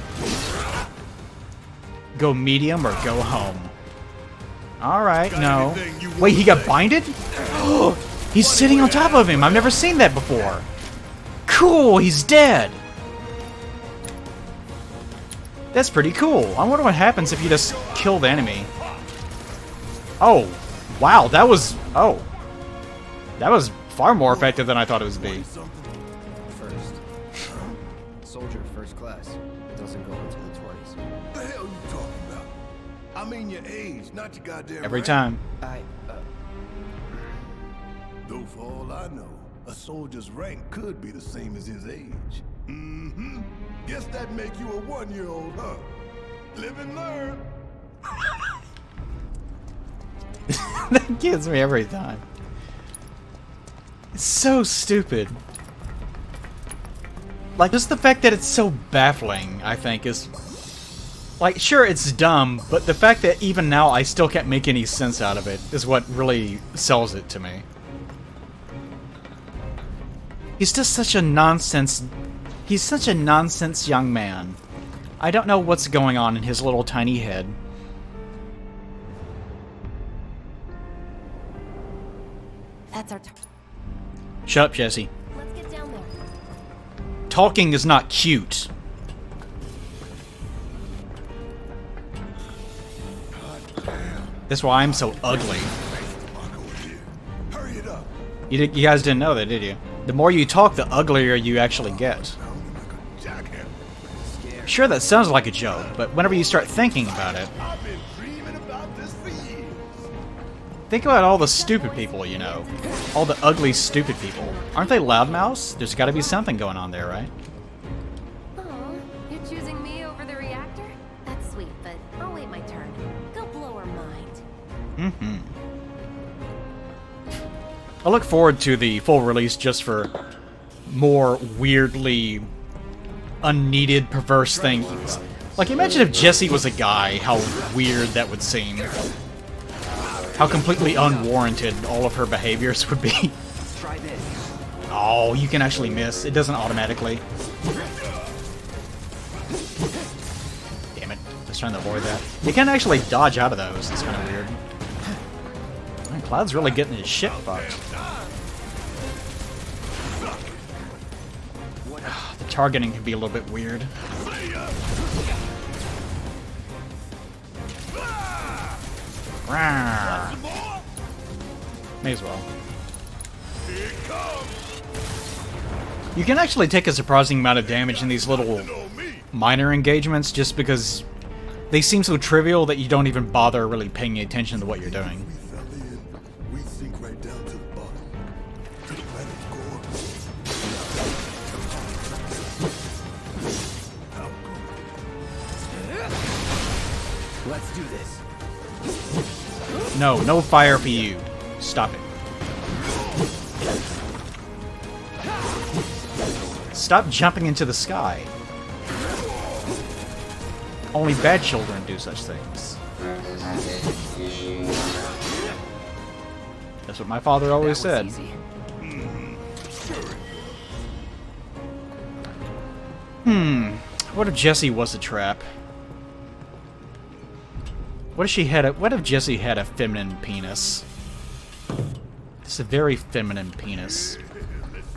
Go medium or go home. Alright, no. Wait, he got binded? He's sitting on top of him. I've never seen that before. Cool, he's dead. That's pretty cool. I wonder what happens if you just kill the enemy. Oh, wow, that was... Oh. That was far more effective than I thought it would be. First. Soldier first class. Doesn't go into the 20s. The hell you talking about? I mean your age, not your goddamn Every rank. time. Though for all I know, a soldier's rank could be the same as his age. Mm-hmm. Guess that make you a 1-year-old, huh? Live and learn. That gets me every time. It's so stupid. Like, just the fact that it's so baffling, I think, is... Like, sure, it's dumb, but the fact that even now I still can't make any sense out of it is what really sells it to me. He's just such a nonsense... He's such a nonsense young man. I don't know what's going on in his little tiny head. That's our Shut up, Jesse. Let's get down there. Talking is not cute. That's why I'm so ugly. Hurry it up. You guys didn't know that, did you? The more you talk, the uglier you actually get. Sure, that sounds like a joke, but whenever you start thinking about it... I've been dreaming about this for years. Think about all the stupid people, you know. All the ugly, stupid people. Aren't they loudmouths? There's gotta be something going on there, right? Oh, you're choosing me over the reactor? That's sweet, but I'll wait my turn. Go blow her mind. Mm-hmm. I look forward to the full release just for more weirdly unneeded, perverse things. Like, imagine if Jesse was a guy, how weird that would seem. How completely unwarranted all of her behaviors would be. Try this. Oh, you can actually miss. It doesn't automatically. Damn it. I was trying to avoid that. You can actually dodge out of those. It's kind of weird. Man, Cloud's really getting his shit fucked. The targeting can be a little bit weird. Rawr. May as well. You can actually take a surprising amount of damage in these little minor engagements just because they seem so trivial that you don't even bother really paying attention to what you're doing. We sink right down to the bottom. To the planet's core. Let's do this. No, no fire for you. Stop it. Stop jumping into the sky. Only bad children do such things. That's what my father always said. What if Jessie was a trap? What if Jessie had a feminine penis? It's a very feminine penis.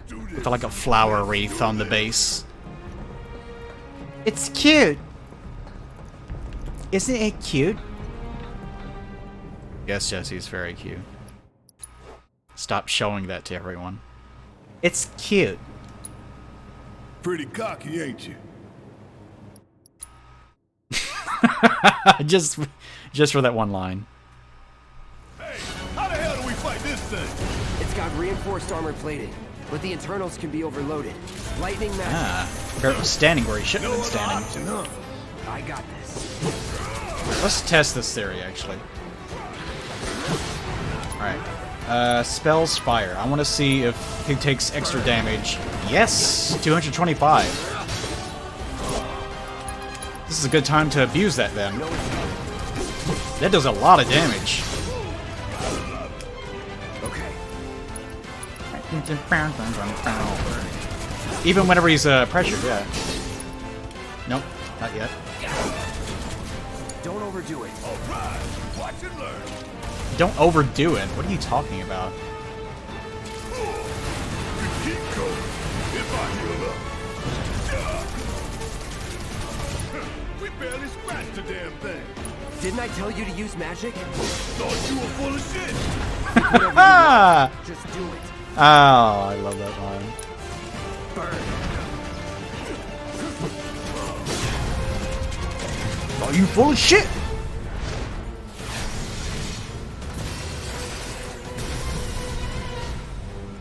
With like a flower wreath on the base. It's cute! Isn't it cute? Yes, Jessie's very cute. Stop showing that to everyone. It's cute. Pretty cocky, ain't you? just for that one line. Hey, how the hell do we fight this thing? It's got reinforced armor plating, but the internals can be overloaded. Lightning match. Ah, Barrett was standing where he shouldn't have been standing. Option, huh? I got this. Let's test this theory, actually. Alright. Spells fire. I want to see if he takes extra damage. Yes! 225. This is a good time to abuse that, then. That does a lot of damage. Okay. Even whenever he's pressured, yeah. Nope, not yet. Don't overdo it. All right, watch and learn. Don't overdo it. What are you talking about? You keep going. If I heal up. We We barely scratched the damn thing. Didn't I tell you to use magic? Thought you were full of shit. Ah! Just do it. Oh, I love that line. Burn. Are you full of shit?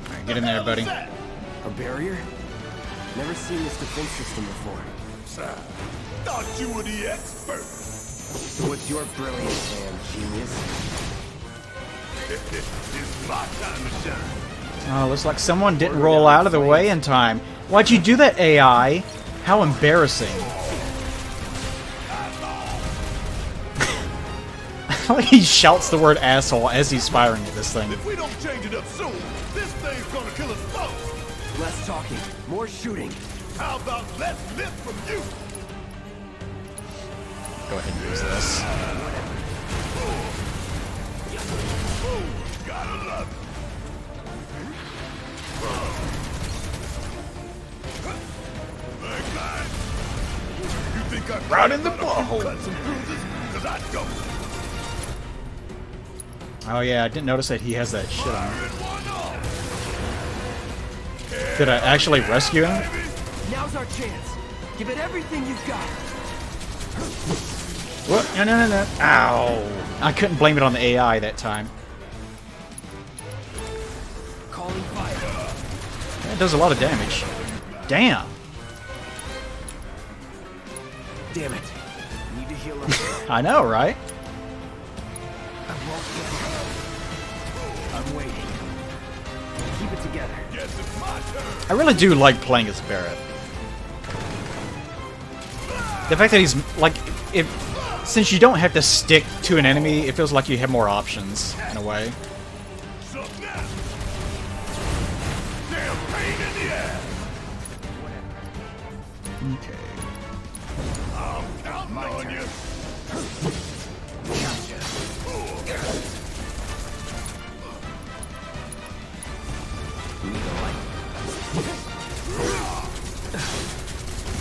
Alright, get in there, buddy. A barrier? Never seen this defense system before. Thought you were the expert. So what's your brilliant plan, genius? It's my time to shine. Oh, looks like someone didn't roll out of the way in time. Why'd you do that, AI? How embarrassing. He shouts the word asshole as he's firing at this thing. If we don't change it up soon, this thing's gonna kill us both. Less talking, more shooting. How about less lift from you? Go ahead and use this. Ooh, gotta love it. Hey, guys. You think I'm Right in the got a few butthole. cuts and bruises? 'Cause I don't. Oh yeah, I didn't notice that he has that shit on. Firing one off. Did I actually rescue him? Now's our chance. Give it everything you've got. What? No, no, no, no. Ow. I couldn't blame it on the AI that time. Calling fire. That does a lot of damage. Damn. Damn it. Need to heal up. I know, right? I won't give up. I'm waiting. Keep it together. Guess it's my turn. I really do like playing as Barret. The fact that he's like, since you don't have to stick to an enemy, it feels like you have more options in a way. Suck now. Damn pain in the ass. Okay. I'm counting on you.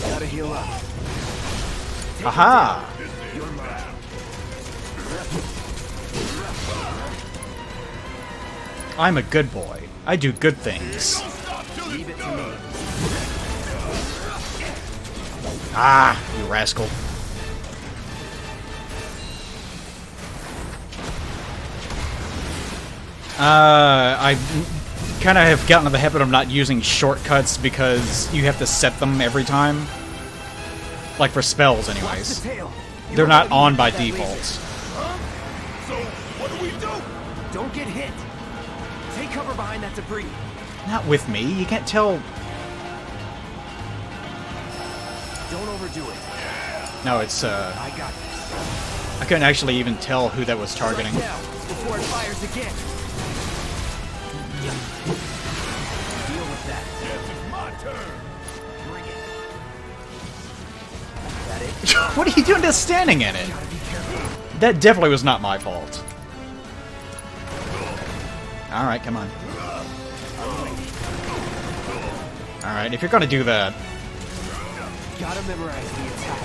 Gotta heal up. Aha! You're mine. I'm a good boy. I do good things. Leave it to me. Ah, you rascal. I kind of have gotten in the habit of not using shortcuts because you have to set them every time. Like for spells, Watch anyways. the tail. You They're don't not wanna on use by that default. laser. So, what do we do? Don't get hit. Take cover behind that debris. Not with me. You can't tell. Don't overdo it. No, it's I got this. I couldn't actually even tell who that was targeting. Right now, before it fires again. Deal with that. Guess it's my turn. Bring it. That it? What are you doing just standing in it? Gotta be careful. That definitely was not my fault. Alright, come on. Alright, if you're gonna do that. Gotta memorize the attack.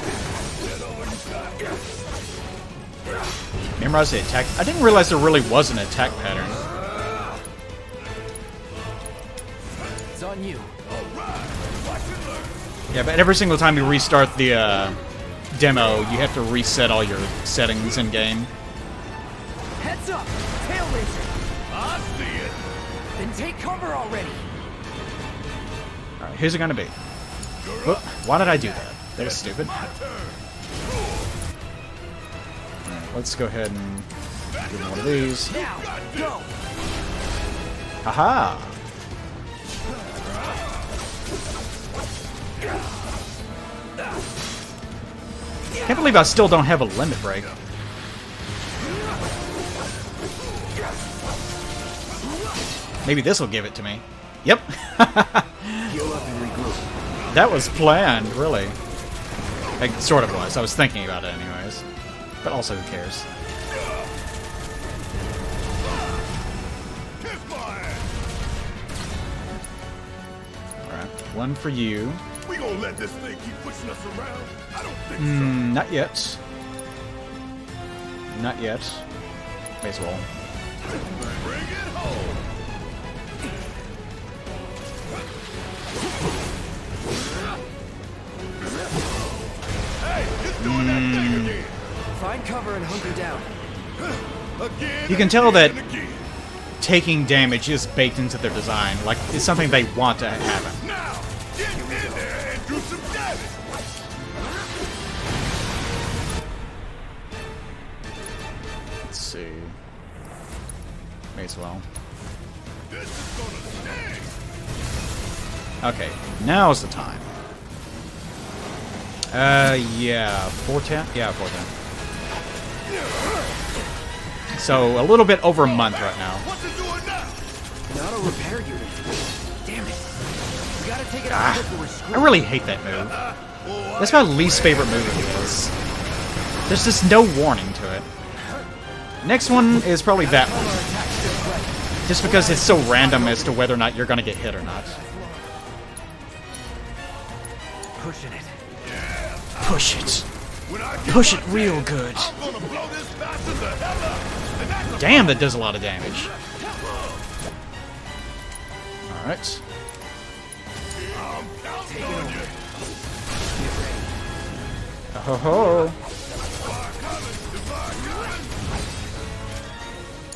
Memorize the attack. I didn't realize there really was an attack pattern. It's on you. Yeah, but every single time you restart the demo, you have to reset all your settings in game. Heads up! Tail laser! I see it. Then take cover already! Alright, who's it gonna be? Whoop, why did I do that? That was stupid. Alright, let's go ahead and give him one of these. Now, go! Haha! Can't believe I still don't have a limit break. Maybe this will give it to me. Yep. Heal up and regroup. That was planned, really. It sort of was. I was thinking about it anyways. But also, who cares? Alright, one for you. We gonna let this thing keep pushing us around? I don't think so. Not yet. Not yet. May as well. Bring it home. Hey, it's doing that thing again. Find cover and hunker down. Again. You can tell that and again. taking damage is baked into their design. Like, it's something they want to happen. Now, get in there and do some damage. Let's see. May as well. This is gonna sting. Okay, now's the time. Yeah, 410? Yeah, 410. So, a little bit over a month right now. What's it doing now? An auto repair unit. Damn it. We gotta take it out before we're I screwed. really hate that move. That's my least favorite move of this. There's just no warning to it. Next one is probably that one. Just because it's so random as to whether or not you're gonna get hit or not. Pushing it. Push it. When I get Push my it real chance, good. I'm gonna blow this bastard the hell up. And that's a Damn, that does a lot of damage. Alright. I'm counting on you. Ho ho. Fire coming, fire coming.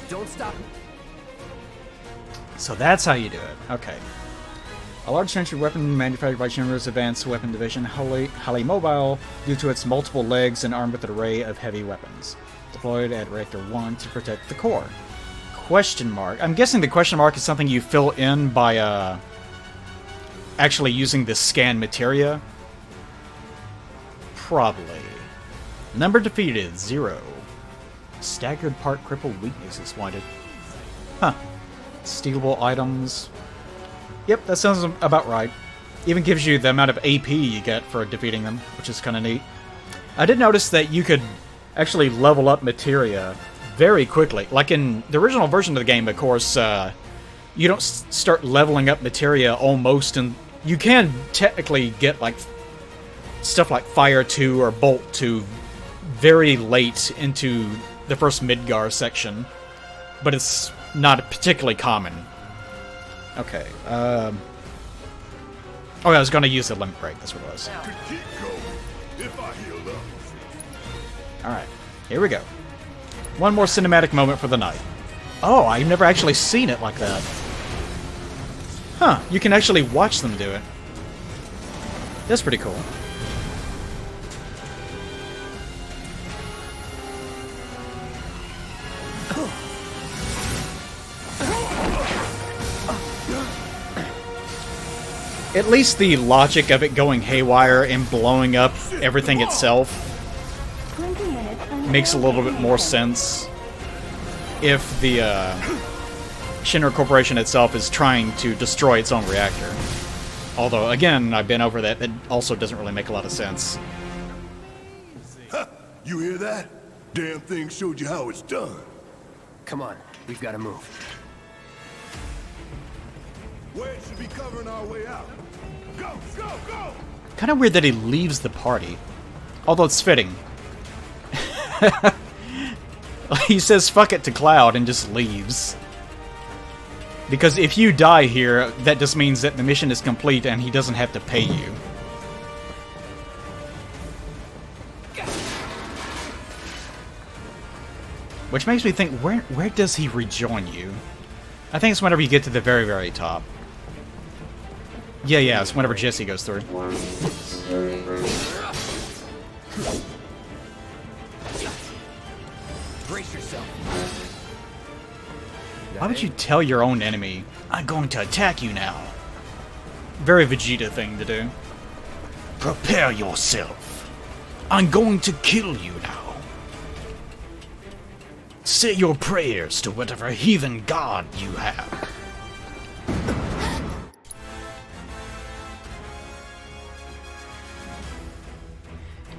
Don't stop. So that's how you do it. Okay. A large century weapon manufactured by Shinra's Advanced Weapon Division, highly mobile due to its multiple legs and armed with an array of heavy weapons. Deployed at Reactor 1 to protect the core. Question mark. I'm guessing the question mark is something you fill in by actually using the scan materia. Probably. Number defeated, 0. Staggered part crippled weaknesses wanted. Huh. Stealable items. Yep, that sounds about right. Even gives you the amount of AP you get for defeating them, which is kind of neat. I did notice that you could actually level up materia very quickly. Like in the original version of the game, of course, you don't start leveling up materia almost, and you can technically get like stuff like Fire 2 or Bolt 2 very late into the first Midgar section, but it's not particularly common. Okay, oh, I was gonna use the limit break, that's what it was. Could keep going if I heal up. Alright, here we go. One more cinematic moment for the night. Oh, I've never actually seen it like that. Huh, you can actually watch them do it. That's pretty cool. At least the logic of it going haywire and blowing up everything itself 20 minutes until makes a little bit more sense if the Shinra Corporation itself is trying to destroy its own reactor. Although, again, I've been over that, it also doesn't really make a lot of sense. Huh, you hear that? Damn thing showed you how it's done. Come on, we've got to move. Wade should be covering our way out. Go, go, go! Kind of weird that he leaves the party. Although it's fitting. He says fuck it to Cloud and just leaves. Because if you die here, that just means that the mission is complete and he doesn't have to pay you. Which makes me think, where does he rejoin you? I think it's whenever you get to the very, very top. Yeah, it's whenever Jesse goes through. Brace yourself. Why would you tell your own enemy, I'm going to attack you now? Very Vegeta thing to do. Prepare yourself. I'm going to kill you now. Say your prayers to whatever heathen god you have.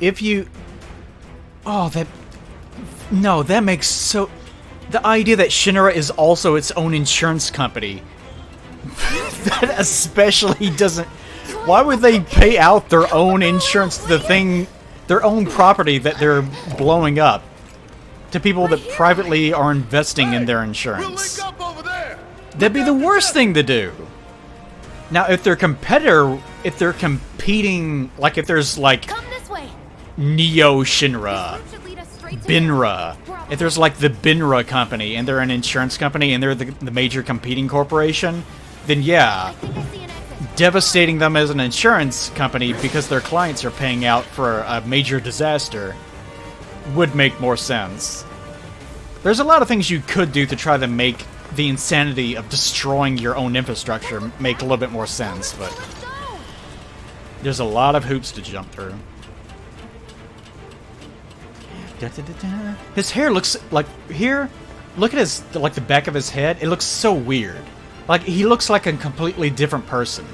If you... Oh, that... No, that makes so... The idea that Shinra is also its own insurance company. That especially doesn't... Why would they pay out their own insurance to the thing, their own property that they're blowing up, to people that privately are investing in their insurance? That'd be the worst thing to do. Now, if they're competing, like if there's like Neo Shinra, Binra, if there's like the Binra company and they're an insurance company and they're the major competing corporation, then yeah, devastating them as an insurance company because their clients are paying out for a major disaster would make more sense. There's a lot of things you could do to try to make the insanity of destroying your own infrastructure make a little bit more sense, but there's a lot of hoops to jump through. His hair looks like here. Look at his the back of his head. It looks so weird. Like he looks like a completely different person.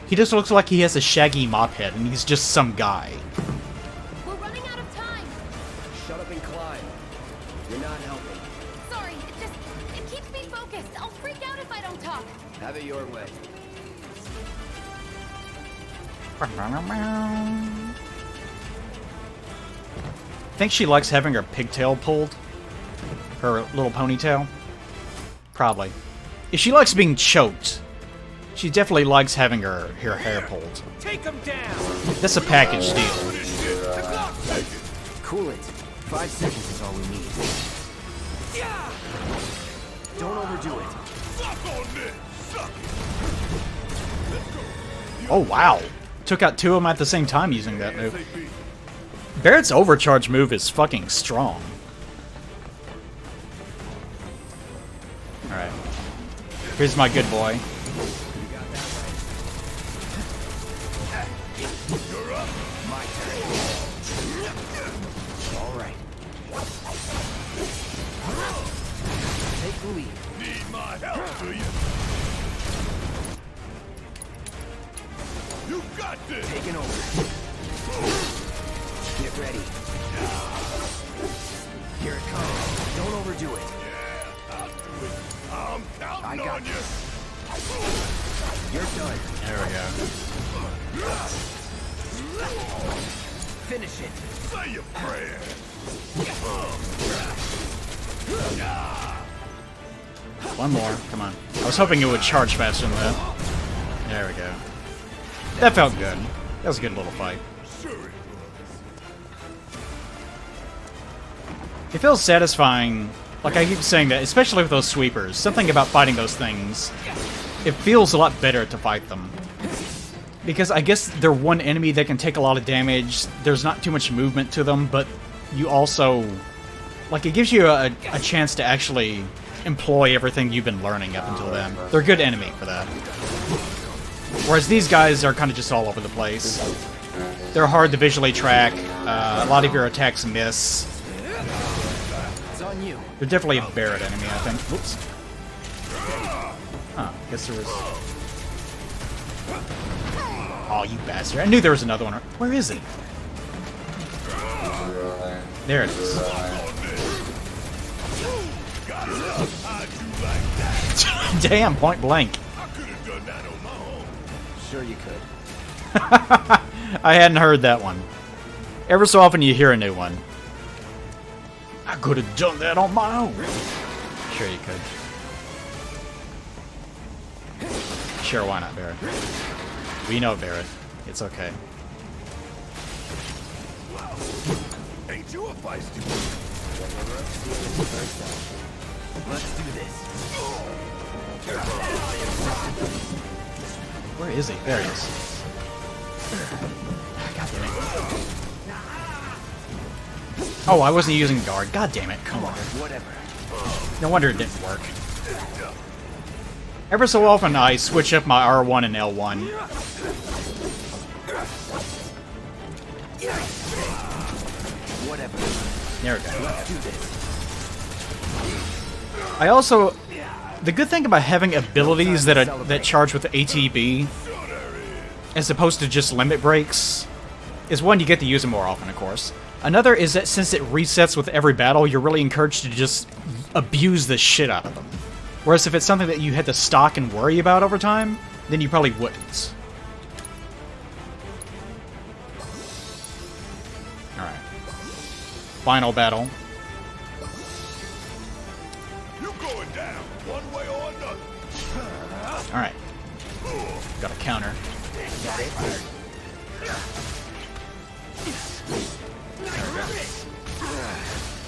He just looks like he has a shaggy mop head and he's just some guy. We're running out of time. Shut up and climb. You're not helping. Sorry, it keeps me focused. I'll freak out if I don't talk. Have it your way. Think she likes having her pigtail pulled? Her little ponytail? Probably. If she likes being choked, she definitely likes having her hair pulled. Take him down. That's a package deal. Cool it. 5 seconds is all we need. Don't overdo it. Oh wow. Took out 2 of them at the same time using that move. Barrett's overcharge move is fucking strong. Alright. Here's my good boy. My turn. All right. Take the lead. Need my help, do you? You got this! Taking over. Get ready. Here it comes. Don't overdo it. I'll do it. I'm counting I got on you. You're done. There we go. Finish it. Say your prayers. One more. Come on. I was hoping it would charge faster than that. There we go. That felt good. That was a good little fight. Sure it was. It feels satisfying. Like I keep saying that, especially with those sweepers. Something about fighting those things. It feels a lot better to fight them. Because I guess they're one enemy that can take a lot of damage. There's not too much movement to them, but you also... Like, it gives you a chance to actually employ everything you've been learning up until then. They're a good enemy for that. Whereas these guys are kind of just all over the place. They're hard to visually track. A lot of your attacks miss. It's on you. They're definitely a Barrett enemy, I think. Whoops. Oh, guess there was... Oh, you bastard. I knew there was another one. Where is it? There it is. Damn, point blank. I could have done that on my own. Sure you could. I hadn't heard that one. Ever so often you hear a new one. I could have done that on my own. Sure you could. Sure, why not, Barrett? We know, Barrett. It's okay. Ain't you a feisty one? Let's do this. Where is he? There he is. God damn it. Oh, I wasn't using guard. God damn it. Come on. Whatever. No wonder it didn't work. Ever so often I switch up my R1 and L1. Whatever. There we go. Let's do this. I also... The good thing about having abilities that charge with ATB, as opposed to just limit breaks, is one, you get to use them more often, of course. Another is that since it resets with every battle, you're really encouraged to just abuse the shit out of them. Whereas if it's something that you had to stock and worry about over time, then you probably wouldn't. Final battle. You going down one way or another. Alright. Got a counter.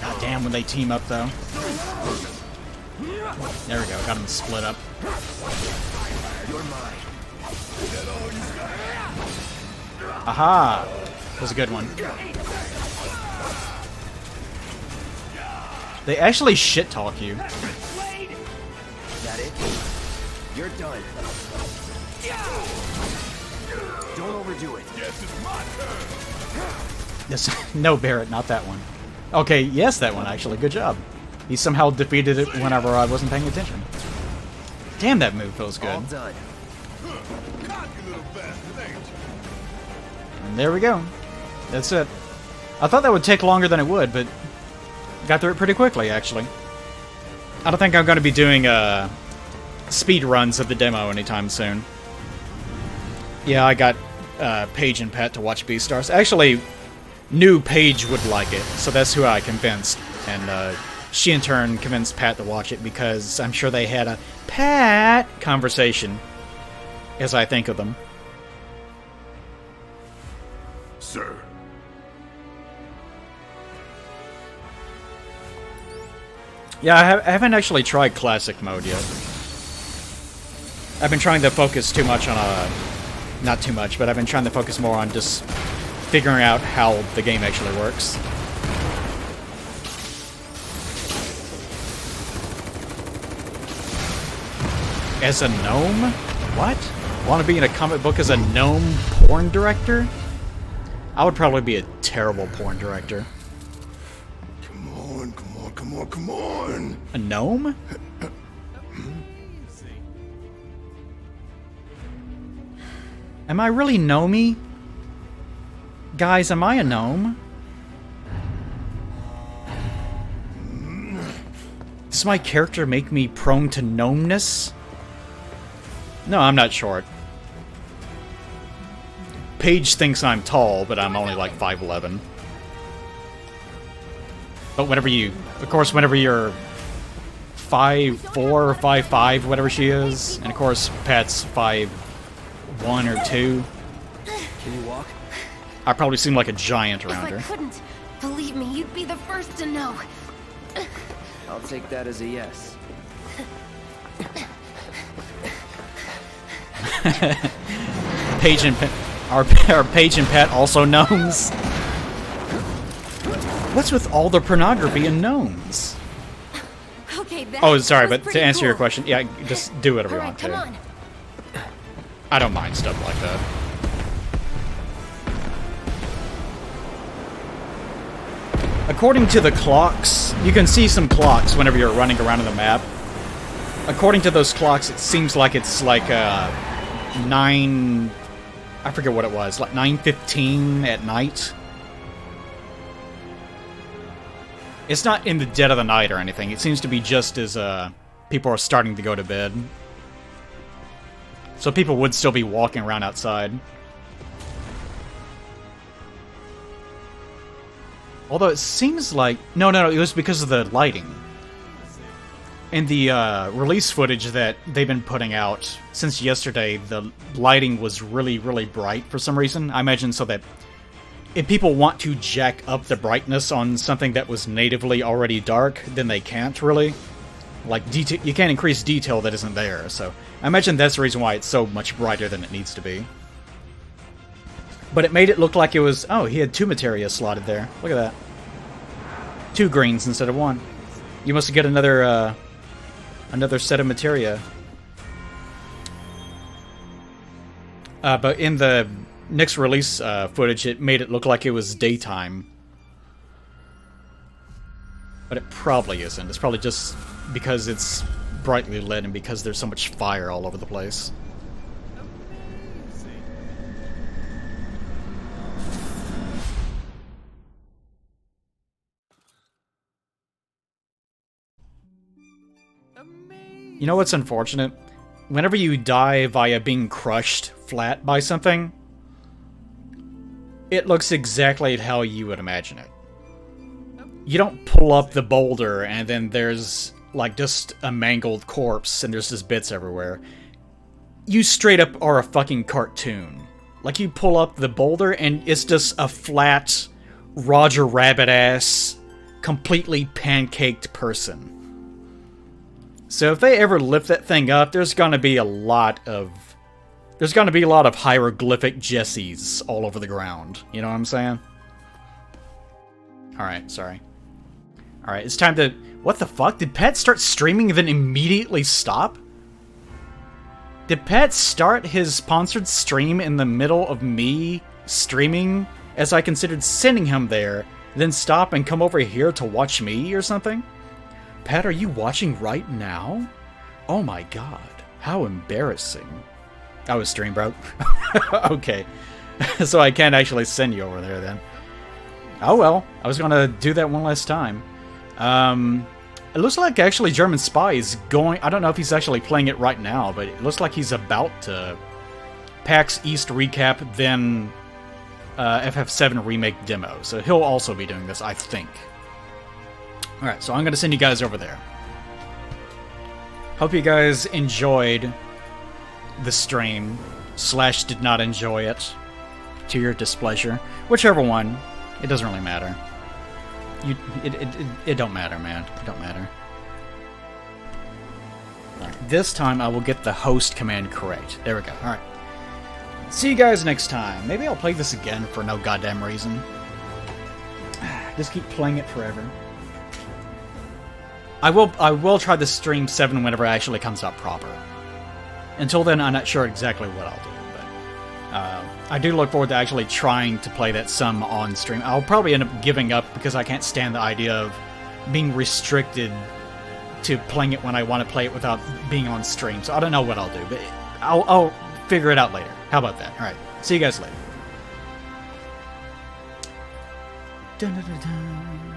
God damn when they team up though. There we go, got them split up. Aha! That was a good one. They actually shit talk you. That it? You're done. Don't overdo it. Yes, it's my turn. Yes, no, Barrett, not that one. Okay, yes, that one actually. Good job. He somehow defeated it whenever I wasn't paying attention. Damn, that move feels good. All done. Cocky little bastard, ain't you? And there we go. That's it. I thought that would take longer than it would, but got through it pretty quickly, actually. I don't think I'm going to be doing speed runs of the demo anytime soon. Yeah, I got Paige and Pat to watch Beastars. Actually, knew Paige would like it, so that's who I convinced. And she in turn convinced Pat to watch it because I'm sure they had a Pat conversation, as I think of them. Sir. Yeah, I haven't actually tried classic mode yet. I've been trying to focus too much on not too much, but I've been trying to focus more on just figuring out how the game actually works. As a gnome? What? Want to be in a comic book as a gnome porn director? I would probably be a terrible porn director. Come on, come on, come on, come on. A gnome? Am I really gnomey? Guys, am I a gnome? Does my character make me prone to gnomeness? No, I'm not short. Paige thinks I'm tall, but I'm only like 5'11". But whenever whenever you're 5'4" or 5'5", whatever she is, and of course Pat's 5'1" or 2", Can you walk? I probably seem like a giant around If I her. couldn't, believe me, you'd be the first to know. I'll take that as a yes. Paige and our Paige and Pat also gnomes. What's with all the pornography in gnomes? Okay, that Oh, sorry, was but to pretty answer your cool. question, yeah, just do whatever you All want right, come to. on. I don't mind stuff like that. According to the clocks, you can see some clocks whenever you're running around on the map. According to those clocks, it seems like it's like 9... I forget what it was, like 9:15 at night. It's not in the dead of the night or anything. It seems to be just as people are starting to go to bed. So people would still be walking around outside. Although it seems like... No, it was because of the lighting. In the release footage that they've been putting out since yesterday, the lighting was really, really bright for some reason. I imagine so that if people want to jack up the brightness on something that was natively already dark, then they can't really. Like, you can't increase detail that isn't there, so I imagine that's the reason why it's so much brighter than it needs to be. But it made it look like it was... Oh, he had 2 materia slotted there. Look at that. 2 greens instead of 1. You must get another set of materia. But in the next release footage, it made it look like it was daytime. But it probably isn't. It's probably just because it's brightly lit and because there's so much fire all over the place. You know what's unfortunate? Whenever you die via being crushed flat by something, it looks exactly how you would imagine it. You don't pull up the boulder and then there's like just a mangled corpse and there's just bits everywhere. You straight up are a fucking cartoon. Like, you pull up the boulder and it's just a flat, Roger Rabbit ass, completely pancaked person. So if they ever lift that thing up, there's gonna be a lot of hieroglyphic Jessies all over the ground. You know what I'm saying? Alright, sorry. Alright, it's time to... What the fuck? Did Pat start streaming and then immediately stop? Did Pat start his sponsored stream in the middle of me streaming, as I considered sending him there, then stop and come over here to watch me or something? Pat, are you watching right now? Oh my god, how embarrassing. I was stream broke. Okay, so I can't actually send you over there then. Oh well, I was gonna do that one last time. It looks like actually German Spy is going... I don't know if he's actually playing it right now, but it looks like he's about to PAX East recap, then FF7 Remake Demo. So he'll also be doing this, I think. Alright, so I'm going to send you guys over there. Hope you guys enjoyed the stream, / did not enjoy it, to your displeasure. Whichever one, it doesn't really matter. It don't matter, man. It don't matter. Right. This time I will get the host command correct. There we go. Alright. See you guys next time. Maybe I'll play this again for no goddamn reason. Just keep playing it forever. I will try the stream 7 whenever it actually comes out proper. Until then, I'm not sure exactly what I'll do. I do look forward to actually trying to play that some on stream. I'll probably end up giving up because I can't stand the idea of being restricted to playing it when I want to play it without being on stream. So I don't know what I'll do, but I'll figure it out later. How about that? Alright, see you guys later. Dun, dun, dun, dun.